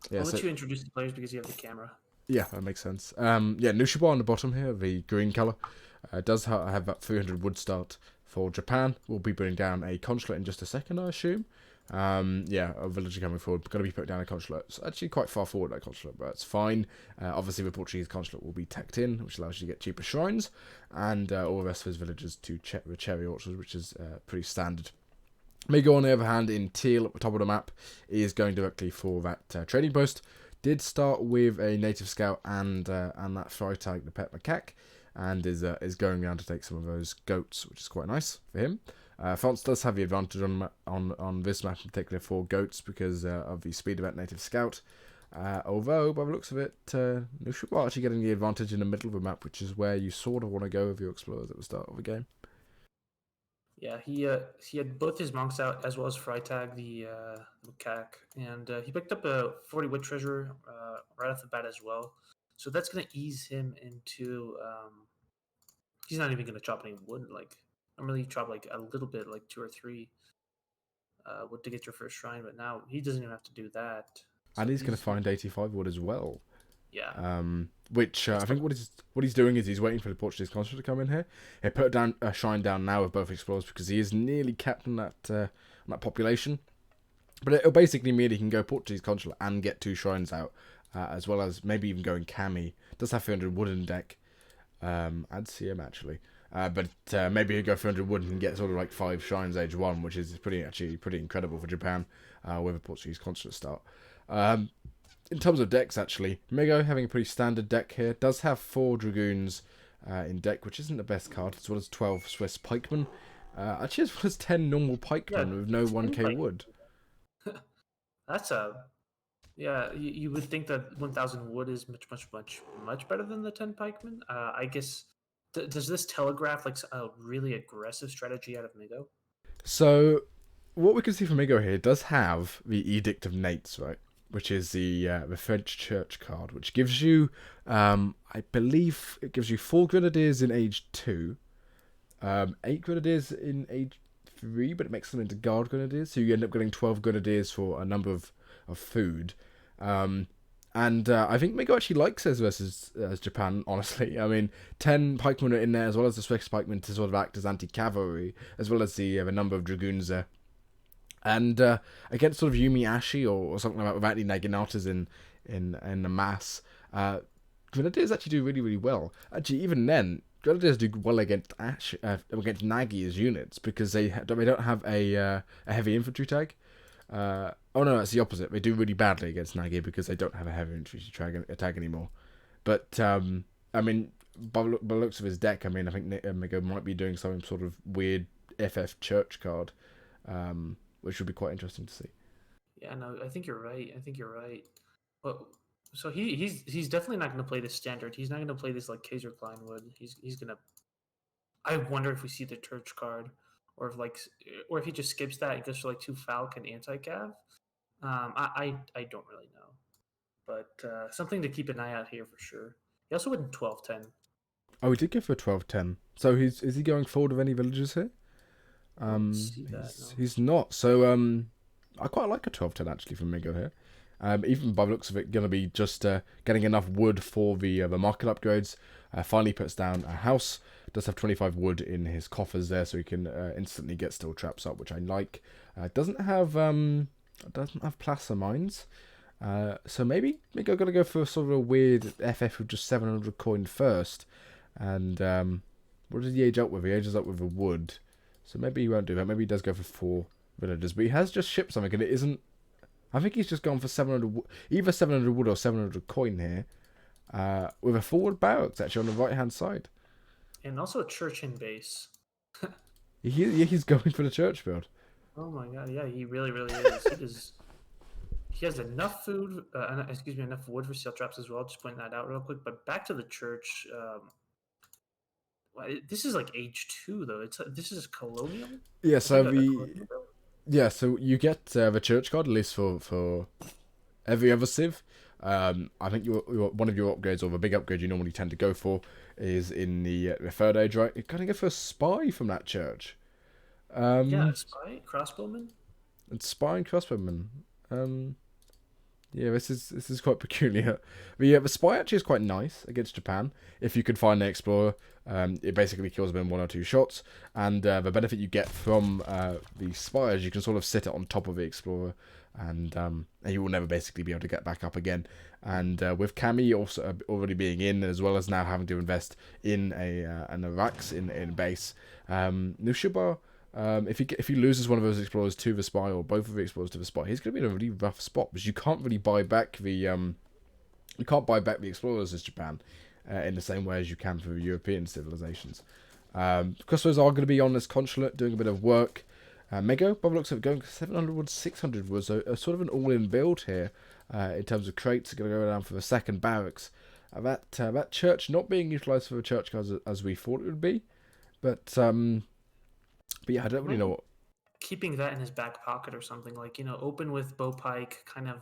Yeah, I'll so let you introduce the players because you have the camera. yeah, that makes sense. Yeah, Knuschelbär on the bottom here, the green color, does have that 300 wood start for Japan. We'll be putting down a consulate in just a second, I assume. Yeah, a villager coming forward. Going to be putting down a consulate. It's actually quite far forward, that consulate, but it's fine. Obviously, the Portuguese consulate will be teched in, which allows you to get cheaper shrines, and all the rest of his villagers to check the cherry orchards, which is pretty standard. Migo, on the other hand, in teal at the top of the map, is going directly for that trading post. Did start with a native scout and that Freitag, the pet macaque, and is going around to take some of those goats, which is quite nice for him. France does have the advantage on this map in particular for goats because of the speed of that native scout. Although, by the looks of it, Nushu actually getting the advantage in the middle of the map, which is where you sort of want to go with your explorers at the start of the game. Yeah, he had both his monks out as well as Freitag, the macaque, and he picked up a 40 wood treasure right off the bat as well. So that's going to ease him into. He's not even going to chop any wood. Like normally, you chop like a little bit, like 2 or 3 wood to get your first shrine, but now he doesn't even have to do that. And So he's going to find 85 wood as well. yeah, Which it's I think what he's doing is he's waiting for the Portuguese consul to come in here. He put down a shrine down now with both explorers because he is nearly capped on that population. But it'll basically mean he can go Portuguese consul and get 2 shrines out, as well as maybe even going Cami. Does have 300 wooden deck. I'd see him actually. But maybe he'll go 300 wood and get sort of like 5 shrines age 1, which is pretty incredible for Japan with a Portuguese consulate start. In terms of decks, actually, Migo having a pretty standard deck here. Does have 4 Dragoons in deck, which isn't the best card, as well as 12 Swiss Pikemen. Actually, as well as 10 normal yeah. Pikemen with no 1k Like wood. that's a yeah. You would think that 1,000 wood is much better than the 10 pikemen. I guess does this telegraph like a really aggressive strategy out of Migo? So, what we can see from Migo here does have the Edict of Nates, right? Which is the French Church card, which gives you, I believe, it gives you 4 Grenadiers in Age 2, 8 Grenadiers in Age 3, but it makes them into Guard Grenadiers, so you end up getting 12 Grenadiers for a number of food. And I think Migo actually likes this versus Japan, honestly. I mean, 10 pikemen are in there, as well as the Swiss pikemen to sort of act as anti-cavalry, as well as the number of dragoons there. And against sort of Yumi Ashi or something like that without any Naginatas in the mass, Grenadiers actually do really, really well. Actually, even then, Grenadiers do well against against Nagi as units because they don't have a heavy infantry tag. Oh no, it's the opposite. They do really badly against Nagi because they don't have a heavy infantry tag anymore. But I mean, by the looks of his deck, I mean, I think Migo might be doing some sort of weird FF Church card, which would be quite interesting to see. Yeah, no, I think you're right. I think you're right. But so he's definitely not going to play this standard. He's not going to play this like Kaiser Klein would. He's going to. I wonder if we see the church card, or if he just skips that and goes for like 2 Falcon anti cav. I don't really know, but something to keep an eye out here for sure. He also went in 12-10. Oh, he did go for a 12-10. So is he going forward with any villagers here? I don't see that. He's No. he's not. So I quite like a 12-10 actually from Migo here. Even by the looks of it, going to be just getting enough wood for the market upgrades. Finally puts down a house. Does have 25 wood in his coffers there, so he can instantly get steel traps up, which I like. Doesn't have placer mines. So maybe Migo going to go for sort of a weird FF with just 700 coin first. And what did he age up with? He ages up with a wood. So maybe he won't do that. Maybe he does go for 4 villagers. But he has just shipped something, and it isn't. I think he's just gone for 700, either 700 wood or 700 coin here, with a forward barracks actually on the right hand side. And also a church in base. He's going for the church build. Oh my god, yeah, he really, really is. He has enough food, enough wood for steel traps as well. Just pointing that out real quick. But back to the church. This is like age 2 though. This is colonial. Yeah. It's like So a colonial build. so you get the church card at least for every other civ. I think one of your upgrades or the big upgrade you normally tend to go for is in the third age, right? You're gonna go for a spy from that church. Yeah, Um, a spy crossbowman. and spy and crossbowman. Um, Yeah, this is quite peculiar. The spy actually is quite nice against Japan. If you can find the explorer, it basically kills them in 1 or 2 shots. And the benefit you get from the spy is you can sort of sit it on top of the explorer, and you will never basically be able to get back up again. And with Kami also already being in, as well as now having to invest in a Rax in base, Knuschelbär. If he loses one of those explorers to the spy or both of the explorers to the spy, he's going to be in a really rough spot because you can't really buy back the explorers as Japan in the same way as you can for the European civilizations. Crossbows are going to be on this consulate doing a bit of work. Mego, by the looks of it, going 700 600 was a sort of an all-in build here in terms of crates. Are going to go down for the second barracks. That church not being utilised for the church guards as we thought it would be, but yeah, I don't really know what. Keeping that in his back pocket or something, like, open with bow pike, kind of,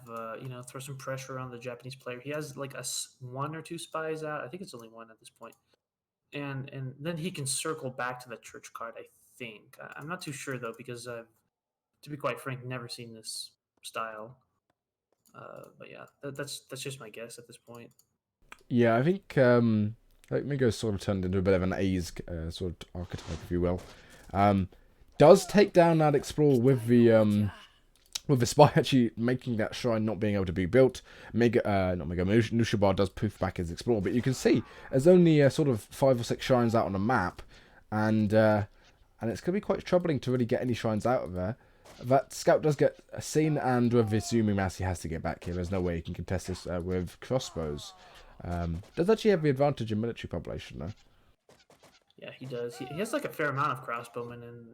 throw some pressure on the Japanese player. He has like 1 or 2 spies out. I think it's only 1 at this point. And then he can circle back to the church card, I think. I'm not too sure, though, because I've, to be quite frank, never seen this style. But yeah, that's just my guess at this point. Yeah, I think Migo's sort of turned into a bit of an A's sort of archetype, if you will. Does take down that explorer with the spy actually making that shrine not being able to be built. Knuschelbär does poof back his explorer, but you can see there's only sort of 5 or 6 shrines out on the map, and it's going to be quite troubling to really get any shrines out of there. That scout does get seen, and with his zooming mass, he has to get back here. There's no way he can contest this with crossbows. Does actually have the advantage in military population, though. Yeah, he does. He has like a fair amount of crossbowmen, and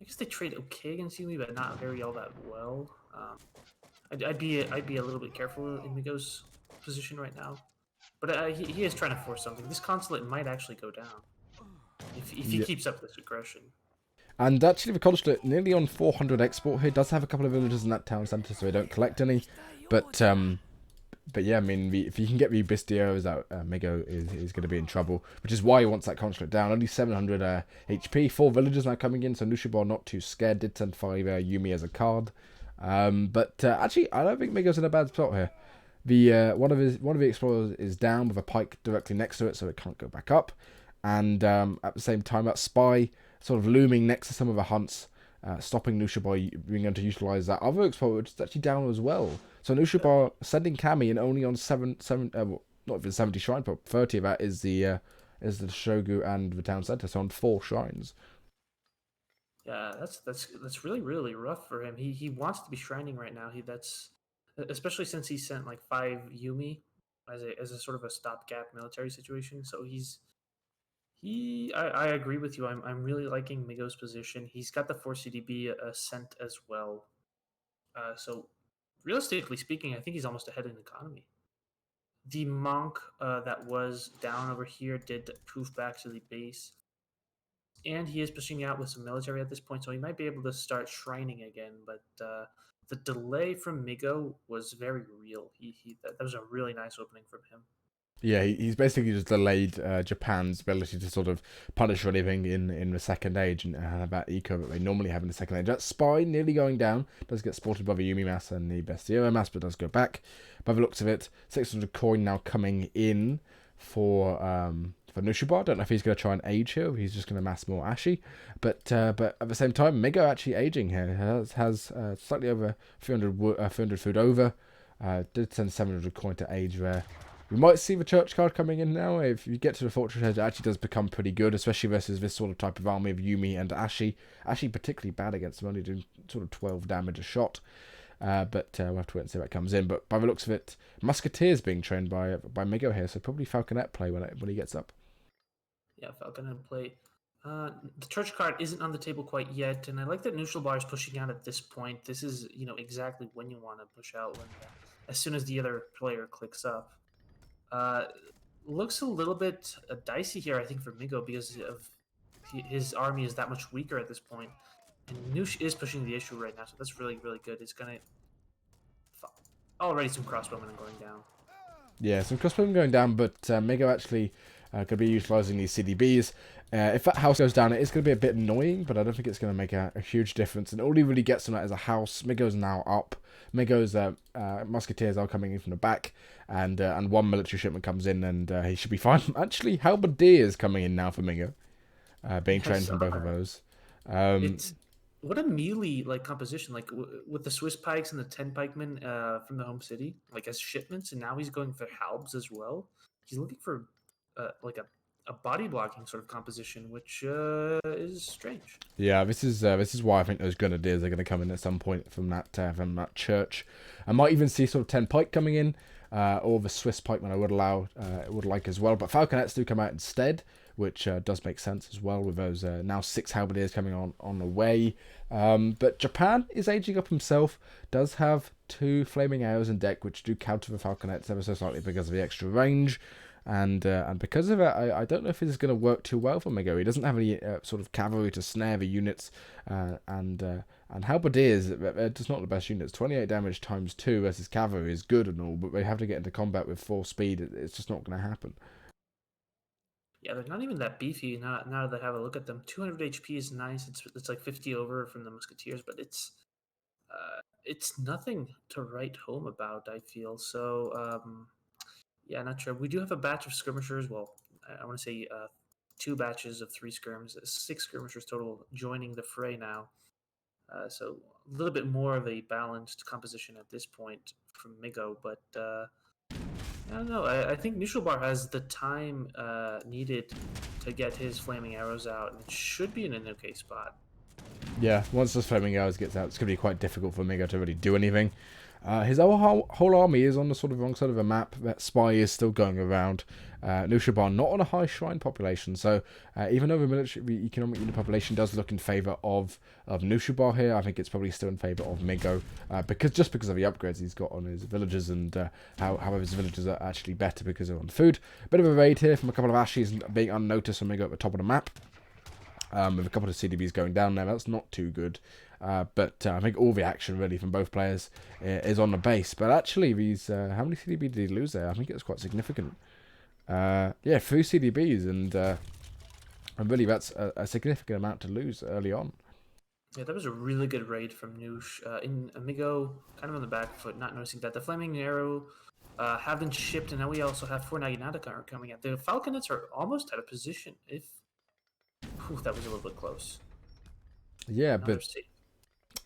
I guess they trade okay against Yumi, but not very all that well. I'd be a little bit careful in Migo's position right now, but he is trying to force something. This consulate might actually go down if he keeps up this aggression. And actually, the consulate nearly on 400 export here. Does have a couple of villagers in that town centre, so they don't collect any. But yeah, I mean, if you can get the Bistios out, Migo is going to be in trouble, which is why he wants that consulate down. Only 700 HP, 4 villagers now coming in, so Knuschelbär not too scared. Did send 5 Yumi as a card, but actually, I don't think Migo's in a bad spot here. The one of the explorers is down with a pike directly next to it, so it can't go back up. And at the same time, that spy sort of looming next to some of the hunts, stopping Knuschelbär being able to utilise that other explorer, which is actually down as well. So Knuschelbär sending Kami in only on not even 70 shrines, but 30 of that is the Shogu and the town centre, so on 4 shrines. Yeah, that's really, really rough for him. He wants to be shrining right now. That's especially since he sent like 5 Yumi as a sort of a stopgap military situation. So I agree with you. I'm really liking Migo's position. He's got the 4 CDB sent as well. So realistically speaking, I think he's almost ahead in economy. The monk that was down over here did poof back to the base, and he is pushing out with some military at this point, so he might be able to start shrining again. But the delay from Migo was very real. That was a really nice opening from him. Yeah, he's basically just delayed Japan's ability to sort of punish or anything in the second age and have that eco that they normally have in the second age. That spy nearly going down, does get spotted by the Yumi mass and the Bestio mass, but does go back. By the looks of it, 600 coin now coming in for Knuschelbär. I don't know if he's going to try and age here, or he's just going to mass more Ashi. But at the same time, Migo actually aging here. Has slightly over 300 food over. Did send 700 coin to age there. We might see the church card coming in now. If you get to the fortress edge, it actually does become pretty good, especially versus this sort of type of army of Yumi and Ashi. Ashi particularly bad against them, only doing sort of 12 damage a shot. But we'll have to wait and see what comes in. But by the looks of it, Musketeers being trained by Migo here, so probably Falconet play when he gets up. Yeah, Falconet play. The church card isn't on the table quite yet, and I like that Knuschelbär is pushing out at this point. This is exactly when you want to push out, as soon as the other player clicks up. Looks a little bit dicey here, I think, for Migo because of his army is that much weaker at this point. And Noosh is pushing the issue right now, so that's really, really good. It's going to... Already some crossbowmen going down. Yeah, some crossbowmen going down, but Migo actually going to be utilising these CDBs. If that house goes down, it is going to be a bit annoying, but I don't think it's going to make a huge difference. And all he really gets from that is a house. Migo's now up. Migo's musketeers are coming in from the back, and one military shipment comes in, and he should be fine. Actually, halberdiers coming in now for Migo, being trained from both of those. It's what a melee like composition, like with the Swiss pikes and the 10 pikemen from the home city, like as shipments, and now he's going for halbs as well. He's looking for like a body blocking sort of composition, which is strange. Yeah, this is why I think those grenadiers are going to come in at some point from that church. I might even see sort of 10 pike coming in, or the Swiss pikemen I would like as well. But falconets do come out instead, which does make sense as well with those now 6 halberdiers coming on the way. But Japan is aging up himself. Does have 2 flaming arrows in deck, which do counter the falconets ever so slightly because of the extra range. And because of it, I don't know if it's going to work too well for Migo. He doesn't have any sort of cavalry to snare the units, and halberdiers, they're just not the best units. 28 damage times 2 versus cavalry is good and all, but they have to get into combat with 4 speed. It's just not going to happen. Yeah, they're not even that beefy now that I have a look at them. 200 HP is nice. It's like 50 over from the musketeers, but it's nothing to write home about, I feel. So yeah, not sure. We do have a batch of skirmishers. Well, I want to say 2 batches of 3 skirms, 6 skirmishers total joining the fray now. So a little bit more of a balanced composition at this point from Migo, but I don't know. I think Knuschelbär has the time needed to get his flaming arrows out, and it should be in an okay spot. Yeah, once those flaming arrows gets out, it's going to be quite difficult for Migo to really do anything. His whole army is on the sort of wrong side of the map. That spy is still going around. Knuschelbär not on a high shrine population, so even though the economic unit population does look in favour of Knuschelbär here, I think it's probably still in favour of Migo, because of the upgrades he's got on his villagers, and how his villagers are actually better because they're on food. Bit of a raid here from a couple of Ashes being unnoticed from Migo at the top of the map. With a couple of CDBs going down there, that's not too good. But I think all the action really from both players is on the base. But actually, these how many CDB did he lose there? I think it was quite significant. Yeah, 3 CDBs, and really that's a significant amount to lose early on. Yeah, that was a really good raid from Noosh. In Amigo, kind of on the back foot, not noticing that the flaming arrow have been shipped, and now we also have 4 Naginata coming out. The falconets are almost out of position. If that was a little bit close. Yeah, Another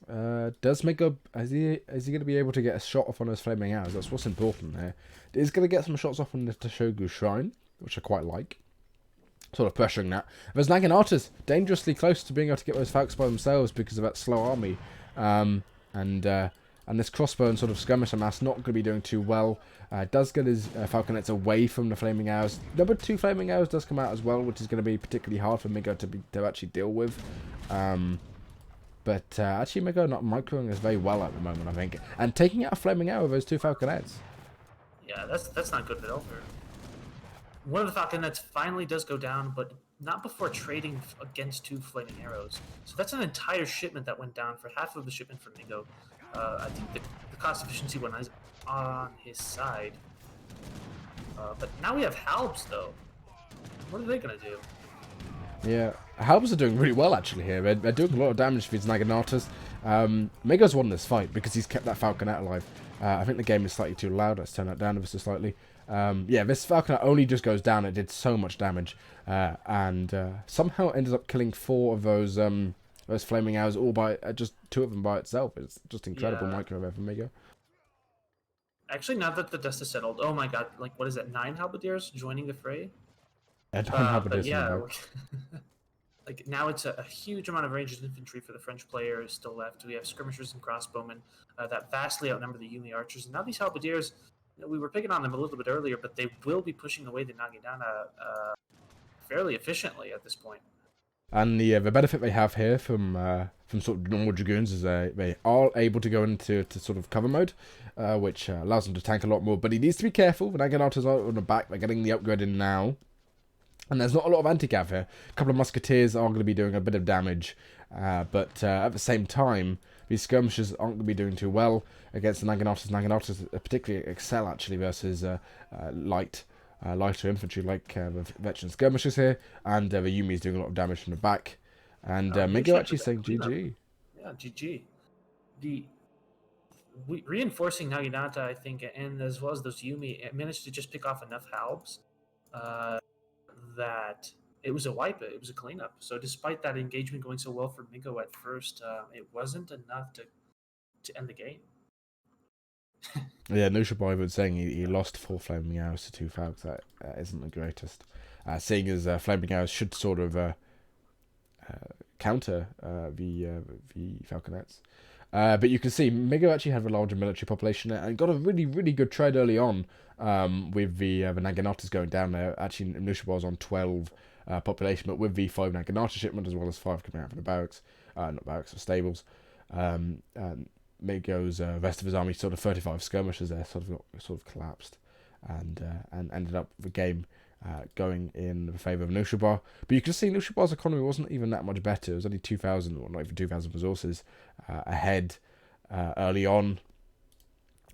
but does Migo, is he going to be able to get a shot off on those flaming arrows? That's what's important there. He's going to get some shots off on the Toshogu Shrine, which I quite like. Sort of pressuring that. There's Naganatas dangerously close to being able to get those Falcons by themselves because of that slow army. And this crossbow and sort of skirmisher mass not going to be doing too well. Does get his falconets away from the flaming arrows. Number 2 flaming arrows does come out as well, which is going to be particularly hard for Migo to actually deal with. But actually Migo not microing this very well at the moment, I think. And taking out a flaming arrow with those 2 falconets. Yeah, that's not good at all. One of the falconets finally does go down, but not before trading against 2 flaming arrows. So that's an entire shipment that went down for half of the shipment from Migo. I think the cost efficiency one is on his side. But now we have Halbs, though. What are they going to do? Yeah, Halbs are doing really well, actually, here. They're doing a lot of damage to these Naganatas. Migo's won this fight because he's kept that Falconet alive. I think the game is slightly too loud. Let's turn that down ever so slightly. Yeah, this Falconet only just goes down. It did so much damage. And somehow ended up killing 4 of those flaming arrows, all by just 2 of them by itself. It's just incredible micro there from Migo. Actually, now that the dust is settled, oh my god, like, what is that, 9 halberdiers joining the fray? Yeah, 9 halberdiers. Yeah, like, now it's a huge amount of ranged infantry for the French players still left. We have skirmishers and crossbowmen that vastly outnumber the Yumi archers. And now these halberdiers, we were picking on them a little bit earlier, but they will be pushing away the Nagidana fairly efficiently at this point. And the benefit they have here from sort of normal dragoons is they are able to go into sort of cover mode, which allows them to tank a lot more. But he needs to be careful. The Naganatas are on the back. They're getting the upgrade in now. And there's not a lot of anti-cav here. A couple of musketeers are going to be doing a bit of damage. But at the same time, these skirmishers aren't going to be doing too well against the Naganatas. Naganatas particularly excel, actually, versus light lighter infantry like the veteran skirmishers here, and the Yumi's doing a lot of damage from the back. And Migo actually saying GG. Yeah, GG. The reinforcing Naginata, I think, and as well as those Yumi, it managed to just pick off enough halbs that it was a wipe. It was a cleanup. So despite that engagement going so well for Migo at first, it wasn't enough to end the game. Yeah, Knuschelbär was saying he lost 4 flaming arrows to 2 falcons. That isn't the greatest. Seeing as flaming arrows should sort of counter the falconets. But you can see Migo actually had a larger military population and got a really, really good trade early on with the Naganatas going down there. Actually, Knuschelbär was on 12 population, but with the 5 Naginata shipment as well as 5 coming out from the barracks, not barracks, but stables. Migo's rest of his army, sort of 35 skirmishers there, sort of collapsed, and ended up the game going in favour of Knuschelbär. But you can see Knuschelbär's economy wasn't even that much better. It was only 2,000, or not even 2,000 resources ahead early on,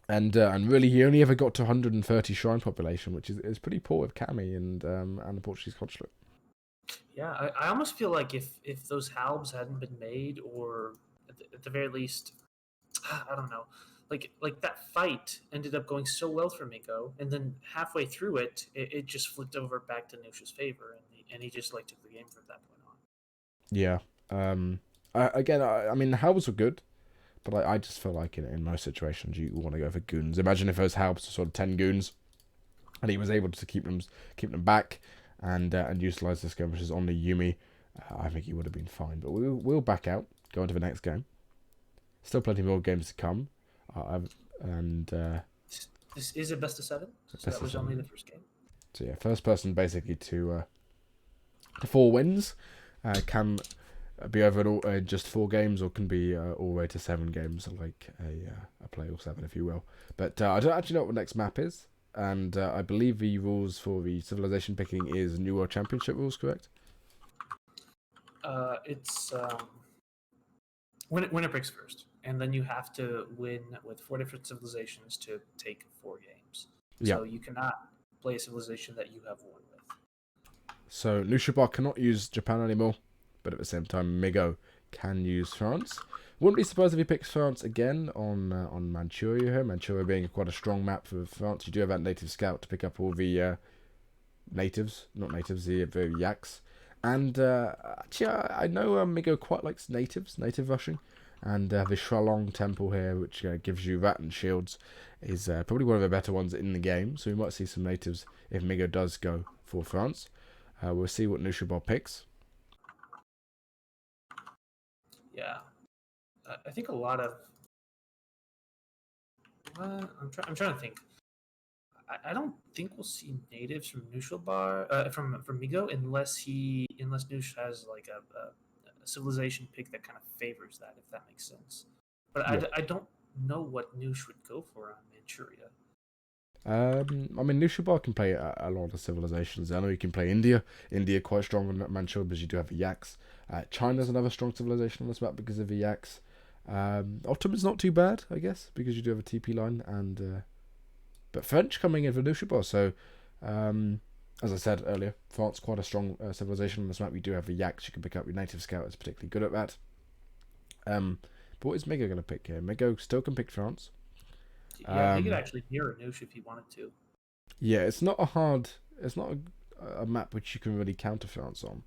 and really he only ever got to 130 shrine population, which is pretty poor with Kami and the Portuguese consulate. Yeah, I almost feel like if those halbs hadn't been made, or at the very least, I don't know, like that fight ended up going so well for Migo, and then halfway through it just flipped over back to Nush's favor, and he just like took the game from that point on. Yeah. I mean, the halbs were good, but I just feel like in most situations you want to go for goons. Imagine if those halbs were sort of 10 goons, and he was able to keep them back and utilize the skirmishes on the Yumi. I think he would have been fine. But we'll back out, go into the next game. Still plenty more games to come. This is a best of 7, so that was only the first game. So yeah, first person basically to 4 wins can be over just 4 games, or can be all the way to 7 games, like a play or 7, if you will. But I don't actually know what the next map is, and I believe the rules for the civilization picking is New World Championship rules, correct? It's winner picks first, and then you have to win with 4 different civilizations to take 4 games. So you cannot play a civilization that you have won with. So Knuschelbär cannot use Japan anymore, but at the same time Migo can use France. Wouldn't be surprised if he picks France again on Manchuria here. Manchuria being quite a strong map for France. You do have that native scout to pick up all the the yaks. And actually, I know Migo quite likes native rushing. And the Shralong Temple here, which gives you that and shields, is probably one of the better ones in the game. So we might see some natives if Migo does go for France. We'll see what Knuschelbär picks. Yeah, I think a lot of. I'm trying to think. I don't think we'll see natives from Knuschelbär from Migo unless Nusch has like a civilization pick that kind of favors that, if that makes sense. But I don't know what Nusch would go for on Manchuria. I mean, Knuschelbär can play a lot of civilizations. I know you can play India. India quite strong on Manchuria because you do have the yaks. China's another strong civilization on this map because of the yaks. Ottoman's not too bad, I guess, because you do have a TP line, and but French coming in for Knuschelbär. So, as I said earlier, France quite a strong civilization on this map. You do have the yaks. You can pick up. Your native scout is particularly good at that. But what is Migo going to pick here? Migo still can pick France. Yeah, he could actually mirror Nusch if he wanted to. Yeah, it's not a map which you can really counter France on,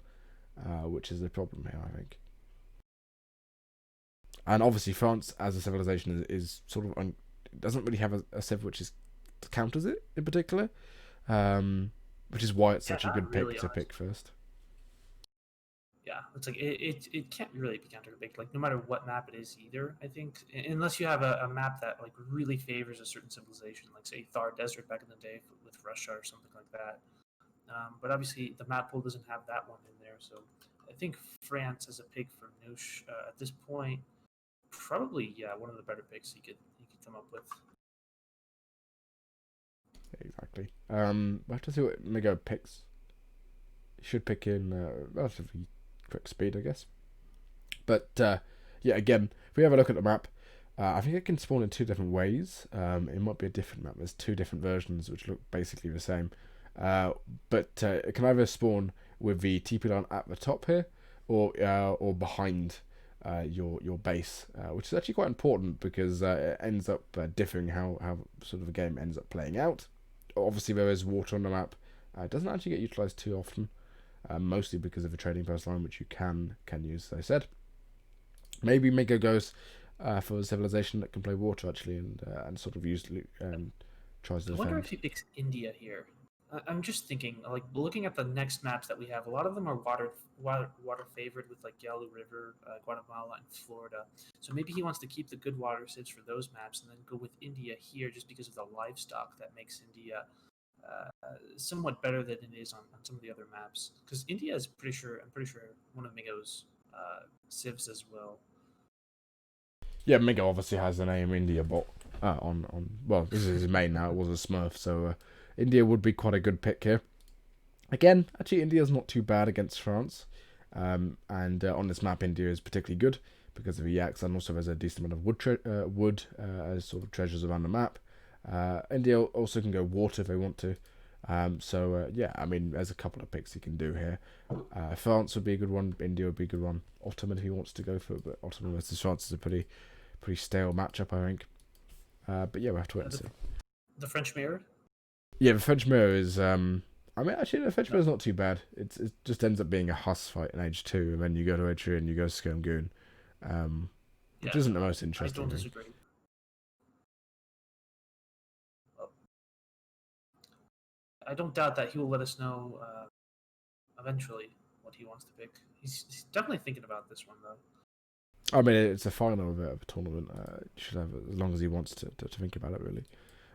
which is the problem here, I think. And obviously, France as a civilization is sort of doesn't really have a civ which counters it in particular, which is why it's such a good pick to pick first. Yeah, it's like it can't really be counterpicked, like no matter what map it is either, I think, unless you have a map that like really favors a certain civilization, like say Thar Desert back in the day with Russia or something like that. But obviously the map pool doesn't have that one in there, so I think France as a pick for Nusch at this point, probably one of the better picks he could come up with. Exactly. We'll have to see what Migo picks. He should pick in relatively quick speed, I guess. But yeah, again, if we have a look at the map, I think it can spawn in 2 different ways. It might be a different map. There's 2 different versions which look basically the same. But it can either spawn with the TP line at the top here, or behind your base, which is actually quite important because it ends up differing how sort of the game ends up playing out. Obviously, there is water on the map. It doesn't actually get utilized too often, mostly because of the trading post line, which you can use, as I said. Maybe Mega goes for a civilization that can play water actually, and sort of tries to I wonder defend. if he picks India here. I'm just thinking, like looking at the next maps that we have. A lot of them are water favored with like Yalu River, Guatemala, and Florida. So maybe he wants to keep the good water sieves for those maps, and then go with India here, just because of the livestock that makes India somewhat better than it is on some of the other maps. Because India is I'm pretty sure one of Migo's civs as well. Yeah, Mega obviously has the name India bot well, this is his main now. It was a Smurf, so India would be quite a good pick here. Again, actually, India's not too bad against France, and on this map, India is particularly good because of the yaks, and also there's a decent amount of wood as sort of treasures around the map. India also can go water if they want to. Yeah, I mean, there's a couple of picks you can do here. France would be a good one. India would be a good one. Ottoman if he wants to go for it, but Ottoman versus France is a pretty stale matchup, I think. But yeah, we'll have to wait and see. The French Mirror? Yeah, the French Mirror is. I mean, actually, the French Mirror is not too bad. It just ends up being a Huss fight in Age 2, and then you go to Age 3 and you go Skirm Goon, which isn't the most interesting. I don't disagree. Well, I don't doubt that he will let us know eventually what he wants to pick. He's definitely thinking about this one, though. I mean, it's a final of a tournament. You should have as long as he wants to think about it, really.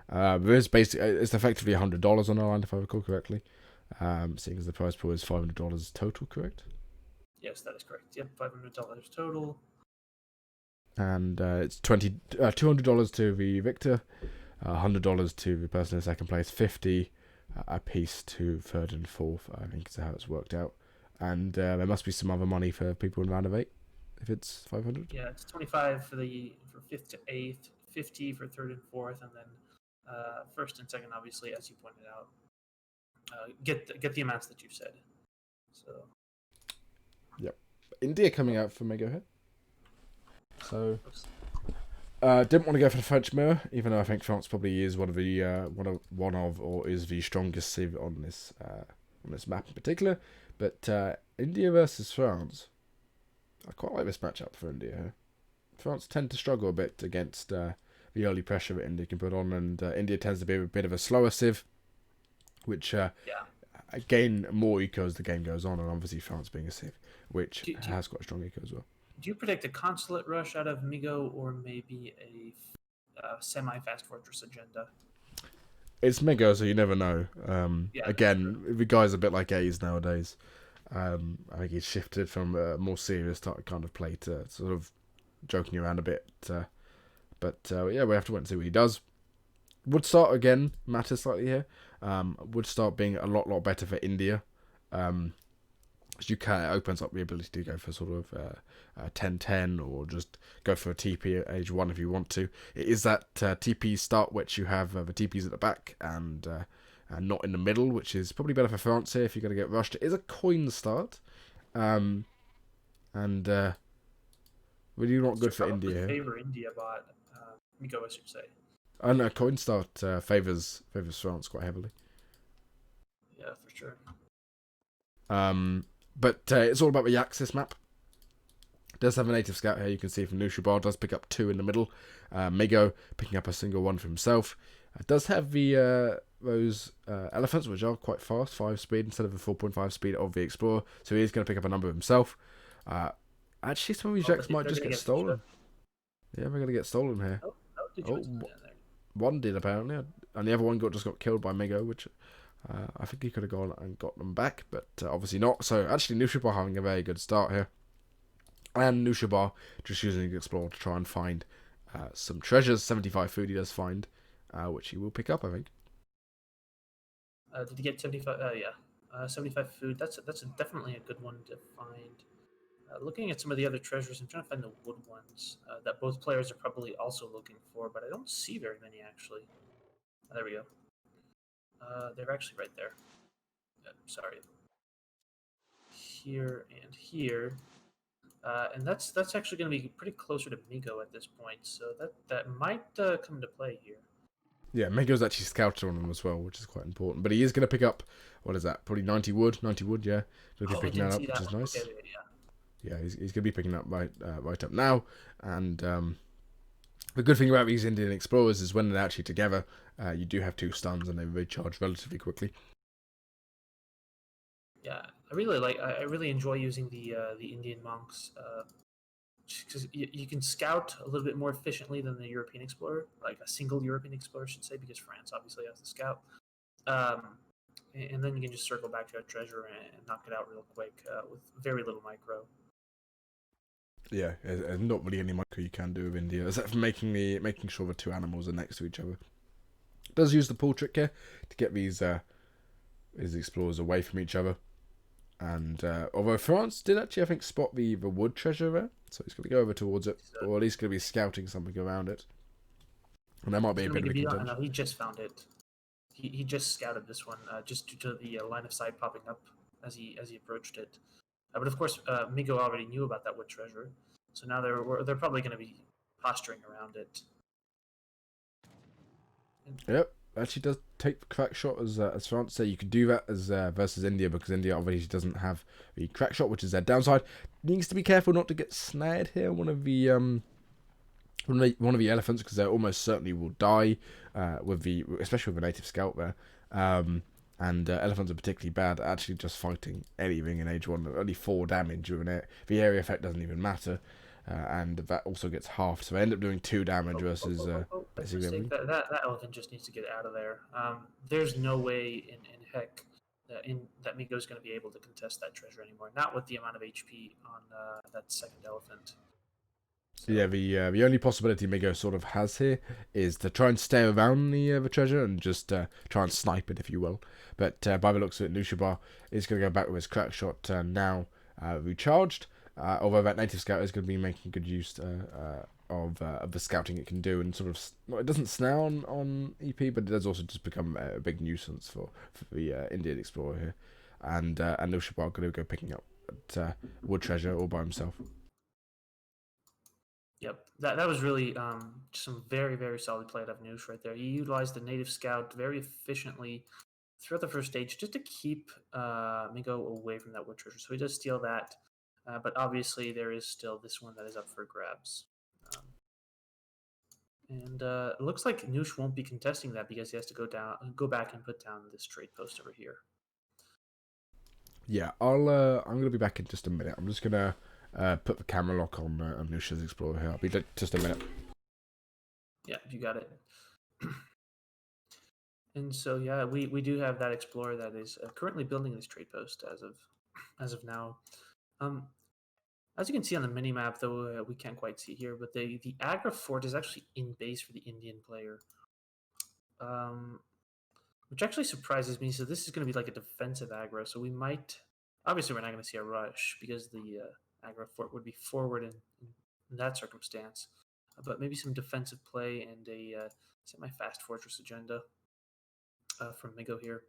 There's basically it's effectively $100 on the line if I recall correctly. Seeing as the prize pool is $500 total, correct? Yes, that is correct. Yep, $500 total. And it's $200 to the victor, $100 to the person in second place, 50 a piece to third and fourth. I think is how it's worked out. And there must be some other money for people in round of 8 if it's 500. Yeah, it's 25 for fifth to eighth, 50 for third and fourth, and then first and second, obviously, as you pointed out. Get the amounts that you said. So. Yep. India coming out for Mega here. So. Didn't want to go for the French Mirror, even though I think France probably is one of or is the strongest civ on this map in particular. But India versus France, I quite like this matchup for India. France tend to struggle a bit against the early pressure that India can put on, and India tends to be a bit of a slower civ, which gain more eco as the game goes on, and obviously France being a civ, which has quite strong eco as well. Do you predict a consulate rush out of Migo, or maybe a semi-fast fortress agenda? It's Migo, so you never know. Again, the guy's a bit like A's nowadays. I think he's shifted from a more serious kind of play to sort of joking around a bit. But yeah, we have to wait and see what he does. Would start again matters slightly here. Would start being a lot better for India. As you can, it opens up the ability to go for sort of 10-10 or just go for a TP at age 1 if you want to. It is that TP start which you have the TPs at the back and not in the middle, which is probably better for France here if you're going to get rushed. It is a coin start, and really not good for India here. Favor India, but Migo, I should say. And a coin start favors France quite heavily. Yeah, for sure. But it's all about the Axis map. It does have a native scout here. You can see from Knuschelbär does pick up 2 in the middle. Migo picking up a single 1 for himself. It does have the those elephants, which are quite fast, 5 speed instead of the 4.5 speed of the Explorer. So he is going to pick up a number himself. Actually, some of these jacks might just get stolen. Yeah, we're going to get stolen here. One did apparently, and the other one just got killed by Migo, which I think he could have gone and got them back, but obviously not. So actually, Knuschelbär having a very good start here, and Knuschelbär just using the Explorer to try and find some treasures. 75 food he does find, which he will pick up, I think. Did he get 75? Yeah, 75 food. That's definitely a good one to find. Looking at some of the other treasures, I'm trying to find the wood ones that both players are probably also looking for, but I don't see very many actually. There we go. They're actually right there. Sorry. Here and here. And that's actually going to be pretty closer to Migo at this point, so that might come into play here. Yeah, Mego's actually scouted on him as well, which is quite important. But he is going to pick up, what is that? Probably 90 wood, yeah. He'll be picking that up, which is nice. Okay, yeah, he's going to be picking up right up now. And the good thing about these Indian explorers is when they're actually together, you do have 2 stuns and they recharge relatively quickly. Yeah, I really enjoy using the Indian monks because you can scout a little bit more efficiently than the European explorer, like a single European explorer, I should say, because France obviously has the scout. And then you can just circle back to a treasure and knock it out real quick with very little micro. Yeah, there's not really any micro you can do with India, except for making sure the 2 animals are next to each other. It does use the pull trick here to get these explorers away from each other. And although France did actually, I think, spot the wood treasure there, so he's going to go over towards it, or at least going to be scouting something around it. And there might be a bit of a contention. No, he just found it. He just scouted this one, just due to the line of sight popping up as he approached it. But of course, Migo already knew about that wood treasure, so now they're probably going to be posturing around it. Yep, actually does take the crack shot as France. So you could do that as versus India, because India obviously doesn't have the crack shot, which is their downside. Needs to be careful not to get snared here. One of the elephants, because they almost certainly will die especially with a native scout there. And elephants are particularly bad at actually just fighting anything in Age 1. Only 4 damage with it. The area effect doesn't even matter. And that also gets halved. So I end up doing 2 damage versus basically that elephant just needs to get out of there. There's no way in heck that Migo's going to be able to contest that treasure anymore. Not with the amount of HP on that second elephant. So yeah, the only possibility Migo sort of has here is to try and stay around the treasure and just try and snipe it, if you will. But by the looks of it, Knuschelbär is going to go back with his crack shot now recharged. Although that native scout is going to be making good use of the scouting it can do, and sort of it doesn't snare on EP, but it does also just become a big nuisance for the Indian explorer here. And Knuschelbär going to go picking up that wood treasure all by himself. Yep, that was really some very, very solid play out of Noosh right there. He utilized the native scout very efficiently throughout the first stage just to keep Migo away from that wood treasure. So he does steal that, but obviously there is still this one that is up for grabs. And it looks like Noosh won't be contesting that because he has to go back and put down this trade post over here. Yeah, I'm going to be back in just a minute. I'm just going to put the camera lock on Noosh's Explorer here. I'll be just a minute. Yeah, you got it. And so yeah, we do have that Explorer that is currently building this trade post as of now. As you can see on the mini map, though we can't quite see here, but the Agra fort is actually in base for the Indian player, which actually surprises me. So this is going to be like a defensive aggro. So we might, obviously, we're not going to see a rush because the Agra fort would be forward in that circumstance, but maybe some defensive play and a semi-fast fortress agenda from Migo here.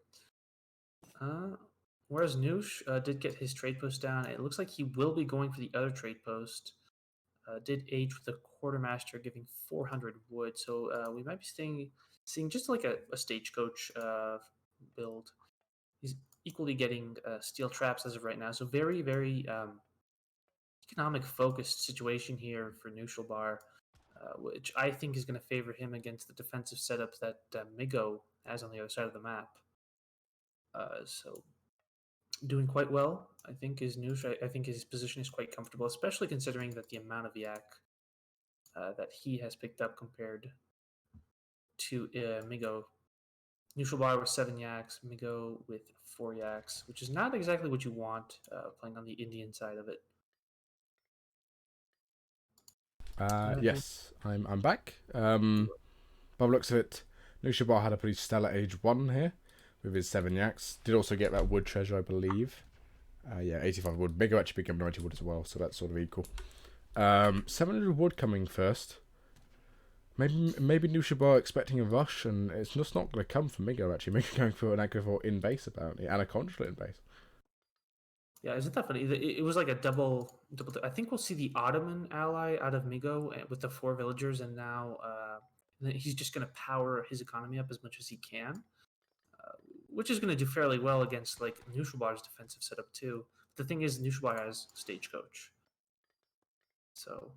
Whereas Noosh did get his trade post down, it looks like he will be going for the other trade post. Did age with the quartermaster, giving 400 wood. So we might be seeing just like a stagecoach build. He's equally getting steel traps as of right now. So very, very economic focused situation here for Knuschelbär, which I think is going to favor him against the defensive setups that Migo has on the other side of the map. So doing quite well, I think, is Noosh. I think his position is quite comfortable, especially considering that the amount of yak that he has picked up compared to Migo. Knuschelbär with 7 yaks, Migo with 4 yaks, which is not exactly what you want playing on the Indian side of it. Yes, I'm back. By the looks of it, Knuschelbär had a pretty stellar age 1 here with his 7 yaks. Did also get that wood treasure, I believe. Yeah, 85 wood. Migo actually became 90 wood as well, so that's sort of equal. 700 wood coming first. Maybe Knuschelbär expecting a rush, and it's just not going to come from Migo, actually. Migo going for an aggro for in base, apparently, and a consulate in base. Yeah, isn't that funny? It was like a double. I think we'll see the Ottoman ally out of Migo with the 4 villagers, and now he's just going to power his economy up as much as he can, which is going to do fairly well against like Knuschelbär's defensive setup too. The thing is, Knuschelbär has Stagecoach, so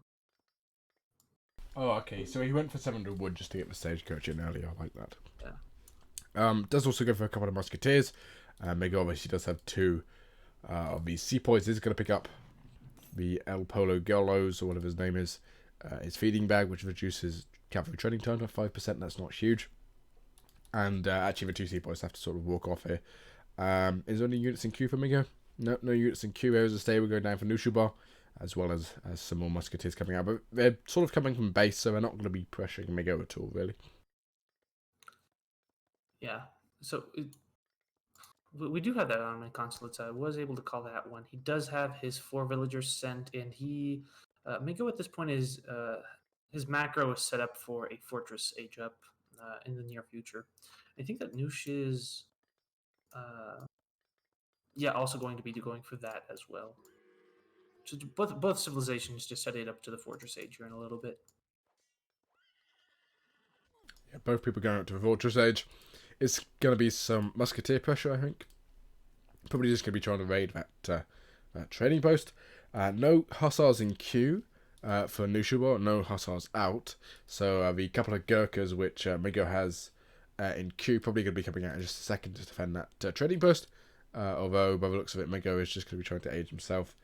Oh, okay. So he went for 700 wood just to get the stagecoach in earlier. I like that. yeah. Does also go for a couple of musketeers. Migo obviously does have 2 of these sepoys. He's going to pick up the El Polo Golos, or whatever his name is. His feeding bag, which reduces cavalry training time by 5%. That's not huge. And actually, the 2 sepoys have to sort of walk off here. Is there any units in queue for Migo? No units in queue. Here's a stay. We're going down for Knuschelbär, as well as some more musketeers coming out. But they're sort of coming from base, so they're not going to be pressuring Migo at all, really. Yeah. So we do have that on my consulates. I was able to call that one. He does have his 4 villagers sent, and he Migo at this point is his macro is set up for a fortress age up in the near future. I think that Noosh is yeah also going to be going for that as well. So both civilizations just set it up to the fortress age here in a little bit. Yeah, both people going up to the fortress age. It's going to be some musketeer pressure, I think. Probably just going to be trying to raid that trading post. No hussars in queue for Knuschelbär. No hussars out. So the couple of Gurkhas which Migo has in queue probably going to be coming out in just a second to defend that trading post. Although by the looks of it, Migo is just going to be trying to aid himself.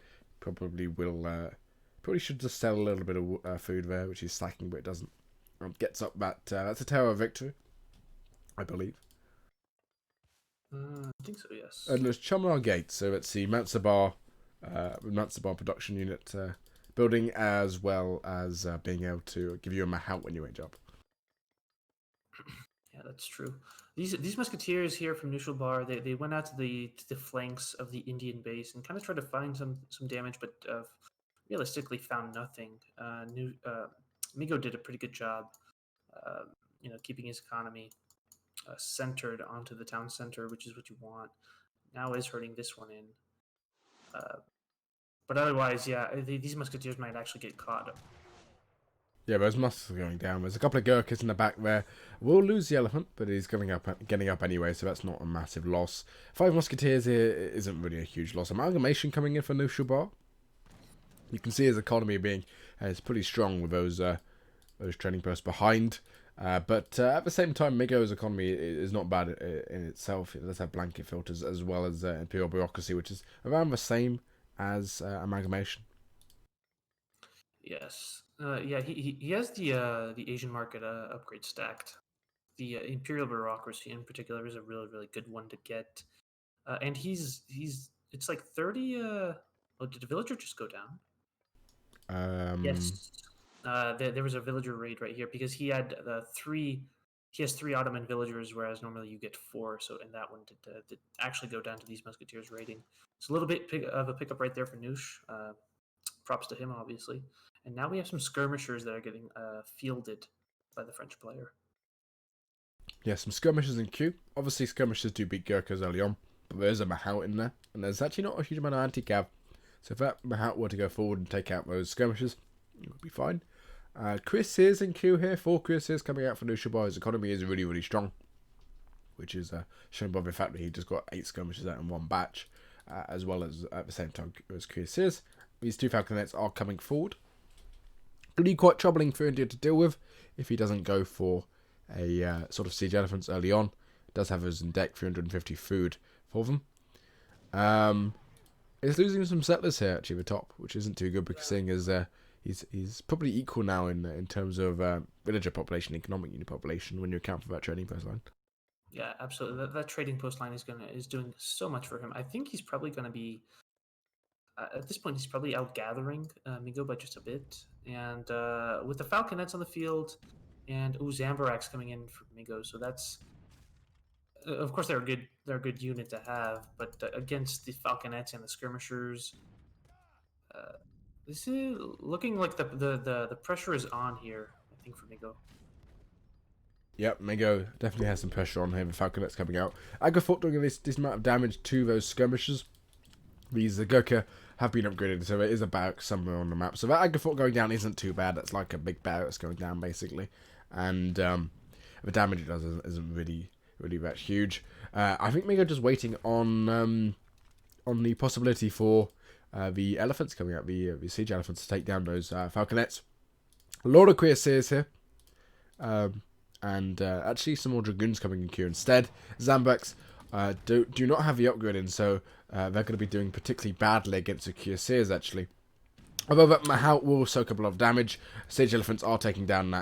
Probably should just sell a little bit of food there, which he's slacking, but it doesn't. Gets up that that's a tower of victory, I believe. I think so, yes. And there's Chumlar Gate, so it's the Mansabar production unit building, as well as being able to give you a mahout when you age up. Yeah, that's true. These musketeers here from Knuschelbär, they went out to the flanks of the Indian base and kind of tried to find some damage, but realistically found nothing. Migo did a pretty good job, keeping his economy centered onto the town center, which is what you want. Now is hurting this one in. But otherwise, yeah, these musketeers might actually get caught. Yeah, those muscles are going down. There's a couple of Gurkhas in the back there. We'll lose the elephant, but he's getting up anyway, so that's not a massive loss. 5 musketeers here isn't really a huge loss. Amalgamation coming in for Knuschelbär. You can see his economy being is pretty strong with those training posts behind. But at the same time, Migo's economy is not bad in itself. It does have blanket filters as well as imperial bureaucracy, which is around the same as amalgamation. Yes. Yeah, he has the Asian market upgrade stacked. The imperial bureaucracy in particular is a really really good one to get. And he's it's like 30. Oh, did the villager just go down? Um, Yes. There was a villager raid right here because he had 3. He has 3 Ottoman villagers, whereas normally you get 4. So in that one did actually go down to these musketeers raiding. It's a little bit of a pickup right there for Noosh. Props to him, obviously. And now we have some skirmishers that are getting fielded by the French player. yeah, some skirmishes in queue. Obviously, skirmishes do beat Gurkhas early on, but there's a mahout in there, and there's actually not a huge amount of anti-cav. So if that mahout were to go forward and take out those skirmishes, it would be fine. Chris is in queue here. 4 Chris is coming out for Knuschelbär. His economy is really, really strong, which is shown by the fact that he just got 8 skirmishes out in one batch, as well as at the same time as Chris is. These 2 falconets are coming forward. Could be quite troubling for India to deal with if he doesn't go for a sort of siege elephants early on. It does have us in deck 350 food for them. It's losing some settlers here actually at the top, which isn't too good because seeing as he's probably equal now in terms of villager population, economic unit population when you account for that trading post line. Yeah, absolutely. That trading post line is doing so much for him. I think he's probably going to be at this point he's probably out gathering Migo by just a bit. And with the falconets on the field and Zambarak's coming in for Migo, so that's of course they're a good unit to have, but against the falconets and the skirmishers, this is looking like the pressure is on here. I think for Migo. Yep, Mego definitely has some pressure on him. Falconet's coming out. Agafort doing this amount of damage to those skirmishers. These Gurkha have been upgraded, so there is a barrack somewhere on the map. So that Agafort going down isn't too bad. That's like a big barrack that's going down, basically. And the damage it does isn't really that huge. I think Mego just waiting on the possibility for the elephants coming out, the siege elephants, to take down those falconets. A lot of cuirassiers here. And actually some more dragoons coming in queue instead. Zambucks do not have the upgrade in, so they're going to be doing particularly badly against the cuirassiers, actually. Although that Mahout will soak up a lot of damage. Siege elephants are taking down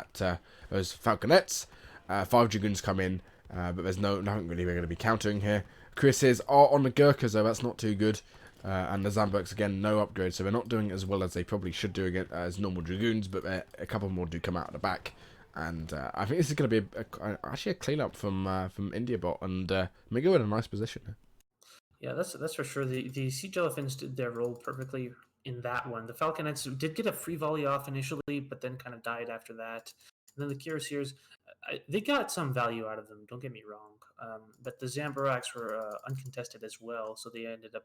those falconets. 5 dragoons come in, but there's nothing really we're going to be countering here. Cuirassiers are on the Gurkhas, though that's not too good. And the Zambucks, again, no upgrade, so they're not doing as well as they probably should do as normal dragoons, but a couple more do come out of the back. And I think this is going to be actually a cleanup from India bot, and Migo in a nice position. Yeah, that's for sure. The siege elephants did their role perfectly in that one. The falconets did get a free volley off initially, but then kind of died after that. And then the cuirassiers, they got some value out of them. Don't get me wrong, but the Zambaraks were uncontested as well, so they ended up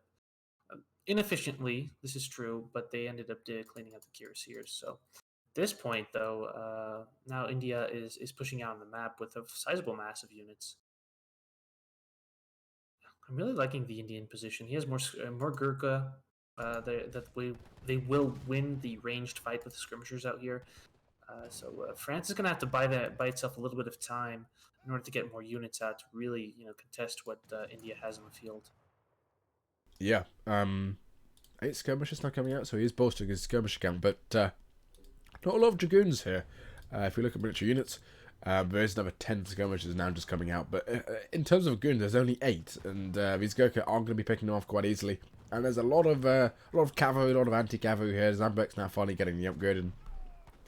inefficiently. This is true, but they ended up cleaning up the cuirassiers. So this point, though, now India is pushing out on the map with a sizable mass of units. I'm really liking the Indian position. He has more Gurkha. They will win the ranged fight with the skirmishers out here. So France is going to have to buy itself a little bit of time in order to get more units out to really contest what India has on the field. Yeah. 8 skirmishers now coming out, so he is bolstering his skirmish count, but not a lot of dragoons here. If we look at military units, there is another 10 skirmishers now just coming out, but in terms of goons, there's only 8, and these Gurkha aren't going to be picking them off quite easily. And there's a lot of cavalry, a lot of anti-cavalry here. Zambek's now finally getting the upgrade,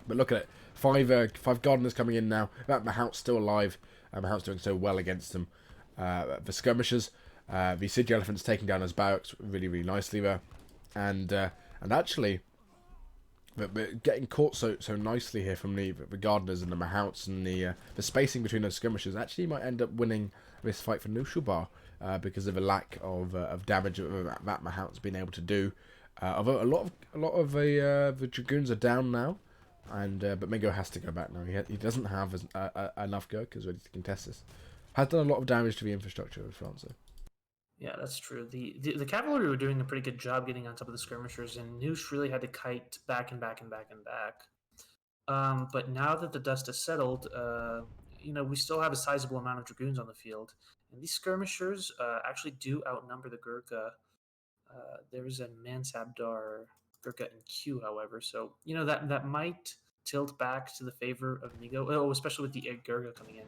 but look at it, 5 gardeners coming in now. That Mahout's still alive. Mahout's doing so well against them. The skirmishers, the siege elephants taking down his barracks really nicely there, and actually. But getting caught so nicely here from the gardeners and the Mahouts, and the spacing between those skirmishers actually might end up winning this fight for Knuschelbär because of the lack of damage that Mahout's been able to do. Although a lot of the dragoons are down now, and but Mingo has to go back now. He doesn't have enough Gurkhas ready to contest this. Has done a lot of damage to the infrastructure of France, though. Yeah, that's true. The cavalry were doing a pretty good job getting on top of the skirmishers, and Noosh really had to kite back and back and back and back. But now that the dust has settled, we still have a sizable amount of dragoons on the field, and these skirmishers actually do outnumber the Gurkha. There is a Mansabdar Gurkha in queue, however, so that might tilt back to the favor of Migo. Oh, especially with the Gurkha coming in.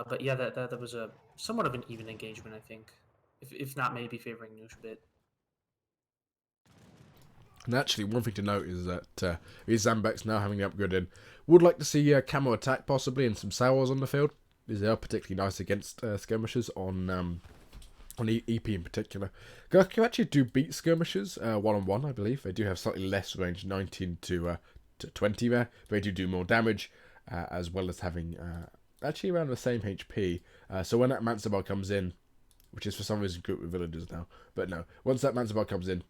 But yeah, that was a somewhat of an even engagement, I think, if not maybe favoring Noosh a bit. And actually, one thing to note is that these Zambeks now having the upgrade in would like to see camo attack possibly and some Sowars on the field. Because they are particularly nice against skirmishers on EP in particular. Gurkha actually do beat skirmishers one-on-one, I believe. They do have slightly less range, 19 to 20 there. They do more damage, as well as having actually around the same HP. So when that Mansabar comes in, which is for some reason grouped with villagers now, but no, once that Mansabar comes in,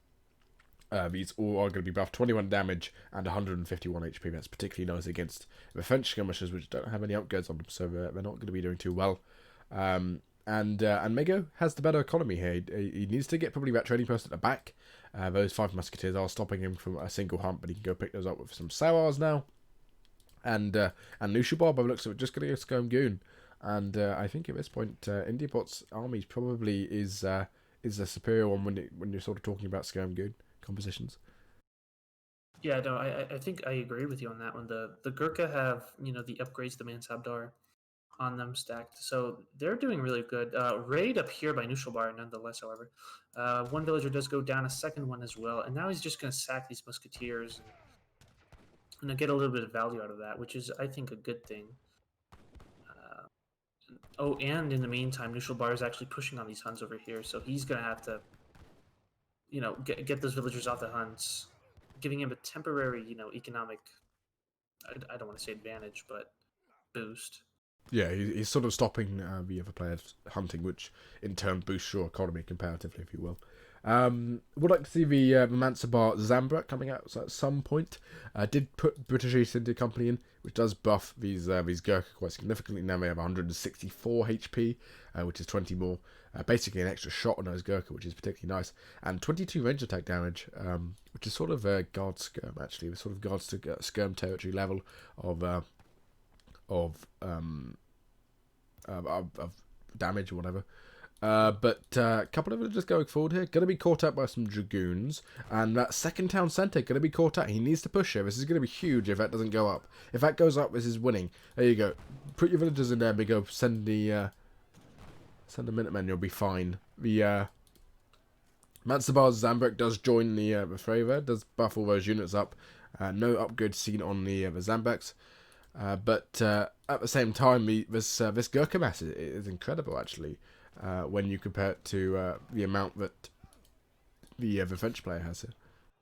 these all are going to be buffed 21 damage and 151 HP. That's particularly nice against the French skirmishers, which don't have any upgrades on them, so they're not going to be doing too well. And Mego has the better economy here. He needs to get probably that trading post at the back. Those 5 musketeers are stopping him from a single hunt, but he can go pick those up with some Sowars now. And Knuschelbär, by the looks of it, just going to go Scum Goon. And I think at this point, Indiabot's army probably is a superior one when you're sort of talking about Scum Goon compositions. Yeah, no, I think I agree with you on that one. The Gurkha have the upgrades, the Mansabdar on them stacked, so they're doing really good. Raid up here by Knuschelbär, nonetheless. However, one villager does go down, a second one as well, and now he's just going to sack these musketeers and get a little bit of value out of that, which is, I think, a good thing. Oh, and in the meantime, Knuschelbär is actually pushing on these Huns over here, so he's going to have to, get those villagers off the Huns, giving him a temporary, economic, I don't want to say advantage, but boost. Yeah, he's sort of stopping the other players hunting, which in turn boosts your economy comparatively, if you will. Would like to see the Mansabar Zambra coming out at some point. Did put British East India Company in, which does buff these Gurkha quite significantly. Now they have 164 HP, which is 20 more. Basically an extra shot on those Gurkha, which is particularly nice. And 22 range attack damage, which is sort of a guard skirm, actually. The sort of guards to skirm territory level of damage or whatever. But a couple of villagers going forward here. Going to be caught out by some dragoons. And that second town centre going to be caught out. He needs to push here. This is going to be huge if that doesn't go up. If that goes up, this is winning. There you go. Put your villagers in there. Go send the Minutemen. You'll be fine. The Mansabar's Zambek does join the fray there. Does buff all those units up. No upgrade seen on the Zambeks. But at the same time, this Gurkha mass is incredible, actually, when you compare it to the amount that the French player has here.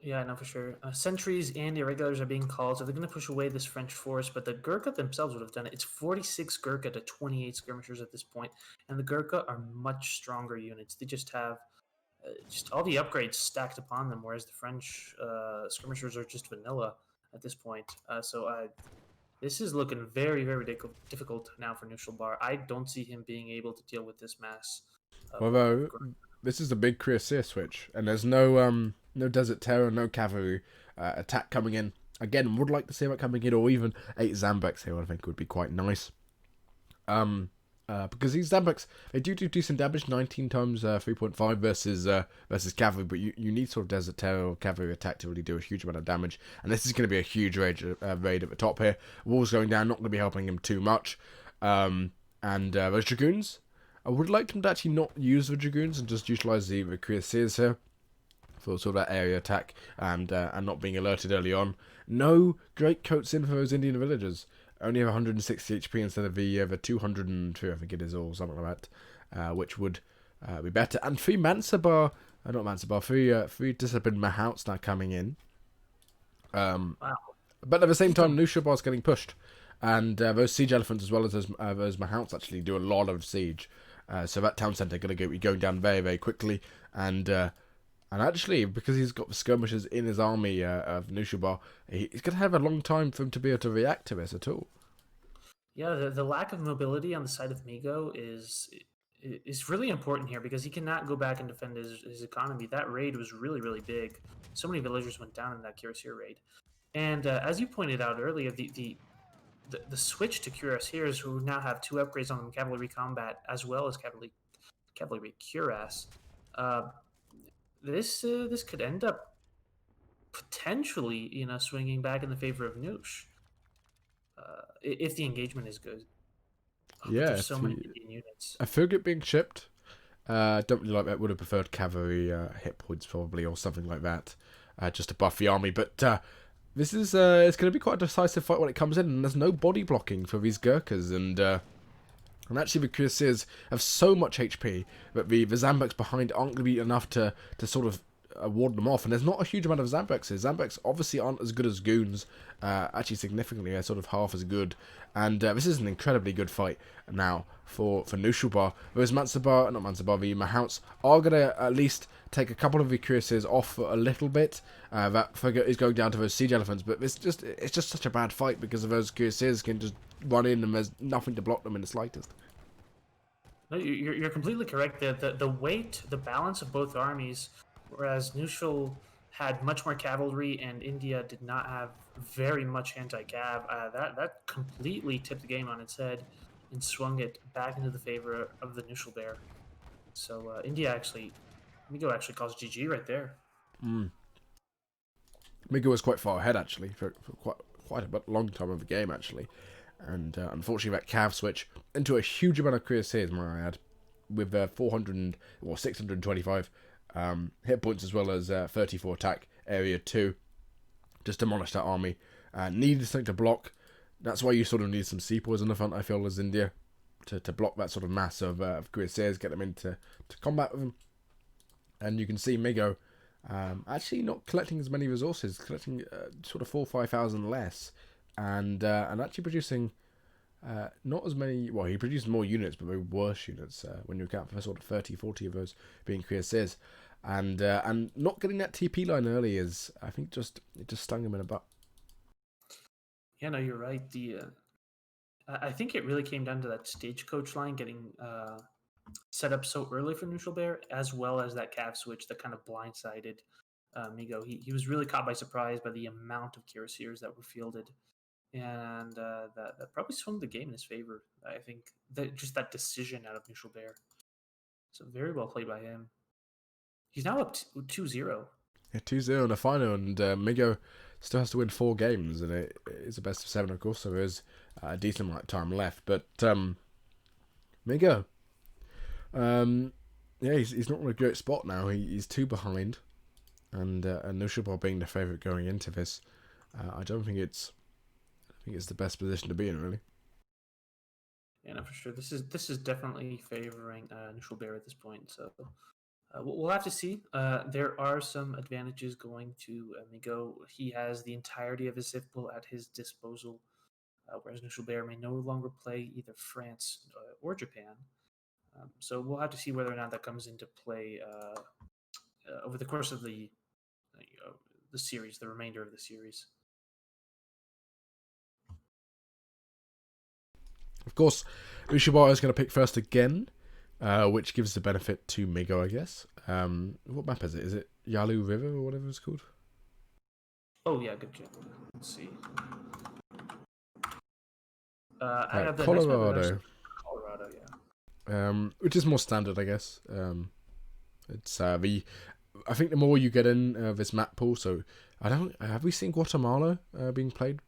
Yeah, no, for sure. Sentries and irregulars are being called, so they're going to push away this French force, but the Gurkha themselves would have done it. It's 46 Gurkha to 28 skirmishers at this point, and the Gurkha are much stronger units. They just have just all the upgrades stacked upon them, whereas the French skirmishers are just vanilla at this point. This is looking very, very difficult now for Knuschelbär. I don't see him being able to deal with this mass. Although, this is a big cuirassier switch, and there's no Desert Terror, no cavalry attack coming in. Again, would like to see that coming in, or even 8 Zambeks here, I think would be quite nice. Because these Zambeks, they do decent damage, 19 times 3.5 versus cavalry, but you need sort of Desert Terror or cavalry attack to really do a huge amount of damage, and this is going to be a huge raid at the top here. Walls going down, not going to be helping him too much. And those Dragoons, I would like him to actually not use the Dragoons and just utilise the Cuirassiers here for sort of that area attack and not being alerted early on. No great coats in for those Indian villagers. Only have 160 HP instead of the 202, I think it is, or something like that, which would be better. And 3 3 Disciplined Mahouts now coming in. Wow. But at the same time, Knuschelbär's getting pushed. And those siege elephants, as well as those Mahouts, actually do a lot of siege. So that town centre going to be going down very, very quickly. And actually, because he's got the skirmishers in his army of Knuschelbär, he's going to have a long time for him to be able to react to this at all. Yeah, the lack of mobility on the side of Migo is really important here because he cannot go back and defend his economy. That raid was really, really big. So many villagers went down in that Cuirassier raid. And as you pointed out earlier, the switch to Cuirassiers, who now have 2 upgrades on them, Cavalry Combat as well as Cavalry Cuirass, this could end up potentially, swinging back in the favor of Noosh. If the engagement is good. Yeah, there's so many Indian units. I frigate being shipped. Don't really like that. Would have preferred cavalry hit points probably, or something like that, just to buff the army. But this is it's going to be quite a decisive fight when it comes in, and there's no body blocking for these Gurkhas, and actually the Cuirassiers have so much HP that the Zambeks behind aren't going to be enough to sort of ward them off, and there's not a huge amount of Zambeks. Zambeks obviously aren't as good as Goons, actually significantly they're sort of half as good, and this is an incredibly good fight now for Knuschelbär. Whereas the Mahouts are going to at least take a couple of the Cuirassiers off a little bit. That figure is going down to those siege elephants, but it's just such a bad fight because of those Cuirassiers can just run in and there's nothing to block them in the slightest. No, you're completely correct. The weight, the balance of both armies, whereas Knuschel had much more cavalry and India did not have very much anti-cav, that completely tipped the game on its head and swung it back into the favor of the Knuschelbär. So Migo actually calls GG right there. Migo was quite far ahead actually for quite a long time of the game actually, and unfortunately that cav switch into a huge amount of Cuirassiers, might I add, with 625 hit points as well as 34 attack, area 2, just demolished that army. Needed something to block. That's why you sort of need some sepoys on the front, I feel, as India, to block that sort of mass of Cuirassiers, get them into combat with them. And you can see Migo actually not collecting as many resources, collecting sort of 4,000 or 5,000 less, and actually producing not as many. Well, he produced more units, but very worse units when you account for sort of 30, 40 of those being cuirassiers, and not getting that TP line early is, I think, it just stung him in the butt. Yeah, no, you're right. I think it really came down to that stagecoach line getting set up so early for Knuschelbär, as well as that cav switch that kind of blindsided Migo. He was really caught by surprise by the amount of cuirassiers that were fielded, and that probably swung the game in his favor. I think that just that decision out of Knuschelbär. So very well played by him. He's now up 2-0. Yeah, 2-0 in the final, and Migo still has to win 4 games, and it's a best of 7, of course, so there is a decent amount of time left. But Migo, yeah, he's not in a great spot now. He's 2 behind, and Knuschelbär being the favourite going into this, I think it's the best position to be in, really. Yeah, no, for sure. This is definitely favoring Knuschelbär at this point. So we'll have to see. There are some advantages going to Migo. He has the entirety of his Civ pool at his disposal, whereas Knuschelbär may no longer play either France or Japan. So we'll have to see whether or not that comes into play over the course of the series, the remainder of the series. Of course, Knuschelbär is going to pick first again, which gives the benefit to Migo, I guess. What map is it? Is it Yalu River or whatever it's called? Oh yeah, good job. Let's see. I have the Colorado. Colorado, yeah. Which is more standard, I guess. It's I think the more you get in this map pool, so have we seen Guatemala being played?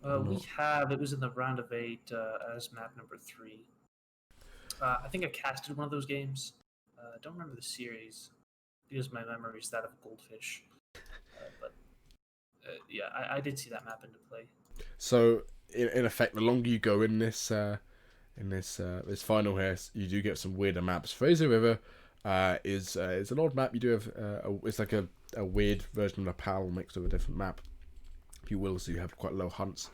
We have. It was in the round of 8 as map number 3. I think I casted one of those games. I don't remember the series because my memory is that of Goldfish. But yeah, I did see that map into play. So in effect, the longer you go in this this final here, you do get some weirder maps. Fraser River is an odd map. You do have it's like a weird version of a PAL mixed with a different map, if you will, so you have quite low hunts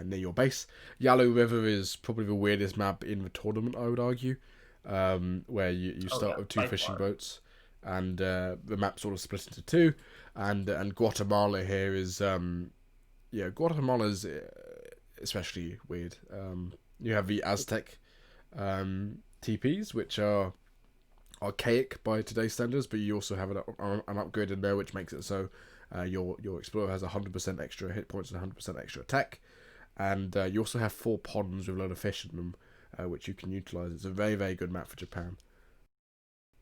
near your base. Yellow River is probably the weirdest map in the tournament, I would argue, where you start with 2 fishing boats, and the map sort of split into 2, and Guatemala here is Guatemala's especially weird. You have the Aztec TPs, which are archaic by today's standards, but you also have an upgrade in there, which makes it so your Explorer has 100% extra hit points and 100% extra attack, and you also have 4 ponds with a lot of fish in them, which you can utilize. It's a very, very good map for Japan,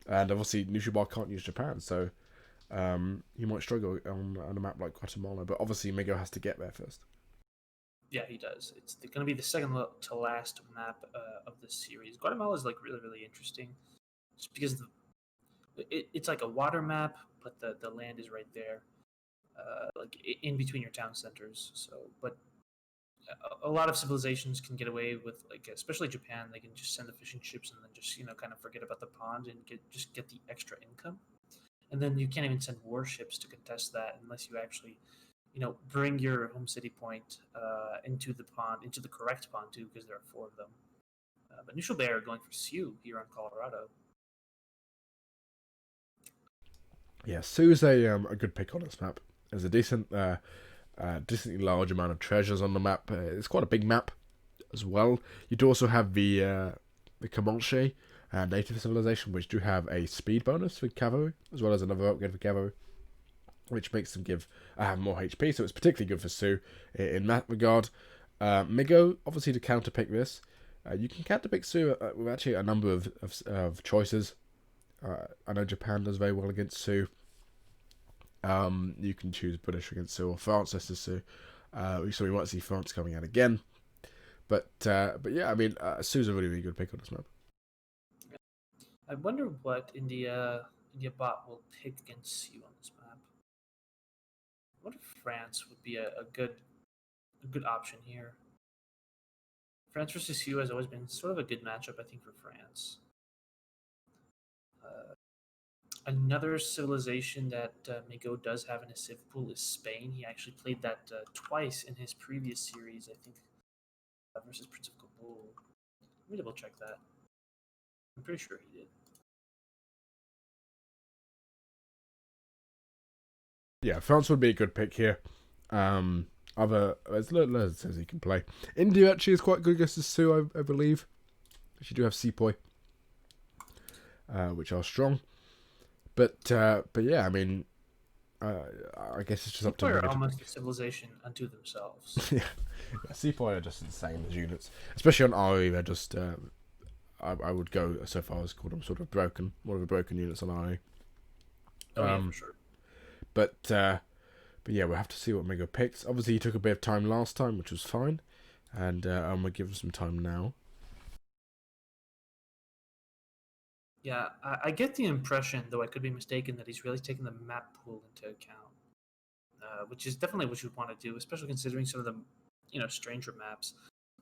and obviously Knuschelbär can't use Japan, so he might struggle on a map like Guatemala, but obviously Migo has to get there first. Yeah, he does. It's going to be the second to last map of this series. Guatemala is like really, really interesting, just because it's like a water map, but the land is right there, like in between your town centers. So, but a lot of civilizations can get away with, like, especially Japan, they can just send the fishing ships and then just kind of forget about the pond and get the extra income, and then you can't even send warships to contest that unless you actually bring your home city point into the pond, into the correct pond too, because there are 4 of them. But Knuschelbär are going for Sioux here on Colorado. Yeah, Sioux's a good pick on this map. There's a decently large amount of treasures on the map. It's quite a big map as well. You do also have the Comanche native civilization, which do have a speed bonus for cavalry, as well as another upgrade for cavalry, which makes them give more HP, so it's particularly good for Sioux in that regard. Migo, obviously, to counterpick this, you can counterpick Sioux with actually a number of choices. I know Japan does very well against Sioux. You can choose British against Sioux or France versus Sioux. So we might see France coming out again. But yeah, I mean, Sioux's a really, really good pick on this map. I wonder what India bot will pick against Sioux on this map. I wonder if France would be a good option here. France versus Sioux has always been sort of a good matchup, I think, for France. Another civilization that Migo does have in his civ pool is Spain. He actually played that twice in his previous series, I think. versus Prince of Kabul. Let me double check that. I'm pretty sure he did. Yeah, France would be a good pick here. There's loads he can play. India actually is quite good against the Sioux, I believe. She do have Sepoy, which are strong. But yeah, I mean, I guess it's just up to Sepoy Mega are almost a civilization unto themselves. yeah, Sepoy are just insane as units, especially on RE. They're just I would go so far as call them sort of broken, one of the broken units on RE. Oh yeah, for sure. But yeah, we'll have to see what Mega picks. Obviously, he took a bit of time last time, which was fine, and I'm gonna give him some time now. Yeah, I get the impression, though I could be mistaken, that he's really taken the map pool into account, which is definitely what you'd want to do, especially considering some of the, stranger maps.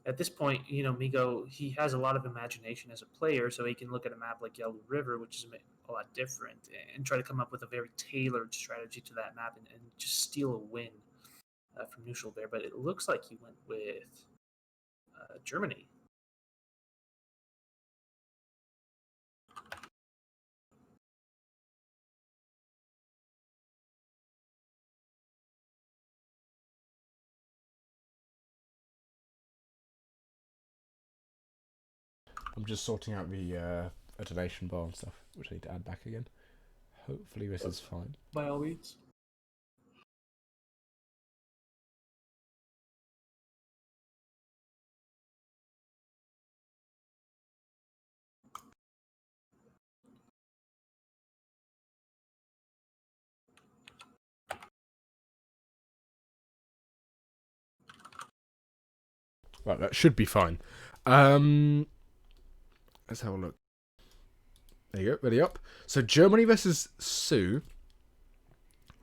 At this point, Migo, he has a lot of imagination as a player, so he can look at a map like Yellow River, which is a lot different, and try to come up with a very tailored strategy to that map and just steal a win from Knuschelbär. But it looks like he went with Germany. I'm just sorting out the donation bar and stuff, which I need to add back again. Hopefully this is fine. By all means. Right, that should be fine. Let's have a look. There you go, ready up. So Germany versus Sioux.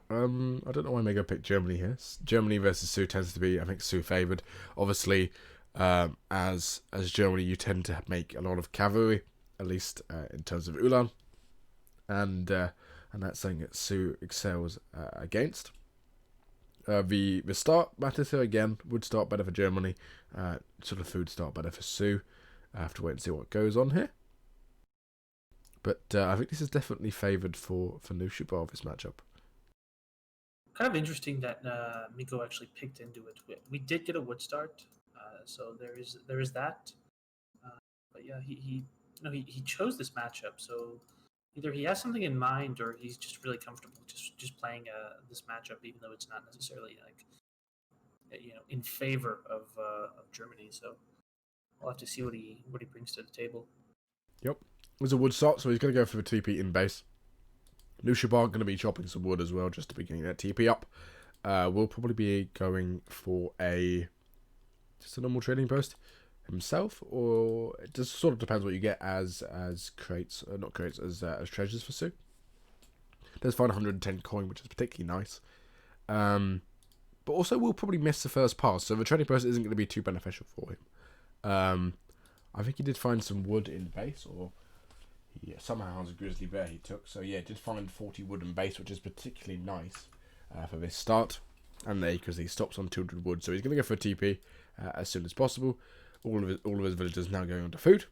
I don't know why Mega picked Germany here. Germany versus Sioux tends to be, I think, Sioux favoured. Obviously, as Germany, you tend to make a lot of cavalry, at least in terms of Ulan, and that's something that Sioux excels against. The start matters here again. Would start better for Germany. Sort of food start better for Sioux. I have to wait and see what goes on here. But I think this is definitely favoured for Knuschelbär, this matchup. Kind of interesting that Miko actually picked into it. We did get a wood start, so there is that. But yeah, he chose this matchup. So either he has something in mind, or he's just really comfortable just playing this matchup, even though it's not necessarily like in favor of Germany. So we'll have to see what he brings to the table. Yep, there's a wood start, so he's going to go for the TP in base. Knuschelbär going to be chopping some wood as well, just to be getting that TP up. We'll probably be going for just a normal trading post himself, or it just sort of depends what you get as crates, not crates, as treasures for Sioux. There's 510 coin, which is particularly nice. But also we'll probably miss the first pass, so the trading post isn't going to be too beneficial for him. I think he did find some wood in base, or somehow has a grizzly bear he took. So yeah, did find 40 wood in base, which is particularly nice for this start. And there, because he stops on 200 wood, so he's going to go for a TP as soon as possible. All of his villagers now going on to food.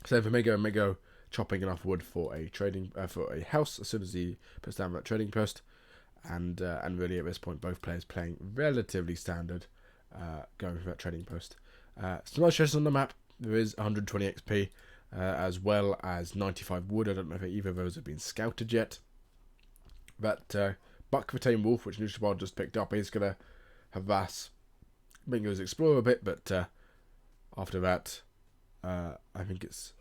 So for Migo chopping enough wood for a for a house as soon as he puts down that trading post. And really at this point, both players playing relatively standard, going for that trading post. Some nice treasures on the map. There is 120 XP, as well as 95 wood. I don't know if either of those have been scouted yet. That Buck the Tame Wolf, which Knuschelbär just picked up, is going to harass Bingo's Explorer a bit, but after that, I think that's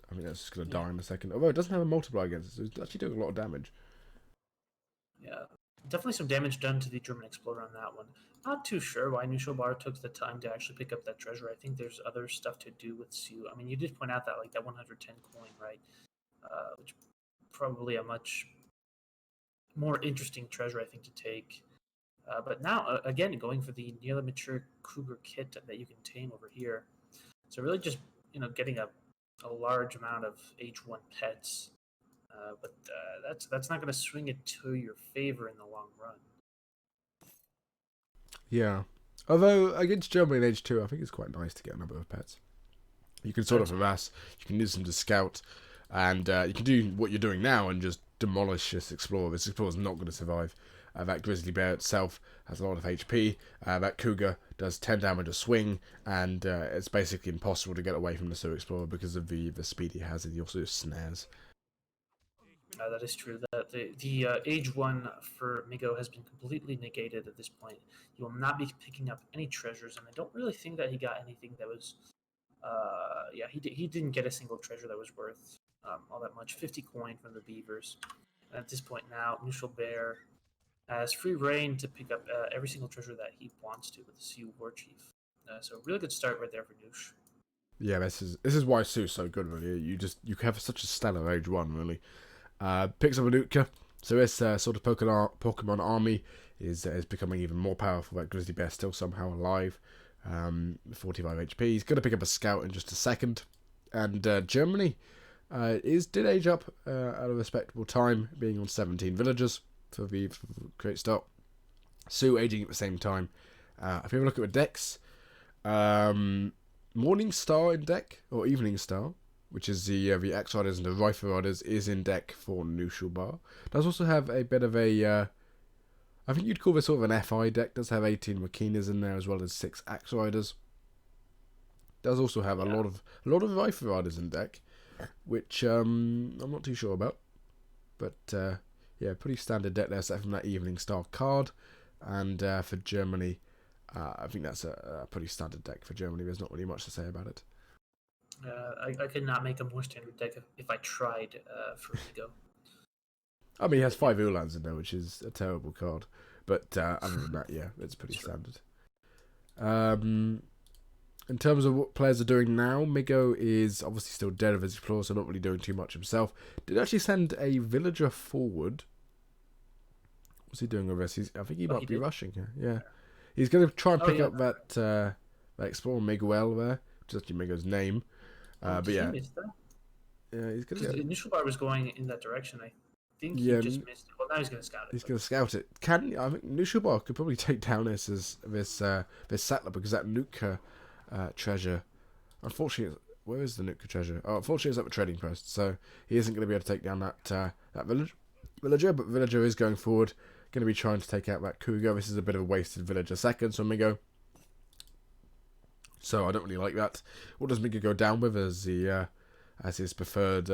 just going to die in a second. Although it doesn't have a multiplier against it, so it's actually doing a lot of damage. Yeah, definitely some damage done to the German Explorer on that one. Not too sure why Knuschelbär took the time to actually pick up that treasure. I think there's other stuff to do with Sioux. I mean, you did point out that that 110 coin, right? Which probably a much more interesting treasure, I think, to take. But now, again, going for the nearly mature cougar kit that you can tame over here. So really just, getting a large amount of H1 pets. But that's not going to swing it to your favor in the long run. Yeah. Although against Germany in Age 2, I think it's quite nice to get a number of pets. You can sort of harass, you can use them to scout, and you can do what you're doing now and just demolish this explorer. This explorer's not going to survive. That grizzly bear itself has a lot of HP. That cougar does 10 damage a swing, and it's basically impossible to get away from the Sewer Explorer because of the speed he has, and he also snares. That is true. The age 1 for Migo has been completely negated at this point. He will not be picking up any treasures, and I don't really think that he got anything that was. Yeah, he didn't get a single treasure that was worth all that much. 50 coin from the beavers. And at this point now, Knuschelbär has free reign to pick up every single treasure that he wants to with the Sioux War Chief. So really good start right there for Noosh. Yeah, this is why Sue's so good, really. You have such a stellar Age 1, really. Picks up a Nutka, so this sort of Pokemon army is becoming even more powerful. That grizzly bear still somehow alive, 45 HP. He's going to pick up a scout in just a second, and Germany did age up at a respectable time, being on 17 villagers for the great start. Sue aging at the same time. If you have a look at the decks, Morning Star in deck, or Evening Star, which is the Axe Riders and the Rifle Riders, is in deck for Knuschelbär. Does also have a bit of a, I think you'd call this sort of an FI deck. Does have 18 Makinas in there as well as 6 Axe Riders. Does also have a lot of Rifle Riders in deck, which I'm not too sure about. But yeah, pretty standard deck there, aside from that Evening Star card. And for Germany, I think that's a pretty standard deck for Germany. There's not really much to say about it. I could not make a more standard deck if I tried for Migo. I mean, he has 5 Ulans in there, which is a terrible card. But other than that, yeah, it's pretty standard. In terms of what players are doing now, Migo is obviously still dead of his Explorer, so not really doing too much himself. Did actually send a villager forward. What's he doing with this? I think he might be rushing here. Yeah. He's going to try and pick up that Explorer Miguel there, which is actually Migo's name. But yeah. Yeah, he's going to get... The initial bar was going in that direction, I think he just missed it. Well, now he's going to scout it. He's going to scout it. I think Knuschelbär could probably take down this settler, because that Nuka treasure, unfortunately, where is the Nuka treasure? Oh, unfortunately, it's at the trading post, so he isn't going to be able to take down that villager. But villager is going forward, going to be trying to take out that cougar. This is a bit of a wasted villager second, so Migo. So I don't really like that. What does Migo go down with as his preferred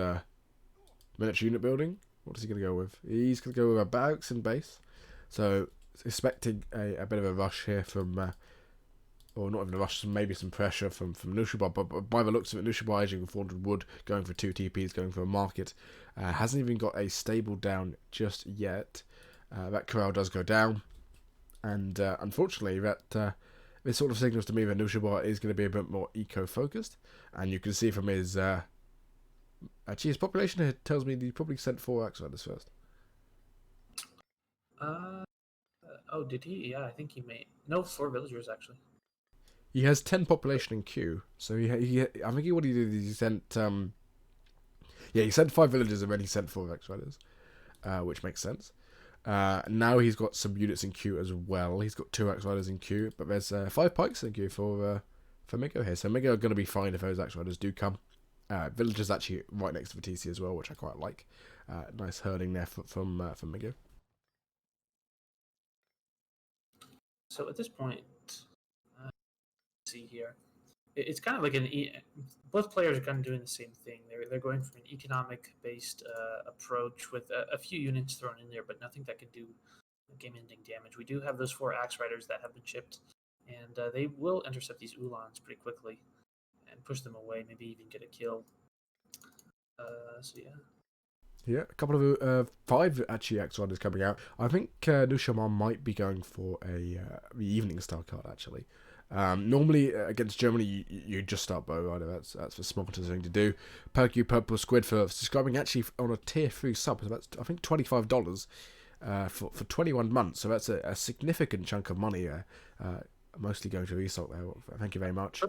miniature unit building? What is he going to go with? He's going to go with a barracks and base. So expecting a bit of a rush here from, or not even a rush, maybe some pressure from Knuschelbär. But by the looks of it, Knuschelbär aging with 400 wood, going for 2 TPs, going for a market. Hasn't even got a stable down just yet. That corral does go down. And unfortunately, this sort of signals to me that Knuschelbär is going to be a bit more eco-focused. And you can see from his... actually, his population here tells me he probably sent 4 Axe Riders first. Oh, did he? Yeah, I think he made... No, 4 villagers, actually. He has 10 population in queue. So I think what he did is he sent... he sent 5 villagers and then he sent 4 Axe Riders. Which makes sense. Now he's got some units in queue as well. He's got 2 Axe Riders in queue, but there's 5 pikes in queue for Migo here. So Migo are going to be fine if those Axe Riders do come. Villagers actually right next to the TC as well, which I quite like. Nice herding there from Migo. So at this point, let's see here. It's kind of like both players are kind of doing the same thing. They're going for an economic-based approach with a few units thrown in there, but nothing that can do game-ending damage. We do have those 4 Axe Riders that have been chipped, and they will intercept these Ulans pretty quickly and push them away, maybe even get a kill. So yeah. Yeah, a couple of 5 actually Axe Riders coming out. I think Knuschelbär might be going for the Evening Star card actually. Normally against Germany you just start Bow Rider. That's the smartest thing to do. Purple Squid for subscribing actually on a tier 3 sub. So that's I think $25 for 21 months. So that's a significant chunk of money there. Mostly going to ESOC there. Thank you very much.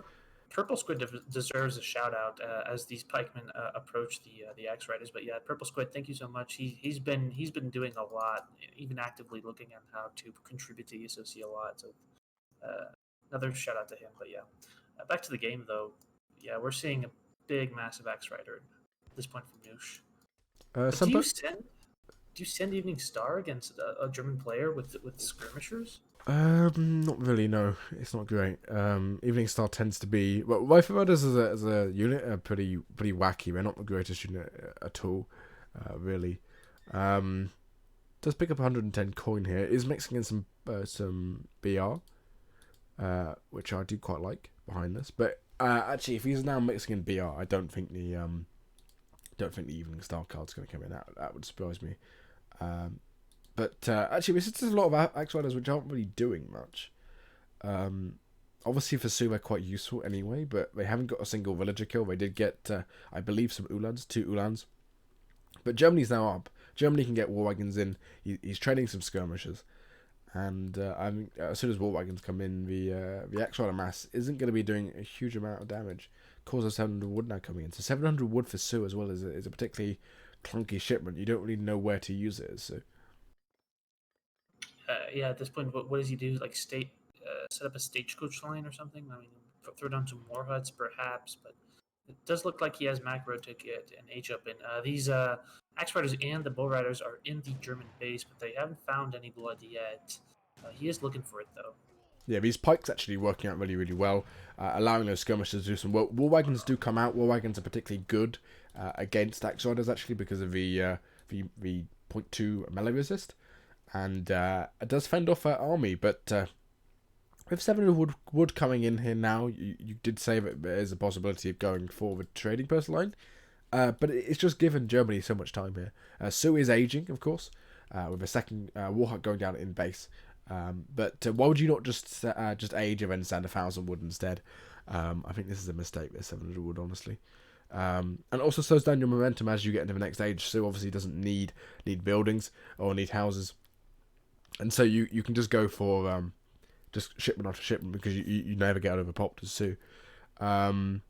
Purple Squid deserves a shout out as these pikemen approach the Axe Riders. But yeah, Purple Squid, thank you so much. He's been doing a lot, even actively looking at how to contribute to ESOC a lot. So another shout out to him. But yeah, back to the game though. Yeah, we're seeing a big, massive Axe Rider at this point from Noosh. But Some do you send Evening Star against a German player with skirmishers? Not really. No, it's not great. Evening Star tends to be well. Rifle Riders as a unit are pretty wacky. They're not the greatest unit at all, really. Does pick up 110 coin here. Is mixing in some BR, which I do quite like behind this. But actually, if he's now mixing in BR, I don't think the Evening Star card's going to come in. That would surprise me. But actually, this is a lot of Axe Riders which aren't really doing much. Obviously, for Su, they're quite useful anyway, but they haven't got a single villager kill. They did get, I believe, some Ulans, 2 Ulans. But Germany's now up. Germany can get war wagons in. He's training some skirmishers. And I think as soon as war wagons come in, the Axe Rider mass isn't going to be doing a huge amount of damage. Cause of 700 wood now coming in. So 700 wood for Su as well is a particularly clunky shipment. You don't really know where to use it. So. Yeah, at this point, what does he do? Like set up a stagecoach line or something? I mean, throw down some more huts perhaps, but it does look like he has macro to get an H up in. These Axe Riders and the Bull Riders are in the German base, but they haven't found any blood yet. He is looking for it though. Yeah, these pikes actually working out really well, allowing those skirmishers to do some work. War wagons do come out. War wagons are particularly good against Axe Riders actually because of the 0.2 melee resist. And it does fend off our army, but with 700 wood coming in here now, you did say that there is a possibility of going for the trading post line, but it's just given Germany so much time here. Su is aging, of course, with a second war hut going down in base. But why would you not just age and then send 1,000 wood instead? I think this is a mistake, this 700 wood, honestly. And also slows down your momentum as you get into the next age. Su obviously doesn't need buildings or need houses. And so you can just go for just shipment after shipment because you never get overpopped as Su. And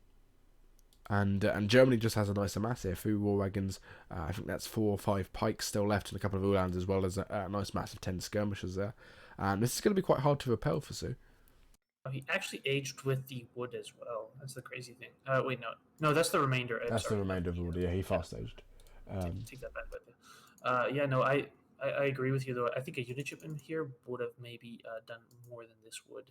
Germany just has a nicer mass here. 3 war wagons, I think that's 4 or 5 pikes still left and a couple of Ulans as well as a nice mass of 10 skirmishers there. And this is going to be quite hard to repel for Su. He actually aged with the wood as well. That's the crazy thing. Wait, no, that's the remainder. That's the remainder of the wood. Yeah, he fast aged. Take that back. But yeah, no, I agree with you though. I think a unit shipment here would have maybe done more than this would.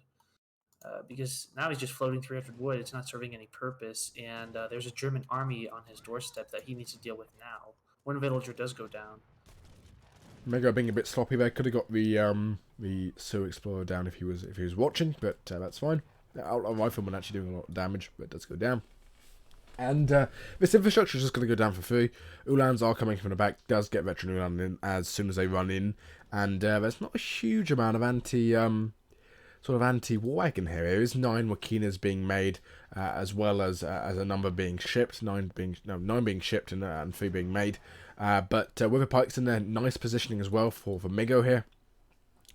Because now he's just floating 300 wood. It's not serving any purpose, and there's a German army on his doorstep that he needs to deal with now. One villager does go down. Mega being a bit sloppy there. Could have got the Su Explorer down if he was watching, but that's fine. Our rifleman actually doing a lot of damage, but it does go down. And this infrastructure is just going to go down for free. Ulans are coming from the back. Does get veteran Ulan in as soon as they run in, and there's not a huge amount of anti-war wagon here. There is 9 Wakinas being made, as well as a number being shipped. 9 being shipped and 3 being made. But with the pikes in there, nice positioning as well for Migo here.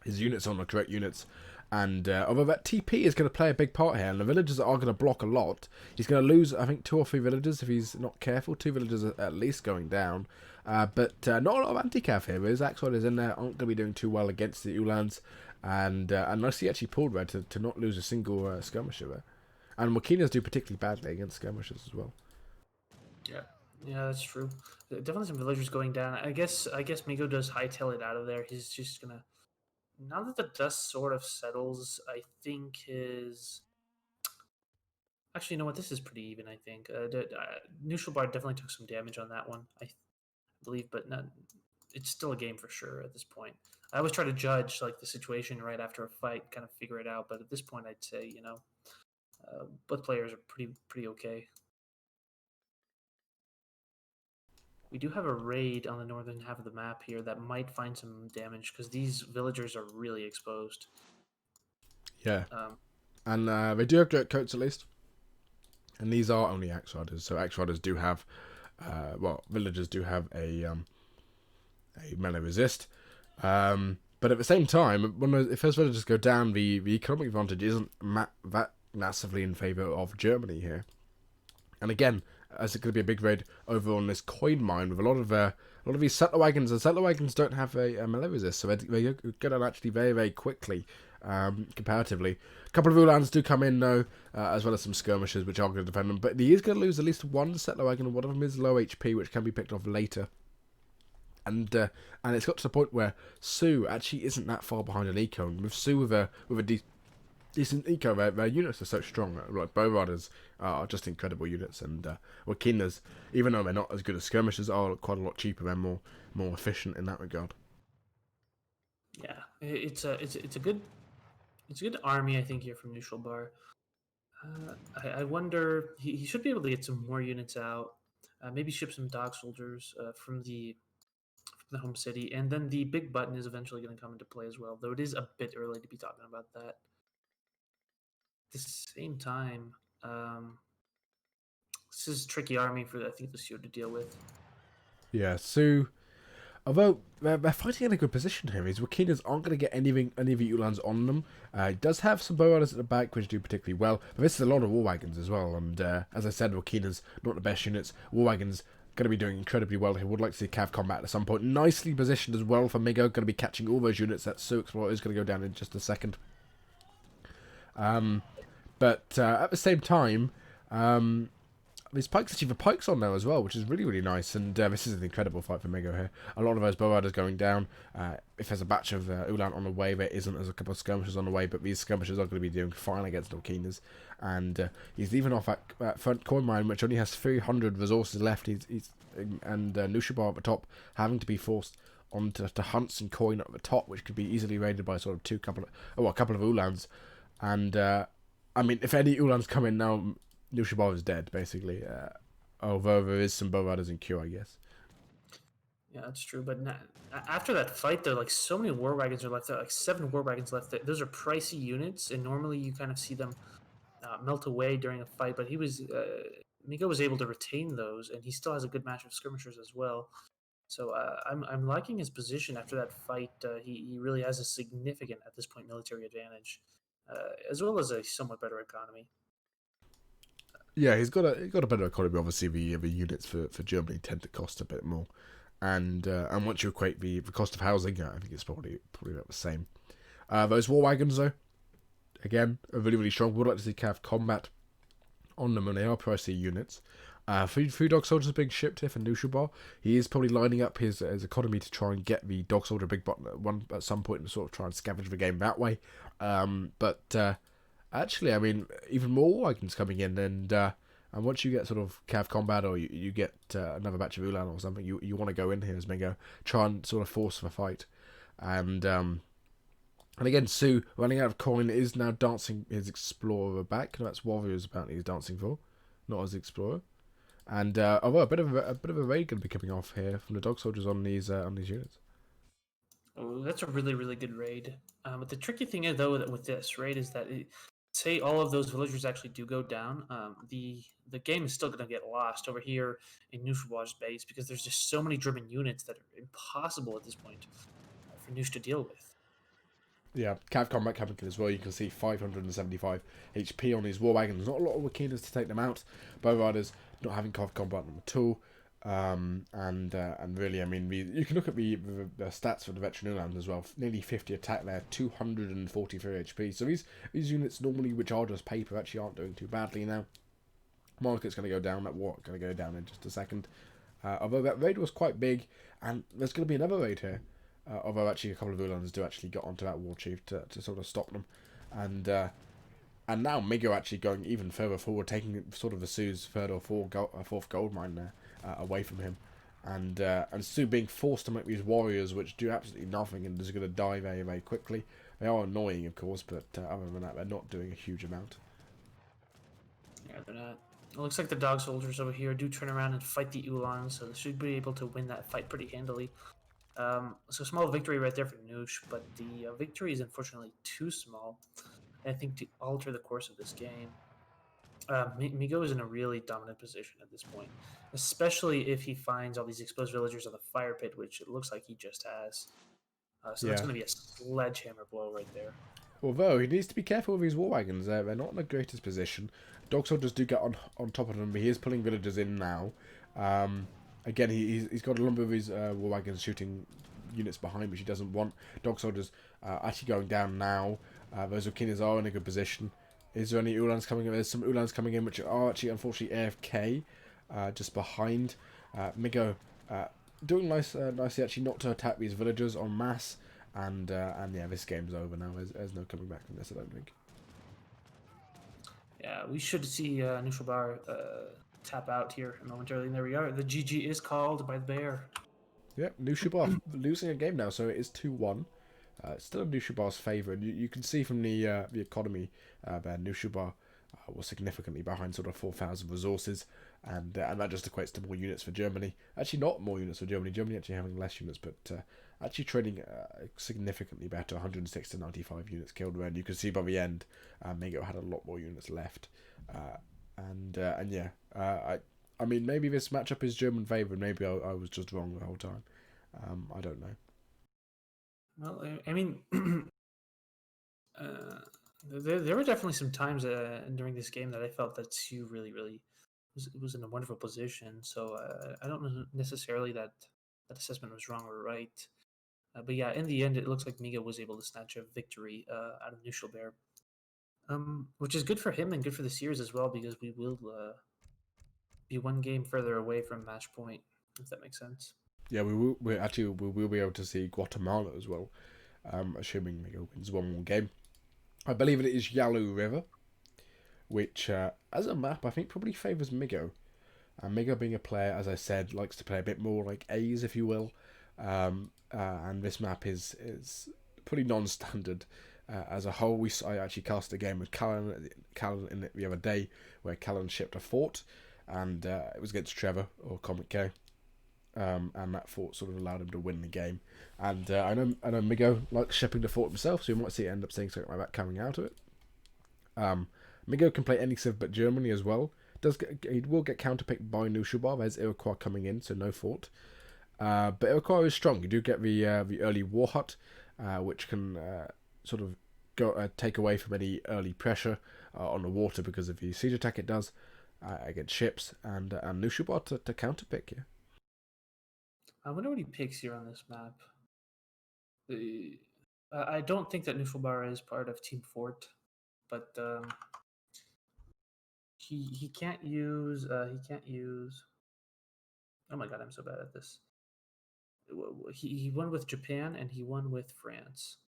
His units are on the correct units. And although that TP is going to play a big part here, and the villagers are going to block a lot, he's going to lose, I think, 2 or 3 villagers if he's not careful. 2 villagers at least going down. But not a lot of anti-cav here. His Axe Riders in there aren't going to be doing too well against the Ulans. And nicely actually pulled red to not lose a single skirmisher there. And Wakinas do particularly badly against skirmishers as well. Yeah, that's true. Definitely some villagers going down. I guess Migo does hightail it out of there. He's just gonna. Now that the dust sort of settles, I think his. Actually, you know what? This is pretty even. I think Knuschelbär definitely took some damage on that one. I believe, but not. It's still a game for sure at this point. I always try to judge like the situation right after a fight, kind of figure it out. But at this point, I'd say both players are pretty okay. We do have a raid on the northern half of the map here that might find some damage because these villagers are really exposed. Yeah, and they do have dirt coats at least, and these are only Axe Riders. So Axe Riders do have, villagers do have a melee resist. But at the same time, if those villagers go down, the economic advantage isn't that massively in favour of Germany here. And again, as it's going to be a big raid over on this coin mine with a lot of these settler wagons, and settler wagons don't have a melee resist, so they're going to actually very, very quickly comparatively. A couple of Ulans do come in, though, as well as some skirmishers, which are going to defend them. But he is going to lose at least one settler wagon, and one of them is low HP, which can be picked off later. And it's got to the point where Sue actually isn't that far behind an eco. And with Sue with a decent eco, their units are so strong. Like bow riders are just incredible units, and Wakinas, even though they're not as good as skirmishers, are quite a lot cheaper and more efficient in that regard. Yeah, it's a good army, I think, here from Knuschelbär. I wonder he should be able to get some more units out. Maybe ship some dog soldiers from the home city, and then the big button is eventually going to come into play as well. Though it is a bit early to be talking about that. At the same time, this is a tricky army for I think the Sue to deal with. Yeah, Sue. Although they're fighting in a good position here, his Wakinas aren't going to get any of the Ulans on them. He does have some bow riders at the back, which do particularly well. But this is a lot of war wagons as well. And as I said, Wakinas not the best units. War wagons going to be doing incredibly well. He would like to see cav combat at some point. Nicely positioned as well for Migo. Going to be catching all those units. That Sue Explorer is going to go down in just a second. But at the same time, these pikes actually, the pikes on now as well, which is really, really nice. And this is an incredible fight for Migo here. A lot of those bow riders going down. If there's a batch of Ulan on the way, there isn't. There's a couple of skirmishers on the way, but these skirmishers are going to be doing fine against Orkinas. And he's leaving off that front coin mine, which only has 300 resources left. And Knuschelbär at the top, having to be forced onto hunts and coin at the top, which could be easily raided by sort of a couple of Ulans. And I mean, if any Ulans come in now, Knuschelbär is dead, basically. Although there is some bow riders in queue, I guess. Yeah, that's true. But after that fight, there like so many war wagons are left. There are like 7 war wagons left. Those are pricey units, and normally you kind of see them melt away during a fight. But Migo was able to retain those, and he still has a good match of skirmishers as well. So I'm liking his position after that fight. He really has a significant, at this point, military advantage, as well as a somewhat better economy. Yeah, he's got a better economy. Obviously, the units for Germany tend to cost a bit more, and once you equate the cost of housing, I think it's probably about the same. Those war wagons, though, again, are really, really strong. We'd like to see cav combat on them, and they are pricey units. Three dog soldiers being shipped here for Knuschelbär. He is probably lining up his economy to try and get the dog soldier big button at some point and sort of try and scavenge the game that way. But actually, I mean, even more wagons coming in, and once you get sort of cav combat, or you get another batch of Ulan or something, you want to go in here as Mingo, try and sort of force the fight. And again, Sue, running out of coin, is now dancing his Explorer back. That's Warriors apparently he's dancing for, not as Explorer. And although a bit of a raid going to be coming off here from the dog soldiers on these units. Oh, that's a really, really good raid. But the tricky thing is, though, with this raid is that say all of those villagers actually do go down, the game is still going to get lost over here in Knuschelbär's base because there's just so many German units that are impossible at this point for Knusch to deal with. Yeah, cav combat coming in as well. You can see 575 HP on these war wagons. Not a lot of Wakinas to take them out. Bow riders not having cav combat on them at all. And really, I mean, you can look at the stats for the veteran Ulan as well. Nearly 50 attack there, 243 HP. So these units normally, which are just paper, actually aren't doing too badly now. Market's going to go down. That war going to go down in just a second. Although that raid was quite big, and there's going to be another raid here. Although actually a couple of Ulans do actually get onto that war chief to sort of stop them, and now Migo actually going even further forward, taking sort of the Sue's third or fourth gold mine there away from him, and Sue being forced to make these warriors which do absolutely nothing and is going to die very, very quickly. They are annoying, of course, but other than that, they're not doing a huge amount. Yeah, they're not. It looks like the dog soldiers over here do turn around and fight the Ulans, so they should be able to win that fight pretty handily. So small victory right there for Knusch, but the victory is unfortunately too small, I think, to alter the course of this game. Migo is in a really dominant position at this point, especially if he finds all these exposed villagers on the fire pit, which it looks like he just has. So that's going to be a sledgehammer blow right there. Although he needs to be careful with his war wagons. They're not in the greatest position. Dog soldiers do get on top of them, but he is pulling villagers in now. Again, he's got a number of his war wagons shooting units behind, which he doesn't want. Dog soldiers actually going down now. Those Ukinas are in a good position. Is there any Ulans coming in? There's some Ulans coming in, which are actually, unfortunately, AFK, just behind. Migo doing nicely, actually, not to attack these villagers en masse. And yeah, this game's over now. There's no coming back from this, I don't think. Yeah, we should see Knuschelbär tap out here momentarily. And there we are. The GG is called by the bear. Yep, Knuschelbär losing a game now, so it is 2-1. Still in Knuschelbär's favour, and you can see from the economy there, Knuschelbär was significantly behind sort of 4,000 resources, and that just equates to more units for Germany. Actually, not more units for Germany. Germany actually having less units, but actually trading significantly better. 106 to 95 units killed there, and you can see by the end, Migo had a lot more units left, and yeah, I mean, maybe this matchup is German favour, and maybe I was just wrong the whole time. I don't know. Well, I mean, there were definitely some times during this game that I felt that Sue really was in a wonderful position. So I don't know necessarily that assessment was wrong or right. But yeah, in the end, it looks like Migo was able to snatch a victory out of Knuschelbär, which is good for him and good for the Sears as well, because we will be one game further away from match point, if that makes sense. Yeah, we will be able to see Guatemala as well, assuming Migo wins one more game. I believe it is Yalu River, which, as a map, I think probably favours Migo. And Migo, being a player, as I said, likes to play a bit more like A's, if you will. And this map is pretty non-standard as a whole. I actually cast a game with Callan in the other day, where Callan shipped a fort, and it was against Trevor, or Comic K. And that fort sort of allowed him to win the game. And I know Migo likes shipping the fort himself, so you might see it end up seeing something like that coming out of it. Migo can play any civ but Germany as well. He will get counterpicked by Knuschelbär. There's Iroquois coming in, so no fort. But Iroquois is strong. You do get the early war hut, which can sort of take away from any early pressure on the water because of the siege attack it does against ships, and Knuschelbär to counterpick here. I wonder what he picks here on this map. I don't think that Knuschelbär is part of Team Fort, but he can't use Oh my god, I'm so bad at this. He won with Japan and he won with France.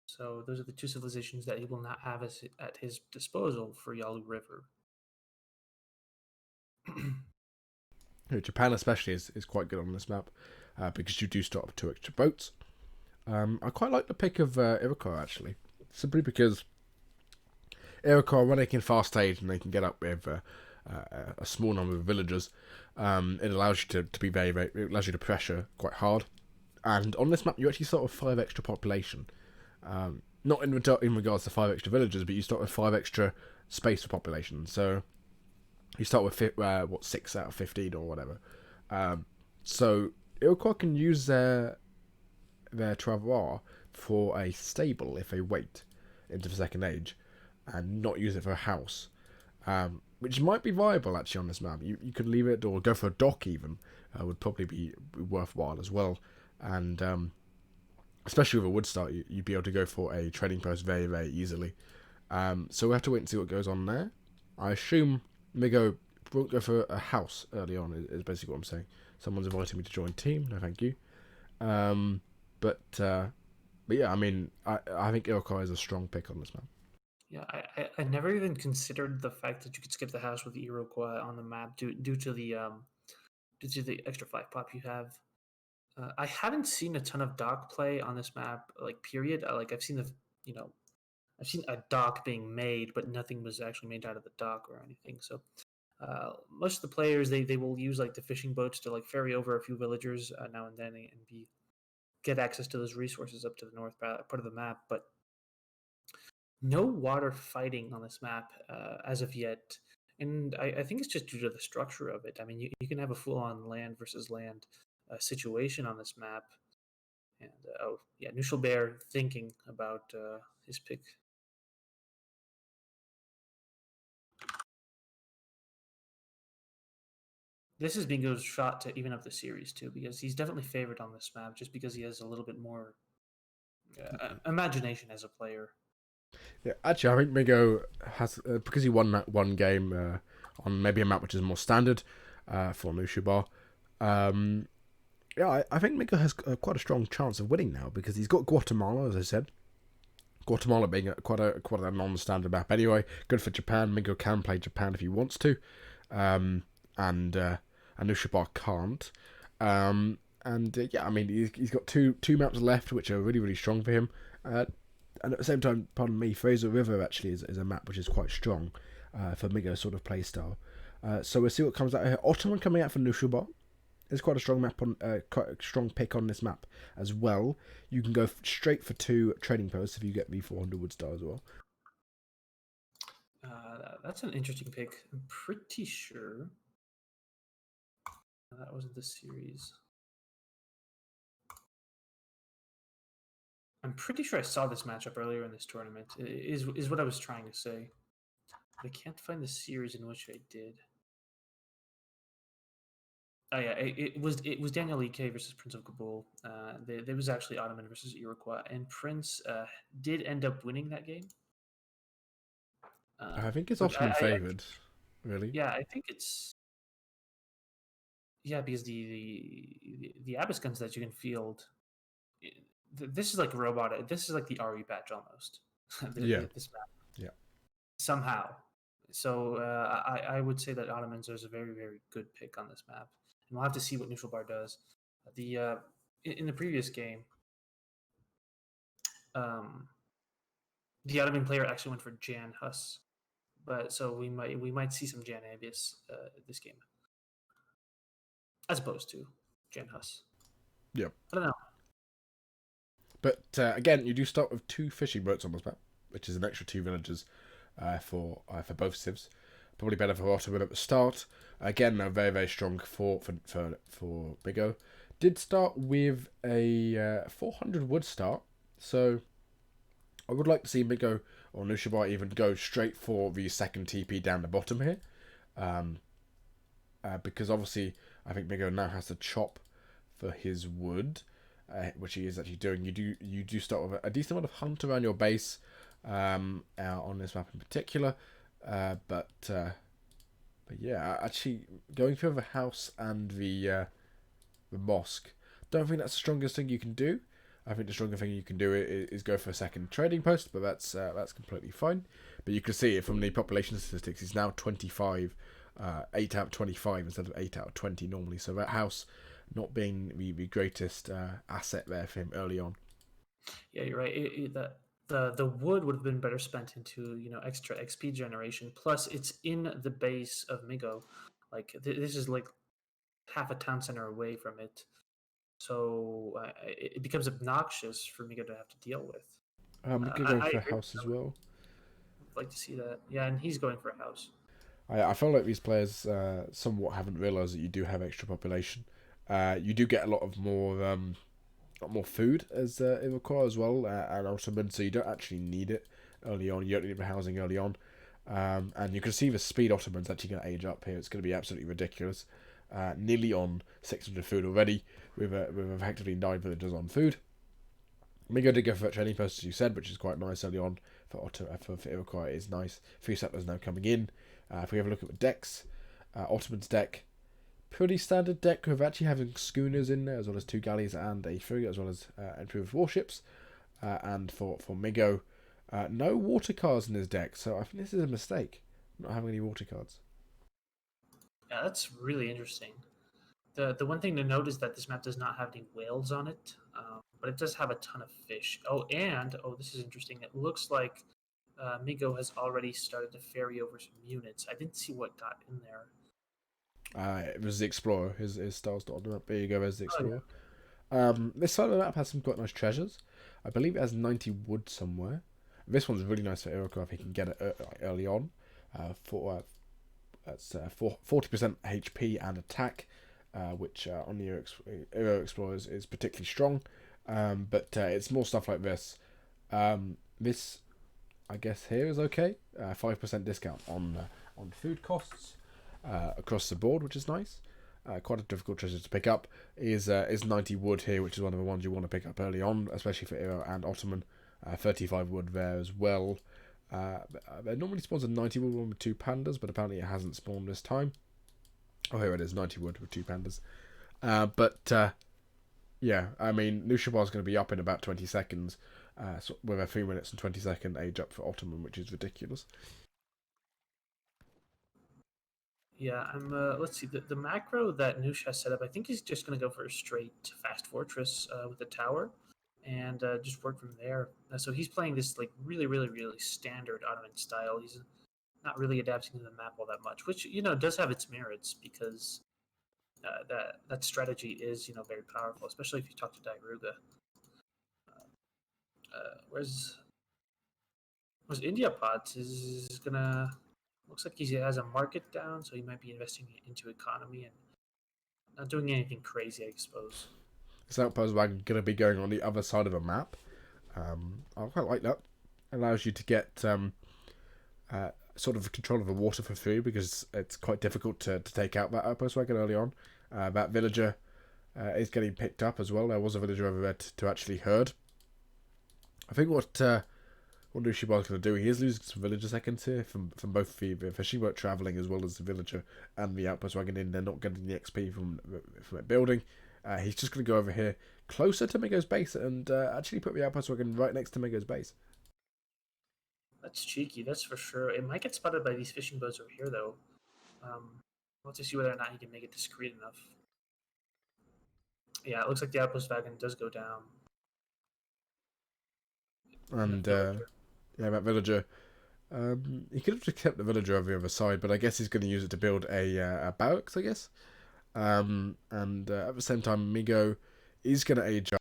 So those are the two civilizations that he will not have at his disposal for Yalu River. Japan especially is quite good on this map because you do start with 2 extra boats. I quite like the pick of Iroquois, actually, simply because Iroquois, when they can fast stage and they can get up with a small number of villagers, it allows you to be it allows you to pressure quite hard. And on this map, you actually start with 5 extra population. Not in regards to 5 extra villagers, but you start with 5 extra space for population. So you start with 6 out of 15 or whatever. So Iroquois can use their Travois for a stable if they wait into the Second Age, and not use it for a house, which might be viable actually on this map. You could leave it or go for a dock even, would probably be worthwhile as well, and especially with a wood start, you'd be able to go for a trading post very, very easily. So we'll have to wait and see what goes on there. I assume Migo won't go for a house early on, is basically what I'm saying. Someone's inviting me to join team, no thank you. But yeah, I mean, I think Iroquois is a strong pick on this map. Yeah, I never even considered the fact that you could skip the house with the Iroquois on the map due to the extra 5 pop you have. I haven't seen a ton of dock play on this map, like period. I've seen I've seen a dock being made, but nothing was actually made out of the dock or anything. So most of the players they will use like the fishing boats to like ferry over a few villagers now and then and get access to those resources up to the north part of the map, but no water fighting on this map as of yet. And I think it's just due to the structure of it. I mean, you can have a full-on land versus land situation on this map. And oh yeah, Knuschelbär thinking about his pick. this is Bingo's shot to even up the series too, because he's definitely favored on this map, just because he has a little bit more imagination as a player. Yeah, actually, I think Migo has because he won that one game on maybe a map which is more standard for Knuschelbär. Yeah, I think Migo has quite a strong chance of winning now because he's got Guatemala, as I said. Guatemala being quite a non-standard map anyway. Good for Japan. Migo can play Japan if he wants to, and Knuschelbär can't. Yeah, I mean he's got two maps left which are really really strong for him. And at the same time, pardon me, Fraser River actually is a map which is quite strong for Migo's sort of playstyle. So we'll see what comes out here. Ottoman coming out for Knuschelbär. There's quite a strong map on, quite a strong pick on this map as well. You can go straight for 2 trading posts if you get the 400 wood star as well. That's an interesting pick. I'm pretty sure that wasn't the series. I'm pretty sure I saw this matchup earlier in this tournament. Is what I was trying to say. But I can't find the series in which I did. Oh yeah, it was Daniel Ike versus Prince of Kabul. There was actually Ottoman versus Iroquois, and Prince did end up winning that game. I think it's Ottoman favoured, really. Yeah, I think it's because the Abyss guns that you can field. This is like robot. This is like the RE patch almost. This map. Yeah. Somehow. So I would say that Ottomans is a very, very good pick on this map. And we'll have to see what Knuschelbär does. In the previous game, the Ottoman player actually went for Jan Hus. But so we might see some Jan Abyss this game. As opposed to Jan Hus. Yeah. I don't know. But again, you do start with 2 fishing boats on this map, which is an extra 2 villagers for both civs. Probably better for Ottoman at the start. Again, very very strong for Migo. Did start with a 400 wood start, so I would like to see Migo or Knuschelbär even go straight for the second TP down the bottom here, because obviously I think Migo now has to chop for his wood. Which he is actually doing. You do start with a decent amount of hunt around your base on this map in particular, but yeah, actually going through the house and the mosque, don't think that's the strongest thing you can do. I think the stronger thing you can do is go for a second trading post, but that's completely fine. But you can see it from the population statistics. It's now 25, 8 out of 25 instead of 8 out of 20 normally. So that house not being the greatest asset there for him early on. Yeah, you're right. The wood would have been better spent into extra XP generation. Plus, it's in the base of Migo. Like this is like half a town center away from it, so it becomes obnoxious for Migo to have to deal with. Migo going for a house as well. I'd like to see that. Yeah, and he's going for a house. I feel like these players somewhat haven't realised that you do have extra population. You do get a lot more food as it requires as well, and Ottoman, so you don't actually need it early on. You don't need the housing early on, and you can see the speed Ottoman's actually going to age up here. It's going to be absolutely ridiculous. Nearly on 600 food already, with effectively 9 villagers on food. Migo did go for a training post, as you said, which is quite nice early on for Iroquois. It is nice. 3 settlers now coming in. If we have a look at the decks, Ottoman's deck. Pretty standard deck with actually having schooners in there, as well as 2 galleys and a frigate, as well as improved warships. And for Migo, no water cards in his deck, so I think this is a mistake, not having any water cards. Yeah, that's really interesting. The one thing to note is that this map does not have any whales on it, but it does have a ton of fish. This is interesting. It looks like Migo has already started to ferry over some units. I didn't see what got in there. It was the Explorer. His style's not on the map. There you go, there's the Explorer. Oh, yeah. This side of the map has some quite nice treasures. I believe it has 90 wood somewhere. This one's really nice for Iroquois if he can get it early on. That's 40% HP and attack, which on the Euro Explorers is particularly strong. But it's more stuff like this. This, I guess, here is okay. 5% discount on food costs across the board, which is nice. quite a difficult treasure to pick up, is 90 wood here, which is one of the ones you want to pick up early on, especially for Iro and Ottoman. 35 wood there as well. There normally spawns a 90 wood one with 2 pandas, but apparently it hasn't spawned this time. Oh, here it is, 90 wood with 2 pandas. Yeah, I mean, Knuschelbär is going to be up in about 20 seconds, so with a 3 minutes and 20-second age up for Ottoman, which is ridiculous. Yeah, let's see, the macro that Noosh has set up, I think he's just going to go for a straight fast fortress with a tower, and just work from there. So he's playing this like really, really, really standard Ottoman style. He's not really adapting to the map all that much, which does have its merits because that strategy is very powerful, especially if you talk to Dairuga. Whereas India Pots is gonna looks like he has a market down, so he might be investing into economy and not doing anything crazy, I suppose. This outpost wagon going to be going on the other side of a map. I quite like that. Allows you to get sort of control of the water for free because it's quite difficult to take out that outpost wagon early on. That villager is getting picked up as well. There was a villager over there to actually herd. I think what Knuschelbär is going to do, he is losing some villager seconds here from both the fishing boat travelling as well as the villager and the outpost wagon in. They're not getting the XP from it building. He's just going to go over here closer to Migo's base and actually put the outpost wagon right next to Migo's base. That's cheeky, that's for sure. It might get spotted by these fishing boats over here, though. We'll have to see whether or not he can make it discreet enough. Yeah, it looks like the outpost wagon does go down. And yeah, that villager. He could have just kept the villager over the other side, but I guess he's going to use it to build a barracks, I guess. And at the same time, Migo is going to age up.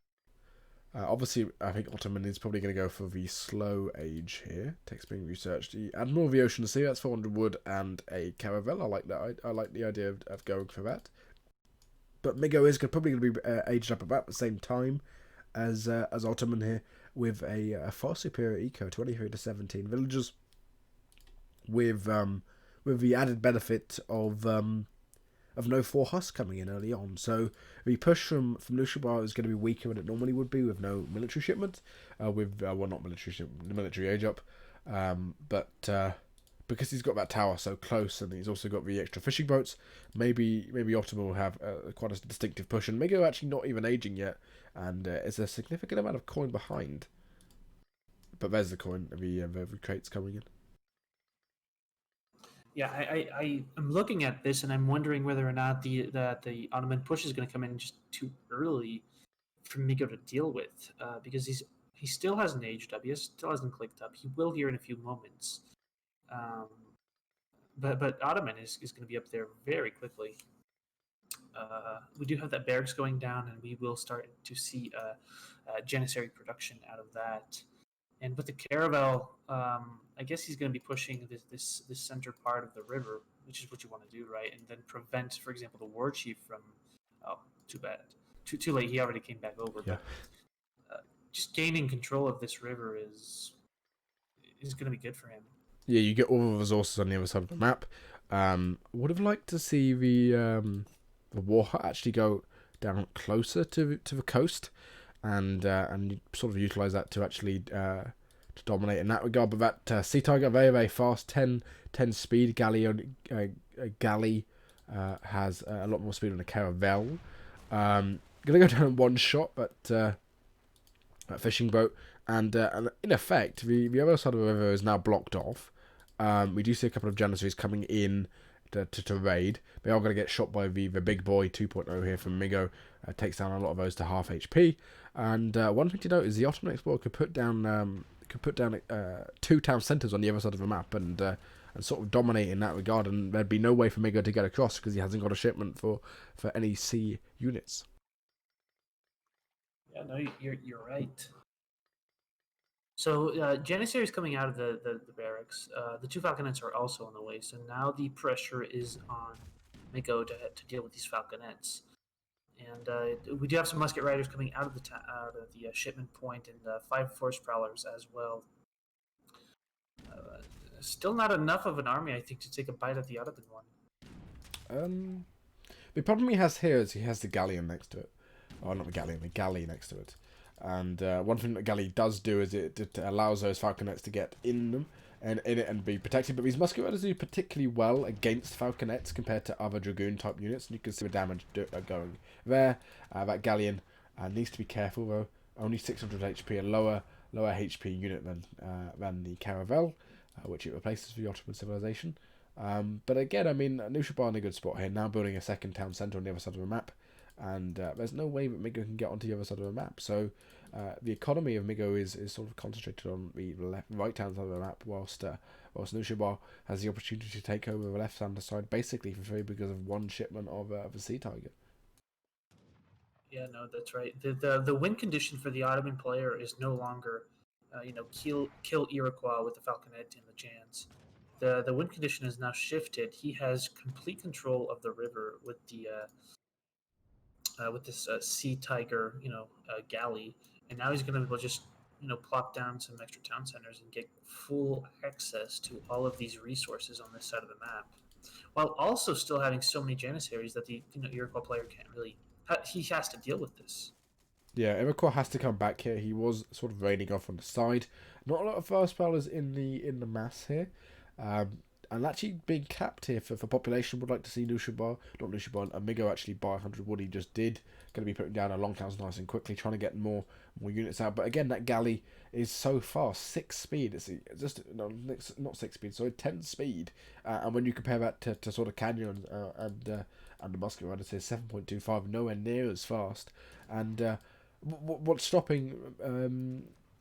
Obviously, I think Ottoman is probably going to go for the slow age here. Text being researched. The Admiral of the Ocean Sea, that's 400 wood and a caravel. I like that. I like the idea of going for that. But Migo is probably going to be aged up about the same time as Ottoman here, with a far superior eco, 23 to 17 villagers, with the added benefit of no 4 husks coming in early on. So the push from Knuschelbär is going to be weaker than it normally would be with no military shipment, not military shipment, the military age up, but because he's got that tower so close and he's also got the extra fishing boats, maybe Ottoman will have quite a distinctive push, and Migo actually not even aging yet, and it's a significant amount of coin behind. But there's the coin, the crates coming in. Yeah, I am looking at this and I'm wondering whether or not the Ottoman push is going to come in just too early for Migo to deal with, because he still hasn't aged up. He still hasn't clicked up. He will here in a few moments, but Ottoman is going to be up there very quickly. We do have that barracks going down, and we will start to see Janissary production out of that. And with the caravel, I guess he's going to be pushing this center part of the river, which is what you want to do, right? And then prevent, for example, the war chief from. Oh, too bad. Too late. He already came back over. Yeah. But just gaining control of this river is going to be good for him. Yeah, you get all the resources on the other side of the map. Would have liked to see the war hut actually go down closer to the coast, and sort of utilize that to actually to dominate in that regard. But that Sea Tiger, very very fast, 10 speed. Galley has a lot more speed than a caravel. Gonna go down in one shot, but that fishing boat, and in effect, the other side of the river is now blocked off. We do see a couple of Janissaries coming in to raid. They are going to get shot by the big boy 2.0 here from Migo. Takes down a lot of those to half HP. And one thing to note is the Ottoman Explorer could put down 2 town centres on the other side of the map and sort of dominate in that regard. And there'd be no way for Migo to get across because he hasn't got a shipment for any sea units. Yeah, no, you're right. So Janissary is coming out of the barracks. The 2 falconets are also on the way. So now the pressure is on Migo to deal with these falconets. And we do have some musket riders coming out of the shipment point, and 5 forest prowlers as well. Still not enough of an army, I think, to take a bite at the Ottoman one. The problem he has here is he has the galleon next to it. Oh, not the galleon, the galley next to it. And one thing that galley does do is it allows those falconets to get in them and in it and be protected. But these musket riders do particularly well against falconets compared to other dragoon type units. And you can see the damage going there. That galleon needs to be careful though. Only 600 HP, a lower HP unit than the caravel, which it replaces for the Ottoman civilization. But again, I mean, Knuschelbär in a good spot here. Now building a second town centre on the other side of the map. And there's no way that Migo can get onto the other side of the map. So the economy of Migo is sort of concentrated on the right-hand side of the map, whilst Knuschelbär has the opportunity to take over the left-hand side, basically for free because of one shipment of a Sea Tiger. Yeah, no, that's right. The win condition for the Ottoman player is no longer, kill Iroquois with the Falconet and the Jans. The win condition is now shifted. He has complete control of the river with this Sea Tiger, galley, and now he's going to just plop down some extra town centers and get full access to all of these resources on this side of the map, while also still having so many Janissaries that the Iroquois player can't really. He has to deal with this. Yeah, Iroquois has to come back here. He was sort of raiding off on the side. Not a lot of fast spellers in the mass here. And actually being capped here for population. Would like to see Migo actually buy 100 wood. He just did. Going to be putting down a long towns nice and quickly, trying to get more units out. But again, that galley is so fast, 6 speed. It's just not 6 speed, sorry, 10 speed. And when you compare that to sort of Canyon and the musket rider, say 7.25, nowhere near as fast. And what's stopping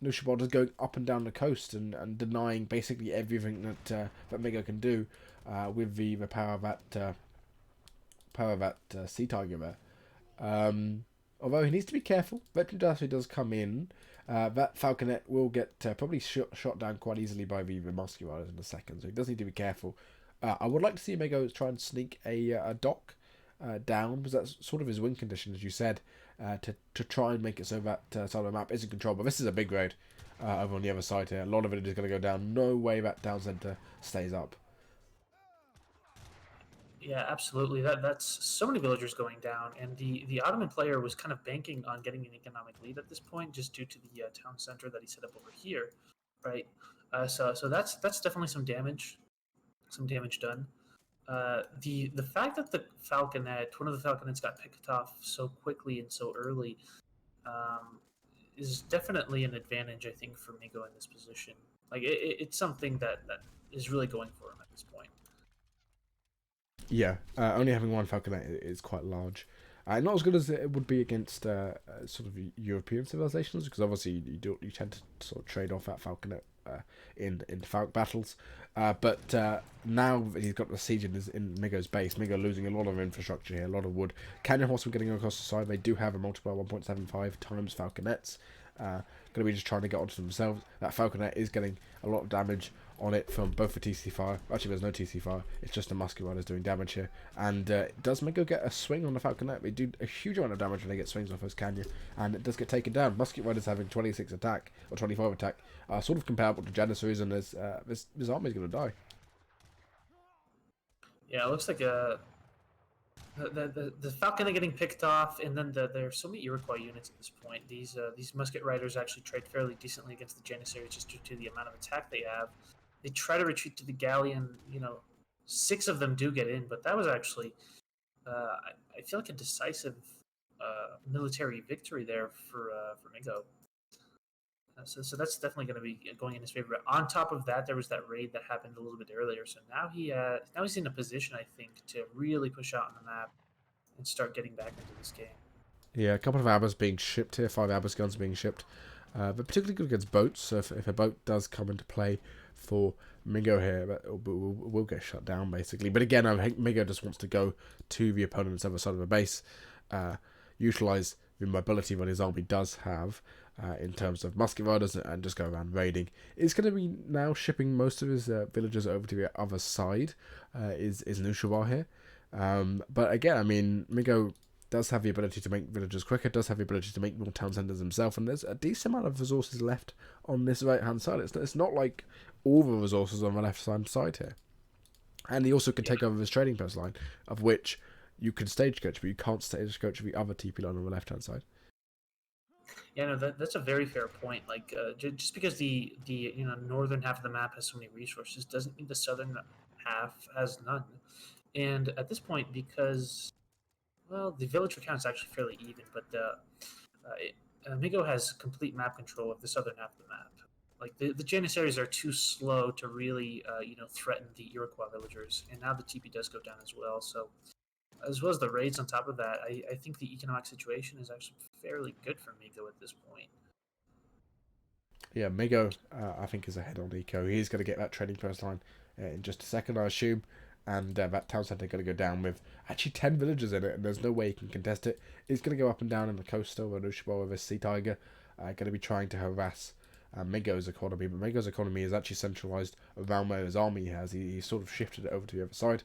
Knuschelbär just going up and down the coast and denying basically everything that Migo can do with the power of that Sea Tiger there. Although he needs to be careful. Veteran Dynasty does come in. That Falconet will get probably shot down quite easily by the musket riders in a second, so he does need to be careful. I would like to see Migo try and sneak a dock down, because that's sort of his win condition, as you said, to try and make it so that side of the map is in control. But this is a big raid over on the other side here. A lot of it is going to go down. No way that town centre stays up. Yeah, absolutely. That's so many villagers going down, and the Ottoman player was kind of banking on getting an economic lead at this point, just due to the town center that he set up over here, right? So that's definitely some damage done. The fact that one of the falconets got picked off so quickly and so early, is definitely an advantage, I think, for Migo in this position. Like it's something that is really going for him at this point. Yeah, only having one Falconet is quite large. Not as good as it would be against sort of European civilizations, because obviously you tend to sort of trade off that Falconet in Falc battles. But now that he's got the siege in Migo's base, Migo losing a lot of infrastructure here, a lot of wood. Canyon Horsemen getting across the side. They do have a multiplier 1.75 times Falconets. Going to be just trying to get onto themselves. That Falconet is getting a lot of damage on it from both the TC fire. Actually, there's no TC fire. It's just the musket riders doing damage here. And does Migo get a swing on the Falconet? They do a huge amount of damage when they get swings off those Canyon, and it does get taken down. Musket riders having 26 attack or 25 attack, sort of comparable to Janissaries, and this army is going to die. Yeah, it looks like the Falconet getting picked off, and then there are so many Iroquois units at this point. These musket riders actually trade fairly decently against the Janissaries just due to the amount of attack they have. They try to retreat to the galleon. 6 of them do get in, but that was actually, I feel like, a decisive military victory there for Migo. So that's definitely going to be going in his favor. On top of that, there was that raid that happened a little bit earlier. So now he's in a position, I think, to really push out on the map and start getting back into this game. Yeah, a couple of Abbas being shipped here, 5 Abbas guns being shipped. But particularly good against boats, so if a boat does come into play for Migo here, that will get shut down, basically. But again, I think Migo just wants to go to the opponent's other side of the base, utilise the mobility that his army does have in terms of musket riders, and just go around raiding. It's going to be now shipping most of his villagers over to the other side, is Knuschelbär here. But again, I mean, Migo does have the ability to make villagers quicker, does have the ability to make more town centres himself, and there's a decent amount of resources left on this right-hand side. It's not like all the resources on the left-hand side here. And he also can take over his trading post line, of which you can stagecoach, but you can't stagecoach the other TP line on the left-hand side. Yeah, no, that's a very fair point. Like, just because the northern half of the map has so many resources doesn't mean the southern half has none. And at this point, because well, the villager count is actually fairly even, but Migo has complete map control of the southern half of the map. Like the Janissaries are too slow to really threaten the Iroquois villagers, and now the TP does go down as well. So as well as the raids on top of that, I think the economic situation is actually fairly good for Migo at this point. Yeah, Migo, I think, is ahead on Eco. He's going to get that trading post line in just a second, I assume. And that town centre going to go down with actually 10 villagers in it, and there's no way he can contest it. He's going to go up and down in the coastal with Knuschelbär with his sea tiger, going to be trying to harass Migo's economy. But Migo's economy is actually centralised around where his army has. He sort of shifted it over to the other side.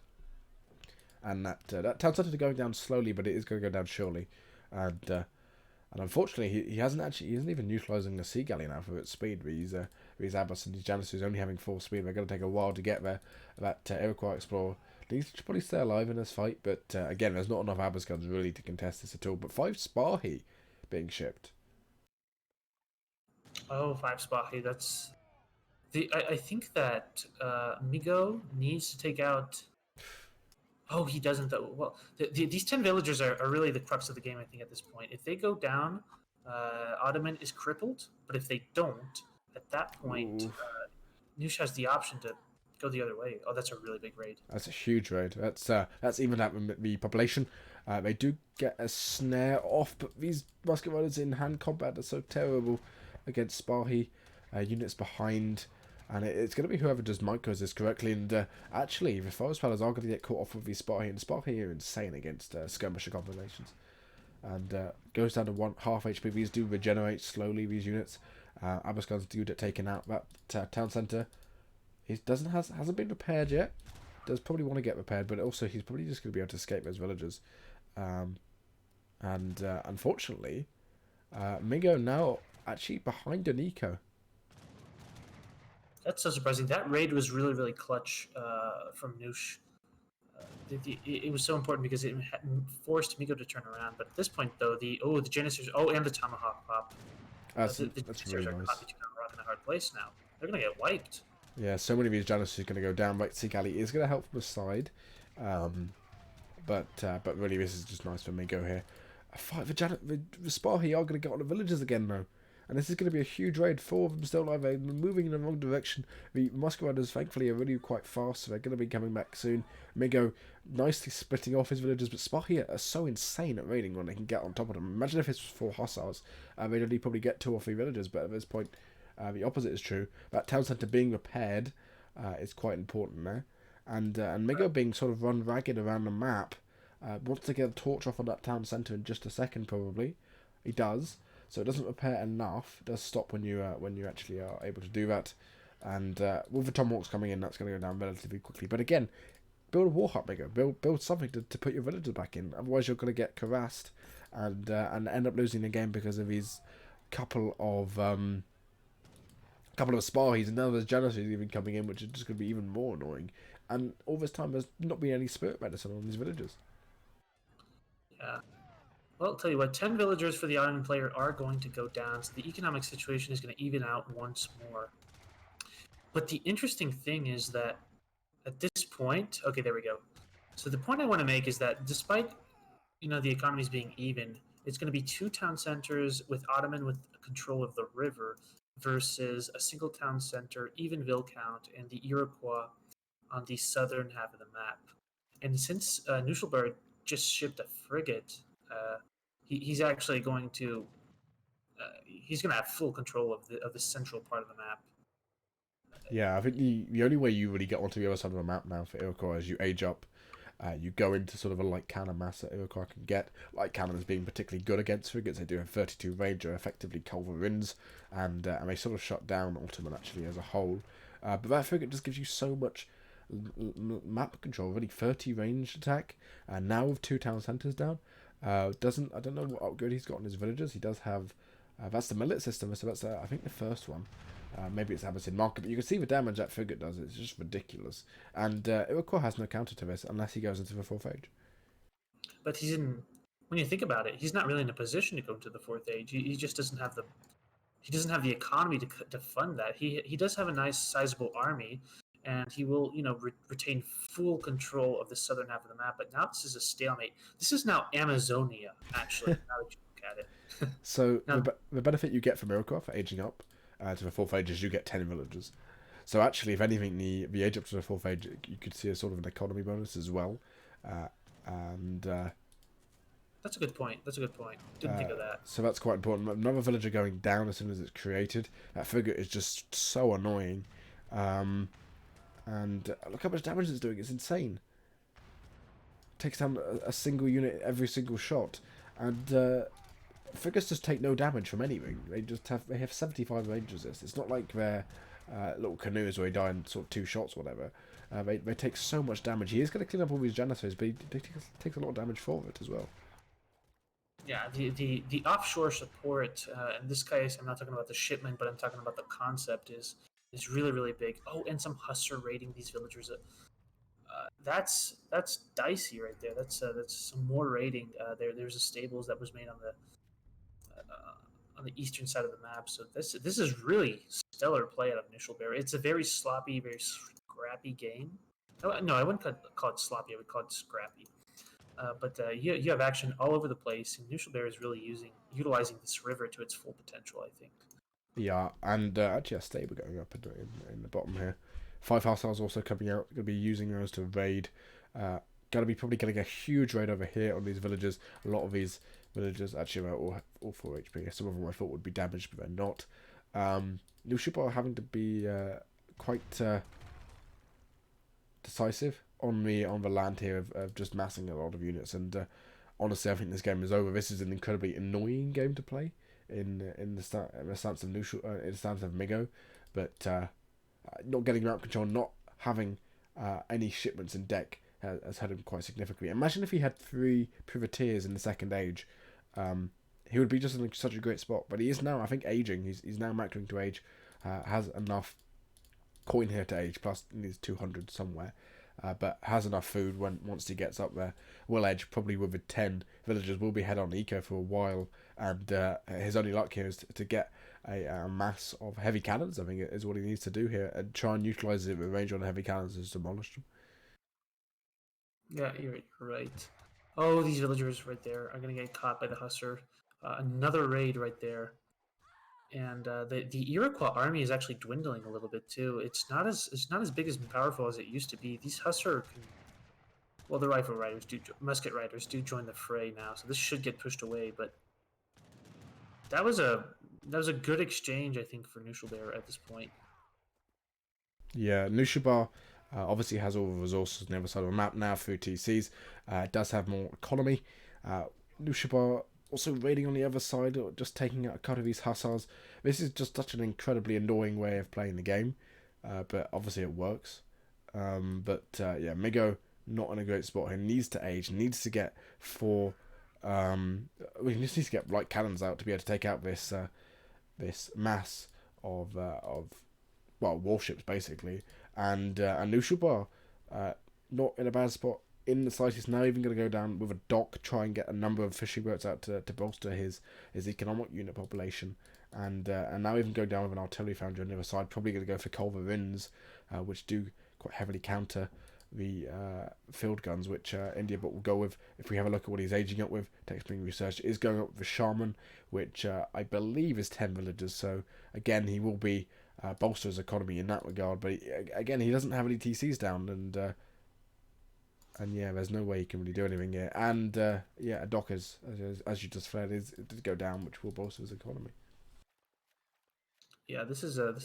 And that town centre is going down slowly, but it is going to go down surely. And unfortunately, he isn't even utilising the sea galley now for its speed. These Abbas and these Janissaries only having 4 speed. They're going to take a while to get there. That Iroquois explorer needs to probably stay alive in this fight, but again, there's not enough Abbas guns really to contest this at all. But 5 Spahi being shipped. Oh, 5 Spahi. That's I think that Migo needs to take out. Oh, he doesn't though. Well, these 10 villagers are really the crux of the game. I think at this point, if they go down, Ottoman is crippled. But if they don't, at that point, Nush has the option to go the other way. Oh, that's a really big raid. That's a huge raid. That's even at the population. They do get a snare off, but these musket riders in hand combat are so terrible against Spahi. Units behind. And it's going to be whoever does micros this correctly. And actually, the Forest Pillars are going to get caught off with these Spahi. And Spahi are insane against skirmisher combinations. And goes down to 1/2 HP. These do regenerate slowly, these units. Abbas guns do get taken out. That town centre hasn't been repaired yet. Does probably want to get repaired, but also he's probably just going to be able to escape those villagers. Unfortunately, Migo now actually behind an eco. That's so surprising. That raid was really, really clutch from Noosh. It was so important because it forced Migo to turn around. But at this point, though, the Janissaries, and the Tomahawk pop. That's the really nice. Are caught between a rock and a hard place now. They're going to get wiped. Yeah, so many of these Janissaries are going to go down. Right, Sea Galley is going to help from the side. But really, this is just nice for Migo here. A fight for the Spahi are going to get on the villagers again, though. And this is going to be a huge raid. 4 of them still alive. They're moving in the wrong direction. The musket riders, thankfully, are really quite fast, so they're going to be coming back soon. Migo nicely splitting off his villagers, but Spahi are so insane at raiding when they can get on top of them. Imagine if this was 4 hostiles. They'd only probably get 2 or 3 villagers, but at this point, the opposite is true. That town centre being repaired is quite important there. And Migo being sort of run ragged around the map, wants to get a torch off on that town centre in just a second, probably. He does. So it doesn't repair enough. It does stop when you actually are able to do that. And with the Tomahawks coming in, that's going to go down relatively quickly. But again, build a war hut, Migo. Build something to put your villagers back in. Otherwise, you're going to get harassed and end up losing the game because of these couple of Spahis, and now there's Janissaries even coming in, which is just going to be even more annoying. And all this time, there's not been any spirit medicine on these villagers. Yeah. Well, I'll tell you what, 10 villagers for the Ottoman player are going to go down, so the economic situation is going to even out once more. But the interesting thing is that at this point, okay, there we go. So the point I want to make is that despite, the economies being even, it's going to be 2 town centers with Ottoman with control of the river versus a single town center, even Ville count, and the Iroquois on the southern half of the map. And since Knuschelbär just shipped a frigate, he's actually going to have full control of the central part of the map. Yeah, I think the only way you really get onto the other side of the map now for Iroquois is you age up. You go into sort of a light cannon mass that Iroquois can get. Light cannons being particularly good against frigates. They do have 32 range, are effectively culverins, and they sort of shut down Ottoman actually as a whole. But that frigate just gives you so much map control. Really, 30 range attack, and now with 2 town centers down. I don't know what upgrade he's got on his villagers. He does have that's the millet system, so that's I think the first one. Maybe it's Abbasid market, but you can see the damage that frigate does. It's just ridiculous. And Iroquois has no counter to this unless he goes into the 4th age. but he's in. When you think about it, he's not really in a position to go into the fourth age. He just doesn't have the economy to fund that. He does have a nice sizable army, and he will retain full control of the southern half of the map. But now this is a stalemate. This is now Amazonia, actually. Now that you look at it. So Now, the benefit you get from Iroquois for aging up to the fourth age is you get 10 villagers. So actually, if anything, the age up to the fourth age, you could see a sort of an economy bonus as well. And that's a good point. Didn't think of that. so that's quite important. Another villager going down as soon as it's created. That figure is just so annoying. And look how much damage it's doing. It's insane. Takes down a single unit every single shot. And figures just take no damage from anything. They have 75 range resist. It's not like they're little canoes where they die in sort of 2 shots or whatever. They take so much damage. He is going to clean up all these janitors, but he takes a lot of damage for it as well. Yeah, the offshore support, in this case, I'm not talking about the shipment, but I'm talking about the concept, is really, really big. Oh, and some hussar raiding these villagers. That's dicey right there. That's some more raiding. There's a stables that was made on the eastern side of the map. So this is really stellar play out of Knuschelbär. It's a very sloppy, very scrappy game. No, I wouldn't call it sloppy. I would call it scrappy. But you have action all over the place, and Knuschelbär is really utilizing this river to its full potential, I think. Yeah, and actually a stable going up in the bottom here. 5 hussars also coming out. Going to be using those to raid. Going to be probably getting a huge raid over here on these villagers. A lot of these villagers actually are all 4 HP. Some of them I thought would be damaged, but they're not. Knuschelbär having to be quite decisive on the land here of just massing a lot of units. And honestly, I think this game is over. This is an incredibly annoying game to play in the stance of in the stance of Migo, but not getting map control, not having any shipments in deck has hurt him quite significantly. Imagine if he had 3 privateers in the second age. He would be just in such a great spot. But he is now, I think, aging. He's now macroing to age. Has enough coin here to age. Plus, he needs 200 somewhere. But has enough food once he gets up there. Will edge probably with 10 villagers. Will be head on eco for a while. And his only luck here is to get a mass of heavy cannons. I think is what he needs to do here. And try and utilise it with range on heavy cannons to demolish them. Yeah, you're right. Oh, these villagers right there are going to get caught by the hussar. Another raid right there. And the Iroquois army is actually dwindling a little bit too. It's not as big as powerful as it used to be. These hussar the rifle riders musket riders do join the fray now, so this should get pushed away. But that was a good exchange, I think, for Knuschelbär at this point. Yeah, Knuschelbär obviously has all the resources on the other side of the map now through TCs. It does have more economy. Knuschelbär also raiding on the other side, or just taking out a cut of these hussars. This is just such an incredibly annoying way of playing the game, but obviously it works. Yeah, Migo not in a great spot here. Needs to age. Needs to get 4. We just need to get light cannons out to be able to take out this mass of warships basically. And Knuschelbär not in a bad spot in the slightest. Now even going to go down with a dock, try and get a number of fishing boats out to bolster his economic unit population, and now even go down with an artillery foundry on the other side. Probably going to go for culverins, which do quite heavily counter the field guns, which India will go with. If we have a look at what he's aging up with, text being researched is going up with the shaman, which I believe is 10 villagers. So again, he will be bolster his economy in that regard. But again, he doesn't have any TCs down, and yeah, there's no way he can really do anything here. And yeah, a dock as you just flared it did go down, which will bolster his economy. Yeah, this is a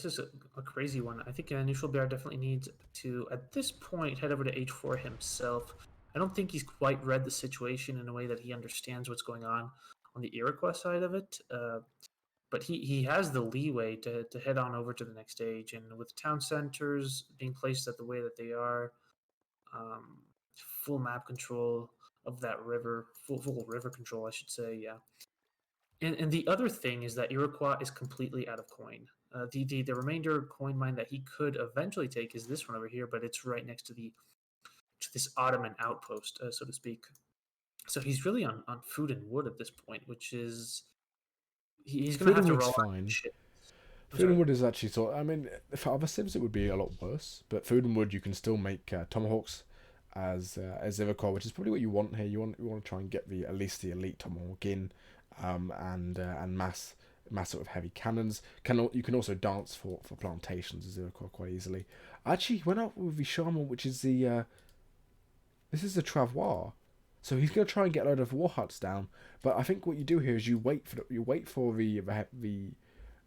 crazy one. I think Knuschelbär definitely needs to, at this point, head over to H4 himself. I don't think he's quite read the situation in a way that he understands what's going on the Iroquois side of it. But he has the leeway to head on over to the next stage. And with town centers being placed at the way that they are, full map control of that river, full river control, I should say, yeah. And the other thing is that Iroquois is completely out of coin. The remainder coin mine that he could eventually take is this one over here, but it's right next to this Ottoman outpost, so to speak. So he's really on food and wood at this point, which is he's going to Food have and to wood's roll out fine. shit. I'm Food and sorry. wood is actually sort. I mean, for other sims it would be a lot worse, but food and wood you can still make tomahawks as Iroquois, which is probably what you want here. You want to try and get the at least the elite tomahawk in, and mass sort of heavy cannons. You can also dance for plantations as Iroquois quite easily. I actually went out with the shaman, which is the this is the travois. So he's going to try and get a load of war huts down, but I think what you do here is you wait for the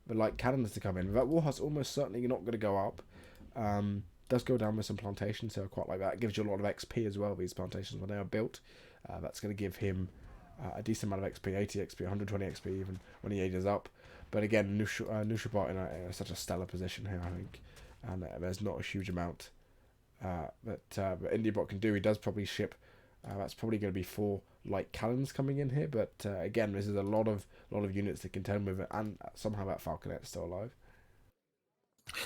light cannons to come in. That warhorse almost certainly not going to go up. Does go down with some plantations, so I quite like that. It gives you a lot of XP as well, these plantations, when they are built. That's going to give him a decent amount of XP, 80 XP, 120 XP, even when he ages up. But again, Knuschelbär in such a stellar position here, I think. And there's not a huge amount that IndieBot can do. He does probably ship. That's probably going to be 4 light cannons coming in here, but again, this is a lot of units to contend with it, and somehow that Falconet's still alive.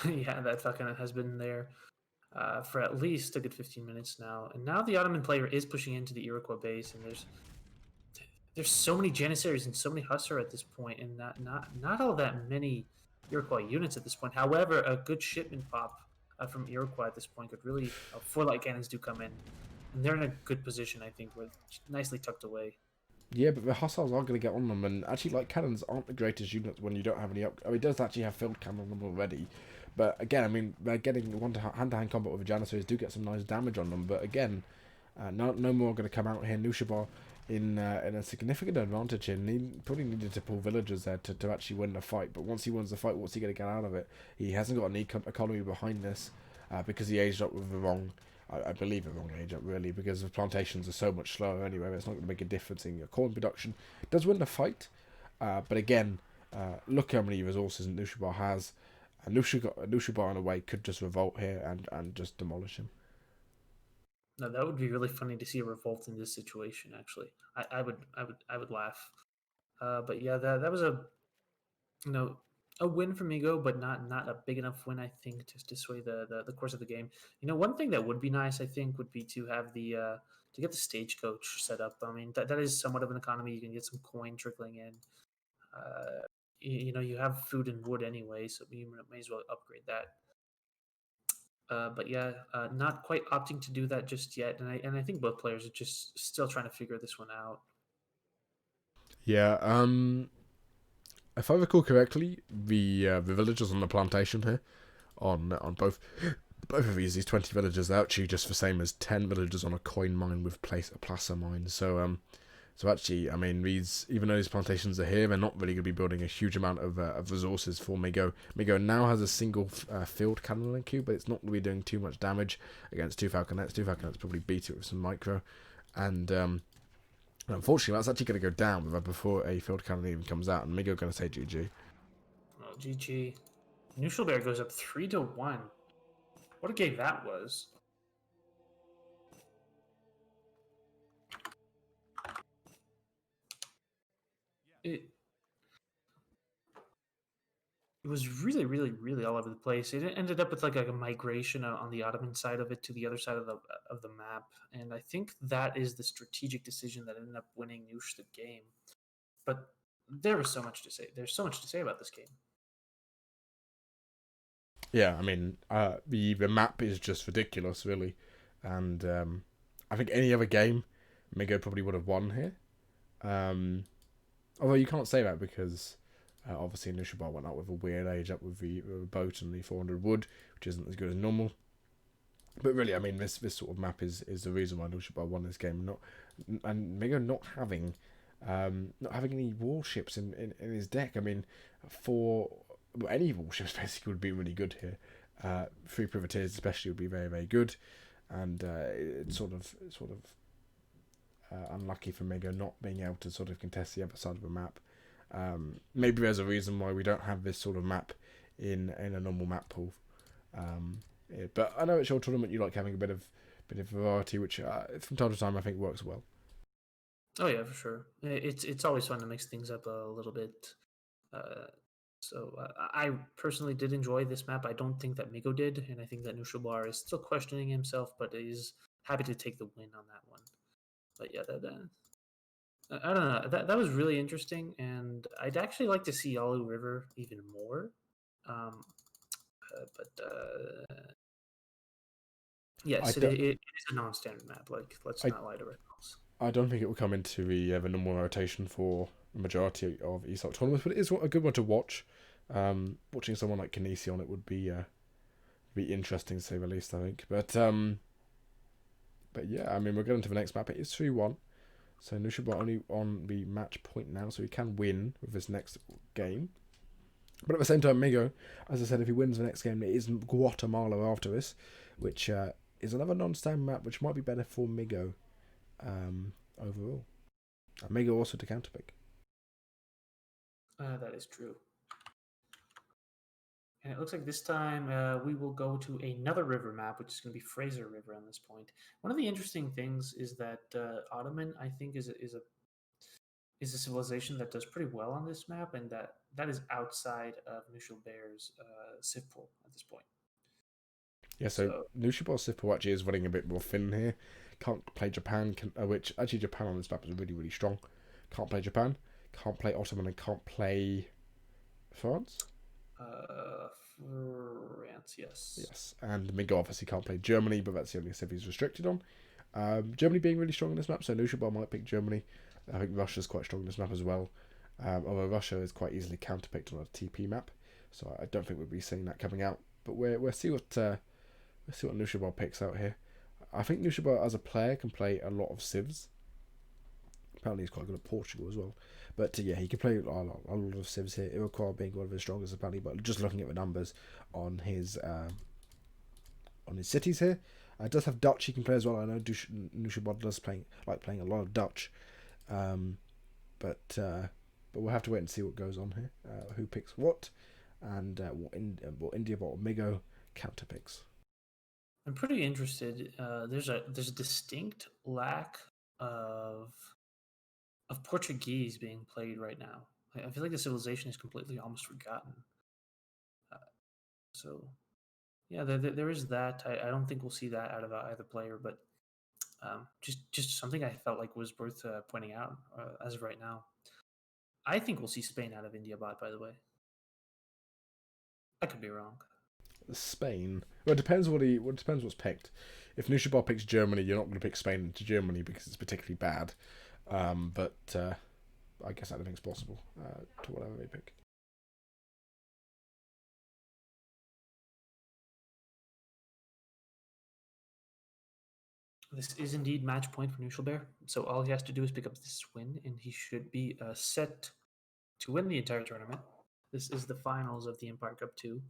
Yeah, that Falcon has been there for at least a good 15 minutes now, and now the Ottoman player is pushing into the Iroquois base, and there's so many Janissaries and so many Hussar at this point, and not all that many Iroquois units at this point. However, a good shipment pop from Iroquois at this point could really 4 light cannons do come in, and they're in a good position, I think, with nicely tucked away. Yeah, but the hussars are going to get on them, and actually, like, cannons aren't the greatest units when you don't have any up. I mean, it does actually have field cannon on them already, but again, I mean, they're getting hand-to-hand combat with the Janissaries do get some nice damage on them, but again, no more going to come out here. Knuschelbär in a significant advantage here. And he probably needed to pull villagers there to actually win the fight, but once he wins the fight, what's he going to get out of it? He hasn't got an economy behind this because he aged up with the wrong. I believe the wrong age up really, because the plantations are so much slower anyway. It's not going to make a difference in your corn production. It does win the fight, but again, look how many resources Knuschelbär has. And Knuschelbär in a way could just revolt here and just demolish him. Now that would be really funny to see a revolt in this situation. Actually, I would laugh. But yeah, that was you know a win for Migo, but not a big enough win, I think, to sway the course of the game. One thing that would be nice, I think, would be to have the to get the stagecoach set up. I mean, that is somewhat of an economy. You can get some coin trickling in. You have food and wood anyway, so you may as well upgrade that. But yeah, not quite opting to do that just yet, and I think both players are just still trying to figure this one out. Yeah. If I recall correctly, the villagers on the plantation here on both of these 20 villagers are actually just the same as 10 villagers on a coin mine with a placer mine. So actually, I mean, these even though these plantations are here, they're not really going to be building a huge amount of resources for Migo. Migo now has a single field cannon queue, but it's not going to be doing too much damage against 2 Falconets. 2 Falconets probably beat it with some micro, and unfortunately, that's actually going to go down before a field cannon even comes out, and Migo going to say GG. Oh, GG. Knuschelbär goes up 3-1. What a game that was. It it was really, really, really all over the place. It ended up with like a migration on the Ottoman side of it to the other side of the map, and I think that is the strategic decision that ended up winning Nush the game. But there was so much to say. There's so much to say about this game. Yeah, I mean, the map is just ridiculous, really, and I think any other game, Migo probably would have won here. Although you can't say that because obviously Knuschelbär went out with a weird age up with the boat and the 400 wood, which isn't as good as normal. But really, I mean, this sort of map is the reason why Knuschelbär won this game. And Migo not having any warships in his deck. I mean, for any warships basically would be really good here. 3 privateers especially would be very, very good, and it's sort of unlucky for Migo not being able to sort of contest the other side of the map. Maybe there's a reason why we don't have this sort of map in a normal map pool. Yeah, but I know it's your tournament. You like having a bit of variety, which from time to time I think works well. Oh yeah, for sure. It's always fun to mix things up a little bit. Uh, I personally did enjoy this map. I don't think that Migo did, and I think that Nushalbar is still questioning himself, but is happy to take the win on that one. But yeah, that I don't know. That was really interesting, and I'd actually like to see Yalu River even more. Um, but I yes, don't, it is a non-standard map. Like, let's I, not lie to ourselves. I don't think it will come into the normal rotation for the majority of ESOC tournaments, but it is a good one to watch. Watching someone like Kinesi on it would be interesting to say the least, I think. But yeah, I mean, we're going to the next map. It is 3-1. So Knuschelbär only on the match point now, so he can win with this next game. But at the same time, Migo, as I said, if he wins the next game, it is Guatemala after this, which is another non-stand map, which might be better for Migo overall. And Migo also to counterpick. That is true. And it looks like this time we will go to another river map, which is going to be Fraser River on this point. One of the interesting things is that Ottoman, I think, is a civilization that does pretty well on this map, and that is outside of Knuschelbär's civ pool at this point. Yeah, so So Knuschelbär Sippo actually is running a bit more thin here. Can't play Japan, which actually Japan on this map is really, really strong. Can't play Japan, can't play Ottoman, and can't play France. France, yes. Yes, and Migo obviously can't play Germany, but that's the only civ he's restricted on. Germany being really strong in this map, so Knuschelbär might pick Germany. I think Russia's quite strong in this map as well. Although Russia is quite easily counterpicked on a TP map, so I don't think we'll be seeing that coming out. But we'll see what Knuschelbär picks out here. I think Knuschelbär as a player can play a lot of civs. Apparently he's quite good at Portugal as well. But yeah, he can play a lot of civs here. Iroquois being one of his strongest apparently, but just looking at the numbers on his cities here. Does have Dutch he can play as well. I know Knuschelbär does playing a lot of Dutch. But we'll have to wait and see what goes on here. Who picks what, and what India, what Migo counter picks. I'm pretty interested. There's a distinct lack of Portuguese being played right now. I feel like the civilization is completely almost forgotten. Uh, so yeah, there is that. I don't think we'll see that out of either player, but just something I felt like was worth pointing out as of right now. I think we'll see Spain out of India bot. By the way, I could be wrong. Spain. Well, it depends depends what's picked. If Knuschelbär picks Germany, you're not going to pick Spain into Germany because it's particularly bad. But I guess anything's possible to whatever they pick. This is indeed match point for Knuschelbär. So all he has to do is pick up this win, and he should be set to win the entire tournament. This is the finals of the Empire Cup 2.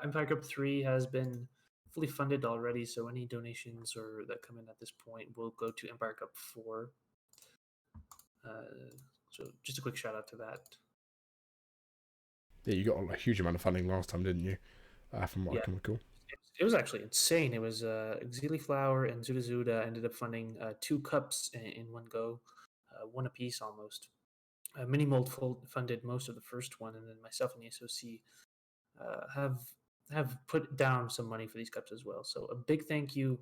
Empire Cup 3 has been fully funded already, so any donations or that come in at this point will go to Empire Cup 4. So just a quick shout out to that. Yeah, you got a huge amount of funding last time, didn't you? From what I can recall. It was actually insane. It was Xiliflower and Zuda Zuda ended up funding 2 cups in one go, one apiece almost. Mini Mold funded most of the first one, and then myself and the SOC have put down some money for these cups as well. So a big thank you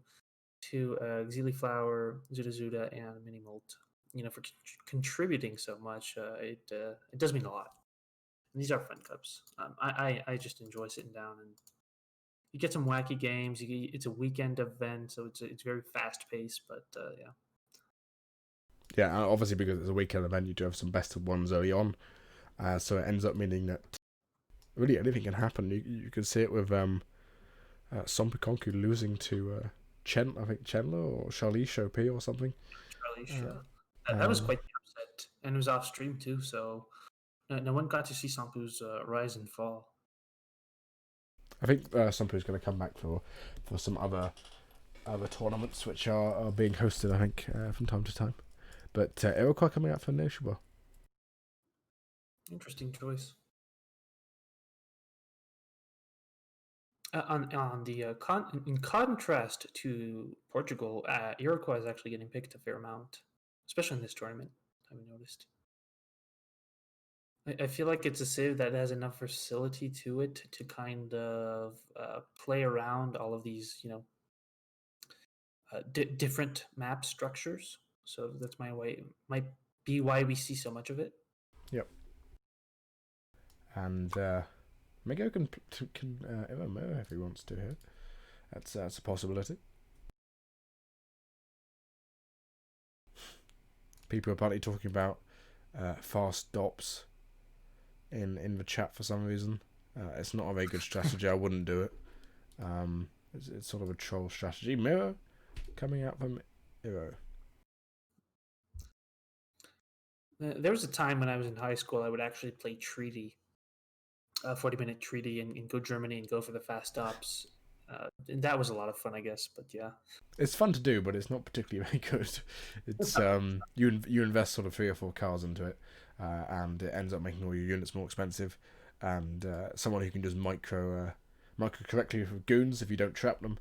to Xiliflower, Zuda Zuda, and Mini Mold, for contributing so much. It does mean a lot. And these are fun cups. I just enjoy sitting down and you get some wacky games. It's a weekend event, so it's very fast paced. But yeah. Yeah, obviously because it's a weekend event, you do have some best of ones early on. So it ends up meaning that really anything can happen. You can see it with Sompikonku losing to Chandler or Charlie Chopin or something. Charlie, sure. That was quite the upset, and it was off stream too. So no one got to see Sampu's rise and fall. I think Sampu's going to come back for some other tournaments which are being hosted. I think from time to time, but Iroquois coming out for Knuschelbär. Interesting choice. In contrast to Portugal, Iroquois is actually getting picked a fair amount, especially in this tournament. I've noticed. I feel like it's a civ that has enough versatility to it to kind of play around all of these, different map structures. So that's might be why we see so much of it. Yep. And Migo can MMO if he wants to here. That's a possibility. People are apparently talking about fast dops in the chat for some reason. It's not a very good strategy. I wouldn't do it. It's sort of a troll strategy. Mirror coming out from Hero. There was a time when I was in high school, I would actually play Treaty, 40-minute Treaty, and go Germany and go for the fast stops. And that was a lot of fun, I guess. But yeah, It's fun to do, but it's not particularly very good. It's you invest sort of 3 or 4 cars into it, and it ends up making all your units more expensive. And someone who can just micro correctly with goons if you don't trap them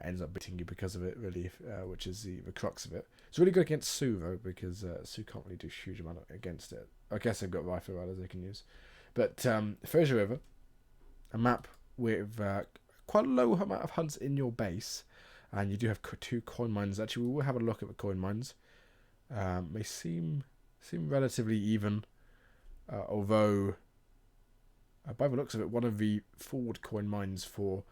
ends up beating you because of it, really, which is the crux of it. It's really good against Sue though, because Sue can't really do a huge amount against it. I guess they've got rifle riders they can use, but Fraser River, a map with quite a low amount of hunts in your base, and you do have 2 coin mines. Actually, we will have a look at the coin mines. They seem relatively even, although by the looks of it, one of the forward coin mines for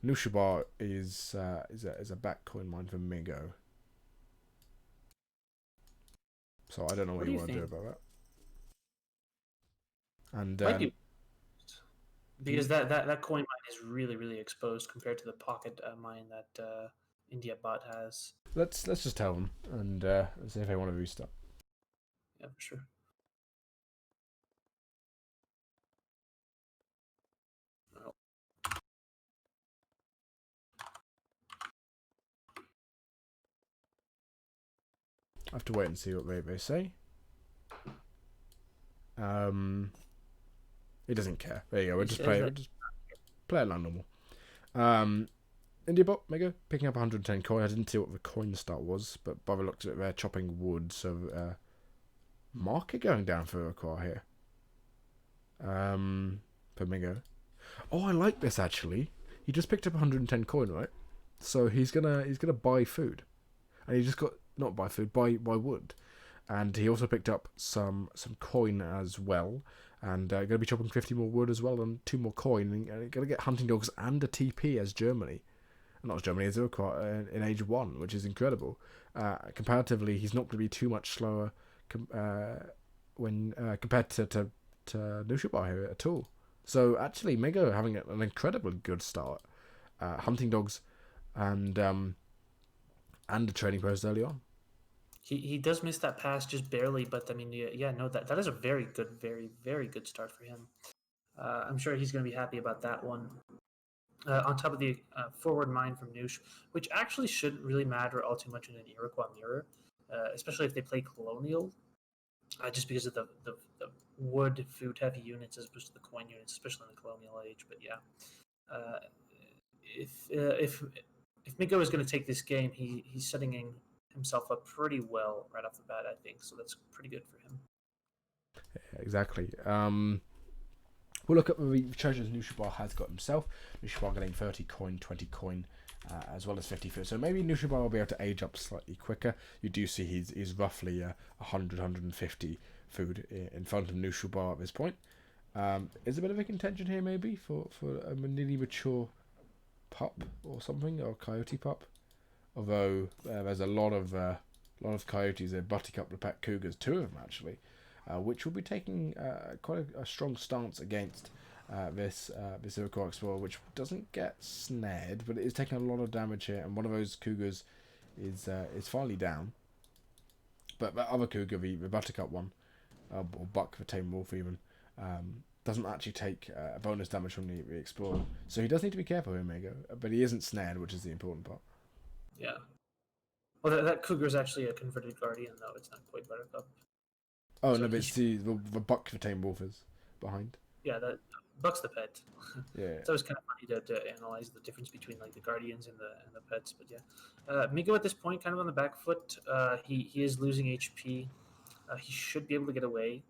Knuschelbär is a back coin mine for Migo. So I don't know what you want to do about that. And because that coin mine is really exposed compared to the pocket mine that India bot has. let's just tell them and see if they want to restart. Yeah, for sure. I have to wait and see what they say. He doesn't care. There you go. We'll just play it like normal. India bot, Mega, picking up 110 coin. I didn't see what the coin start was, but by the looks of it, they're chopping wood, so market going down for Aqua here. For Migo. Oh, I like this actually. He just picked up 110 coin, right? So he's gonna buy food, and he just got not buy food, buy wood, and he also picked up some coin as well, and gonna be chopping 50 more wood as well, and 2 more coin, and gonna get hunting dogs and a TP as Germany. Not as Germany, as Iroquois in age 1, which is incredible. Comparatively, he's not going to be too much slower when compared to Knuschelbär here at all. So actually, Migo having an incredibly good start. Hunting dogs and the training post early on. He does miss that pass just barely, but I mean, yeah, no, that is a very very good start for him. I'm sure he's going to be happy about that one. On top of the forward mine from Noosh, which actually shouldn't really matter all too much in an Iroquois mirror, especially if they play Colonial, just because of the wood food heavy units as opposed to the coin units, especially in the Colonial age. But yeah, if Miko is going to take this game, he's setting himself up pretty well right off the bat, I think. So that's pretty good for him. Yeah, exactly. We'll look at the treasures Knuschelbär has got himself. Knuschelbär getting 30 coin, 20 coin, as well as 50 food. So maybe Knuschelbär will be able to age up slightly quicker. You do see he's roughly 100, 150 food in front of Knuschelbär at this point. Is a bit of a contention here maybe for a nearly mature pup or something, or coyote pup. Although there's a lot of coyotes there butting up the pet cougars, 2 of them actually. Which will be taking quite a strong stance against this Iroquois Explorer, which doesn't get snared, but it is taking a lot of damage here, and one of those cougars is finally down. But that other cougar, the Buttercup one, or Buck, the tame wolf even, doesn't actually take bonus damage from the Explorer. So he does need to be careful here, Mego, but he isn't snared, which is the important part. Yeah. Well, that cougar is actually a converted guardian, though. It's not quite Buttercup. Oh, so no, but it's the Buck, the tame wolf is behind. Yeah, that Buck's the pet. Yeah. It's always kind of funny to analyze the difference between like the guardians and the pets, but yeah. Migo at this point, kind of on the back foot. He is losing HP. He should be able to get away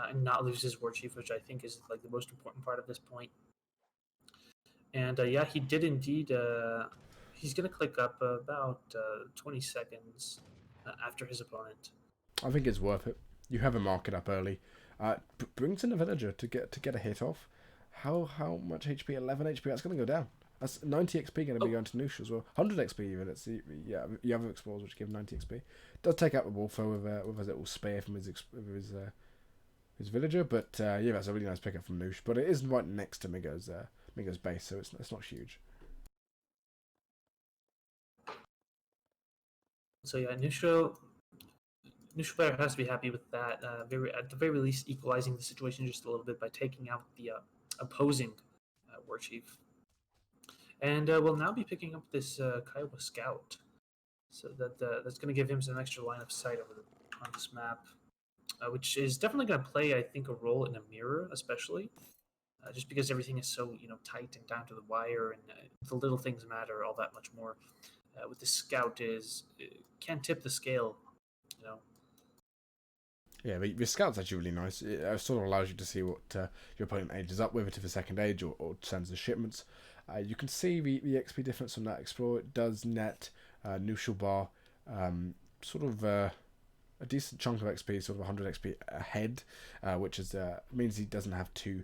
and not lose his war chief, which I think is like the most important part of this point. And yeah, he did indeed. He's gonna click up about 20 seconds. after his opponent. I think it's worth it. You have a market up early. Brings in a villager to get a hit off. How much HP? 11 HP. That's going to go down. That's 90 XP going to be going to Noosh as well. 100 XP even. It's yeah. You have explorers which give 90 XP. Does take out the Wolfo with a little spear from his villager, but yeah, that's a really nice pickup from Noosh. But it is right next to Migo's base, so it's not huge. So yeah, Knuschelbär has to be happy with that. At the very least, equalizing the situation just a little bit by taking out the opposing war chief. And we'll now be picking up this Kiowa scout, so that's going to give him some extra line of sight on this map, which is definitely going to play, I think, a role in a mirror, especially. Just because everything is so tight and down to the wire, and the little things matter all that much more. With the scout is can tip the scale, you know. Yeah, the scout's actually really nice. It sort of allows you to see what your opponent ages up with, if a second age or sends the shipments. You can see the XP difference from that explorer. It does net Knuschelbär sort of a decent chunk of XP, sort of 100 XP ahead, which is means he doesn't have 2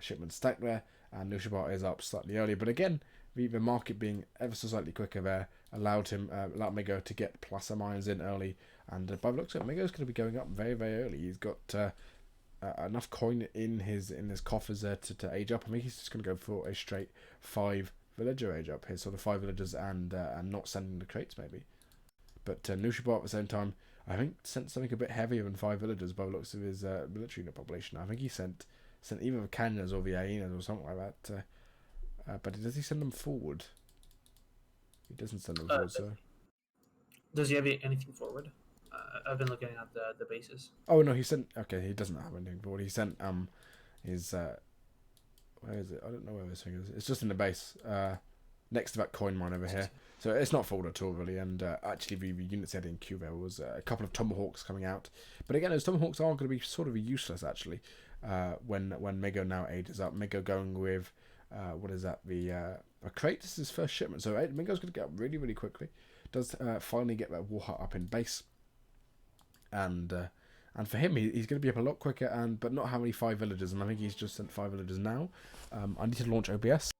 shipments stacked there, and Knuschelbär is up slightly earlier. But again, the market being ever so slightly quicker there allowed Migo to get plus mines in early, and by the looks of it, Migo's going to be going up very, very early. He's got enough coin in his coffers there to age up. I think he's just going to go for a straight 5 villager age up here, sort of 5 villagers and not sending the crates maybe. But Knuschelbär at the same time, I think sent something a bit heavier than 5 villagers by the looks of his military unit population. I think he sent either the cannons or the hyenas or something like that. But does he send them forward? He doesn't send them forward, so. Does he have anything forward? I've been looking at the bases. Oh no, he sent. Okay, he doesn't have anything forward. He sent his where is it? I don't know where this thing is. It's just in the base, next to that coin mine over here. So it's not forward at all really. And actually, the units he had in queue there was a couple of tomahawks coming out. But again, those tomahawks are going to be sort of useless actually. When Migo now ages up, Migo going with what is that? A crate. This is his first shipment, so Migo's going to get up really, really quickly. Does finally get that war hut up in base, and for him, he's going to be up a lot quicker, but not have any 5 villagers. And I think he's just sent 5 villagers now. I need to launch OBS.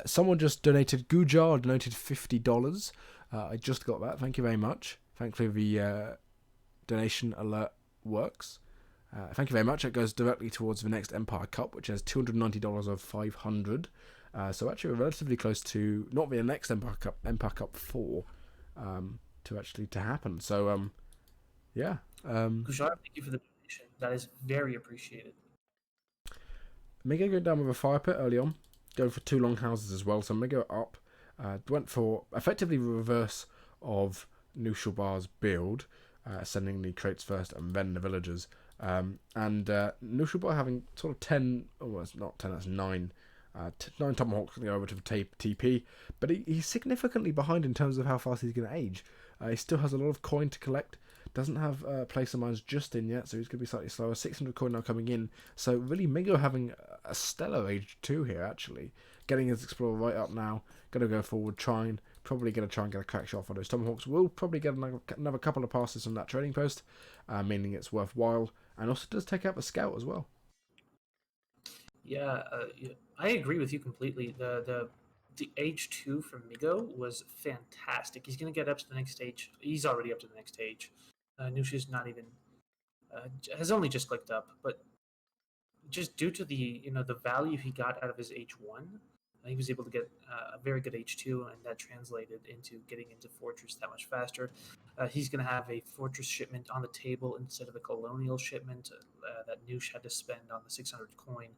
Someone just donated. Gujar donated $50. I just got that. Thank you very much. Thankfully, the donation alert works. Thank you very much. It goes directly towards the next Empire Cup, which has $290 of 500. So actually, we're relatively close to not the next Empire Cup 4, to happen. So yeah. Kushar, thank you for the donation. That is very appreciated. Migo going down with a fire pit early on, going for 2 longhouses as well. So Migo up, went for effectively the reverse of Knuschelbär's build, sending the crates first and then the villagers. And Knuschelbär having sort of 10, well, it's not 10, that's 9. 9 tomahawks going over to the TP, but he's significantly behind in terms of how fast he's going to age. He still has a lot of coin to collect, doesn't have placer mines just in yet, so he's going to be slightly slower. 600 coin now coming in, so really Migo having a stellar age 2 here actually, getting his explorer right up now, going to go forward, probably going to try and get a crack shot for those tomahawks. We'll probably get another couple of passes from that trading post, meaning it's worthwhile, and also does take out the scout as well. Yeah, I agree with you completely. The age 2 from Migo was fantastic. He's going to get up to the next stage. He's already up to the next stage. Nushi's not even has only just clicked up, but just due to the the value he got out of his H1, he was able to get a very good H2, and that translated into getting into Fortress that much faster. He's going to have a Fortress shipment on the table instead of a Colonial shipment that Nush had to spend on the 600 coin.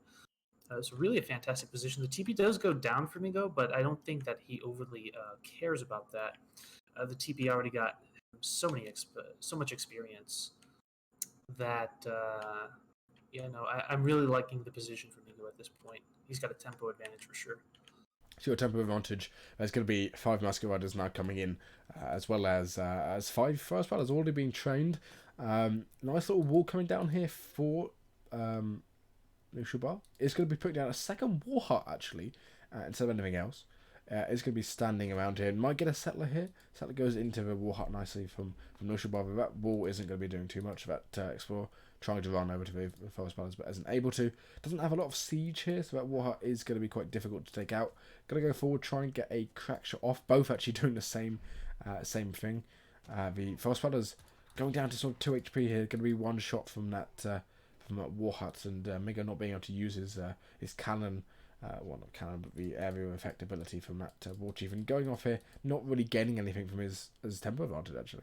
It's really a fantastic position. The TP does go down for Migo, but I don't think that he overly cares about that. The TP already got so much experience that I'm really liking the position for Migo at this point. He's got a tempo advantage for sure. So your tempo advantage. There's going to be 5 Musket Riders now coming in, as well as 5 Forest Riders already being trained. Nice little wall coming down here for Knuschelbär. It's going to be putting down a second war hut actually, instead of anything else. is going to be standing around here and might get a settler here. Settler goes into the war hut nicely from Knuschelbär, but that wall isn't going to be doing too much. That explorer trying to run over to the forest palace but isn't able to. Doesn't have a lot of siege here, so that war hut is going to be quite difficult to take out. Going to go forward, try and get a crack shot off. Both actually doing the same thing. The forest palace going down to sort of 2 HP here. Going to be one shot from that war hut, and Migo not being able to use his cannon. Well, not cannon, but the area of effect ability from that war chief, and going off here, not really gaining anything from his tempo advantage actually.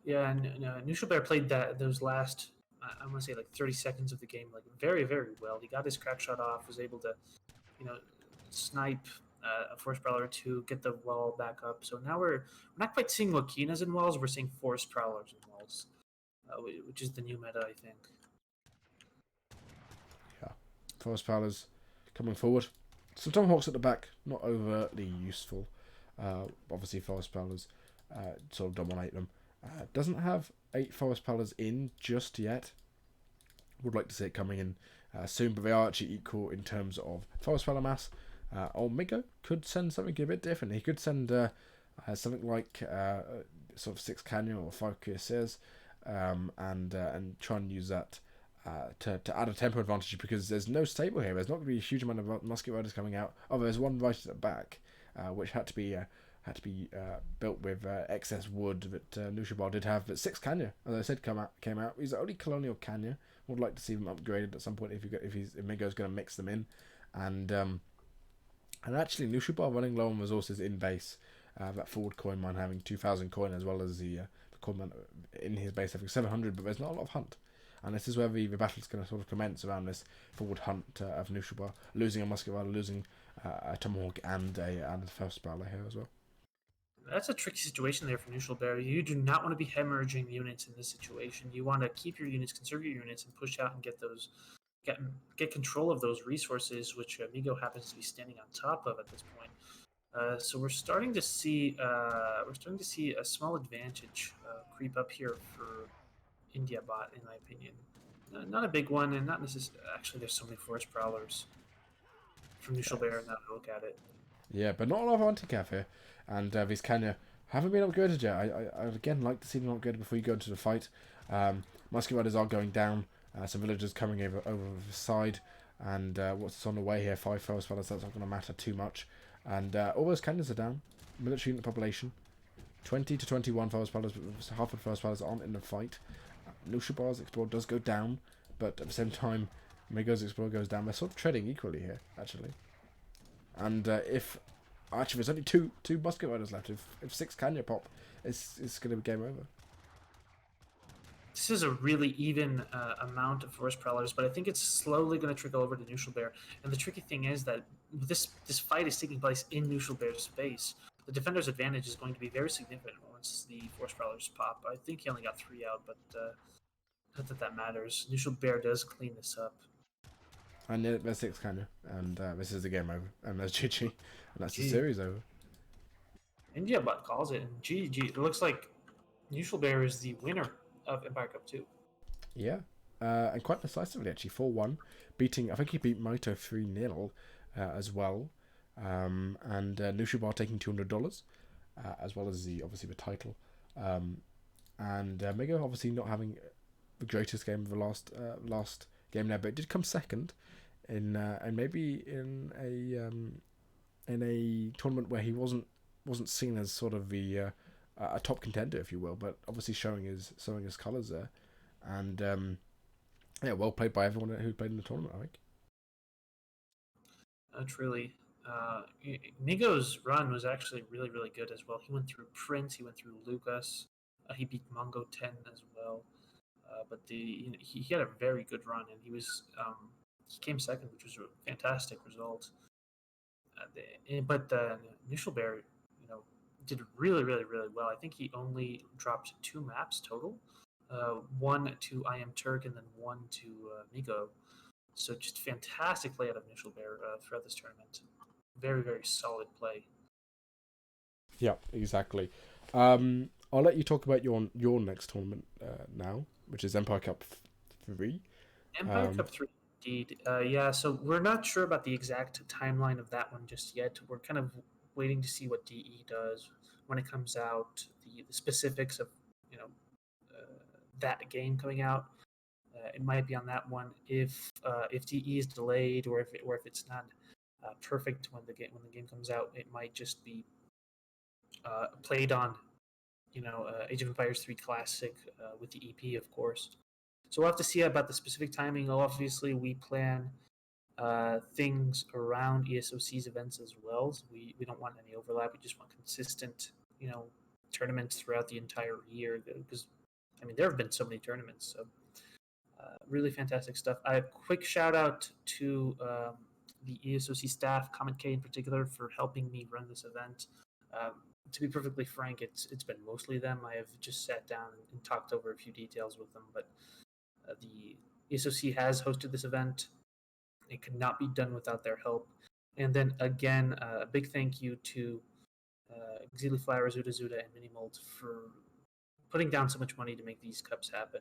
Yeah, and Knuschelbär played those last, I want to say like 30 seconds of the game like very, very well. He got his crack shot off, was able to, snipe a forest prowler or two, get the wall back up. So now we're not quite seeing Wakinas in walls, we're seeing forest prowlers in walls, which is the new meta, I think. Yeah, forest prowlers coming forward. Some tomahawks at the back, not overtly useful. Obviously, forest prowlers sort of dominate them. Doesn't have 8 forest prowlers in just yet. Would like to see it coming in soon, but they are actually equal in terms of forest prowler mass. Migo could send something a bit different. He could send something like sort of 6 Canyon or 5 Cuirassiers, and try and use that to add a tempo advantage, because there's no stable here. There's not going to be a huge amount of musket riders coming out. Oh, there's one right at the back, which had to be built with excess wood that Knuschelbär did have. But 6 Kanya, as I said, came out. He's the only colonial Kanya. Would like to see them upgraded at some point if Migo's going to mix them in, and actually Knuschelbär running low on resources in base. That forward coin mine having 2,000 coin, as well as the coin mine in his base having 700, but there's not a lot of hunt. And this is where the battle is going to sort of commence around this forward hunt of Knuschelbär, losing a musket rider, losing a tomahawk and a first prowler here as well. That's a tricky situation there for Knuschelbär. You do not want to be hemorrhaging units in this situation. You want to keep your units, conserve your units, and push out and get control of those resources, which Migo happens to be standing on top of at this point. So we're starting to see a small advantage creep up here for India bot, in my opinion. Not a big one, and not necessarily. Actually, there's so many forest prowlers from Knuschelbär. Now I look at it. Yeah, but not a lot of anti-cav here, and these Kenya haven't been upgraded yet. I'd again like to see them upgraded before you go into the fight. Musket riders are going down. Some villagers coming over the side, and what's on the way here? 5 forest prowlers. That's not going to matter too much. And all those Kenyans are down. Military unit population, 20 to 21 forest prowlers. Half of the forest prowlers aren't in the fight. Knuschelbär's explorer does go down, but at the same time, Migo's explorer goes down. They're sort of treading equally here, actually. And if actually there's only two musket riders left, if 6 Kanya pop, it's going to be game over. This is a really even amount of forest prowlers, but I think it's slowly going to trickle over to Knuschelbär. And the tricky thing is that this fight is taking place in Knuschelbär's space. The defender's advantage is going to be very significant once the forest prowlers pop. I think he only got 3 out, but not that matters. Knuschelbär does clean this up. And there's 6 Kanya, and this is the game over, and there's GG, and that's the series over. India bot calls it, and GG. It looks like Knuschelbär is the winner of Empire Cup 2. Yeah, and quite decisively actually, 4-1, beating. I think he beat Moto 3-0 as well, and Knuschelbär taking $200 as well as obviously the title, and Migo obviously not having the greatest game of the last game there, but it did come second in and maybe in a tournament where he wasn't seen as sort of the a top contender, if you will, but obviously showing his colours there, and yeah, well played by everyone who played in the tournament, I think. Truly. Migo's run was actually really, really good as well. He went through Prince, he went through Lucas, he beat Mongo 10 as well. But he had a very good run, and he came second, which was a fantastic result. But Knuschelbär, did really, really, really well. I think he only dropped 2 maps total, one to I Am Turk and then one to Migo. So just fantastic play out of Knuschelbär throughout this tournament. Very, very solid play. Yeah, exactly. I'll let you talk about your next tournament now, which is Empire Cup 3. Empire Cup 3, Indeed. Yeah, so we're not sure about the exact timeline of that one just yet. We're kind of waiting to see what DE does when it comes out, the specifics of, you know, that game coming out. It might be on that one if DE is delayed, or if it's not perfect when the game comes out. It might just be played on, Age of Empires 3 Classic with the EP, of course. So we'll have to see about the specific timing. Obviously, we plan things around ESOC's events as well. So we don't want any overlap. We just want consistent, tournaments throughout the entire year. Because, I mean, there have been so many tournaments. So really fantastic stuff. A quick shout out to the ESOC staff, Comment K in particular, for helping me run this event. To be perfectly frank, it's been mostly them. I have just sat down and talked over a few details with them, but the ESOC has hosted this event. It could not be done without their help. And then again, a big thank you to Xili Flower, Zuda Zuda, and Minimold for putting down so much money to make these cups happen.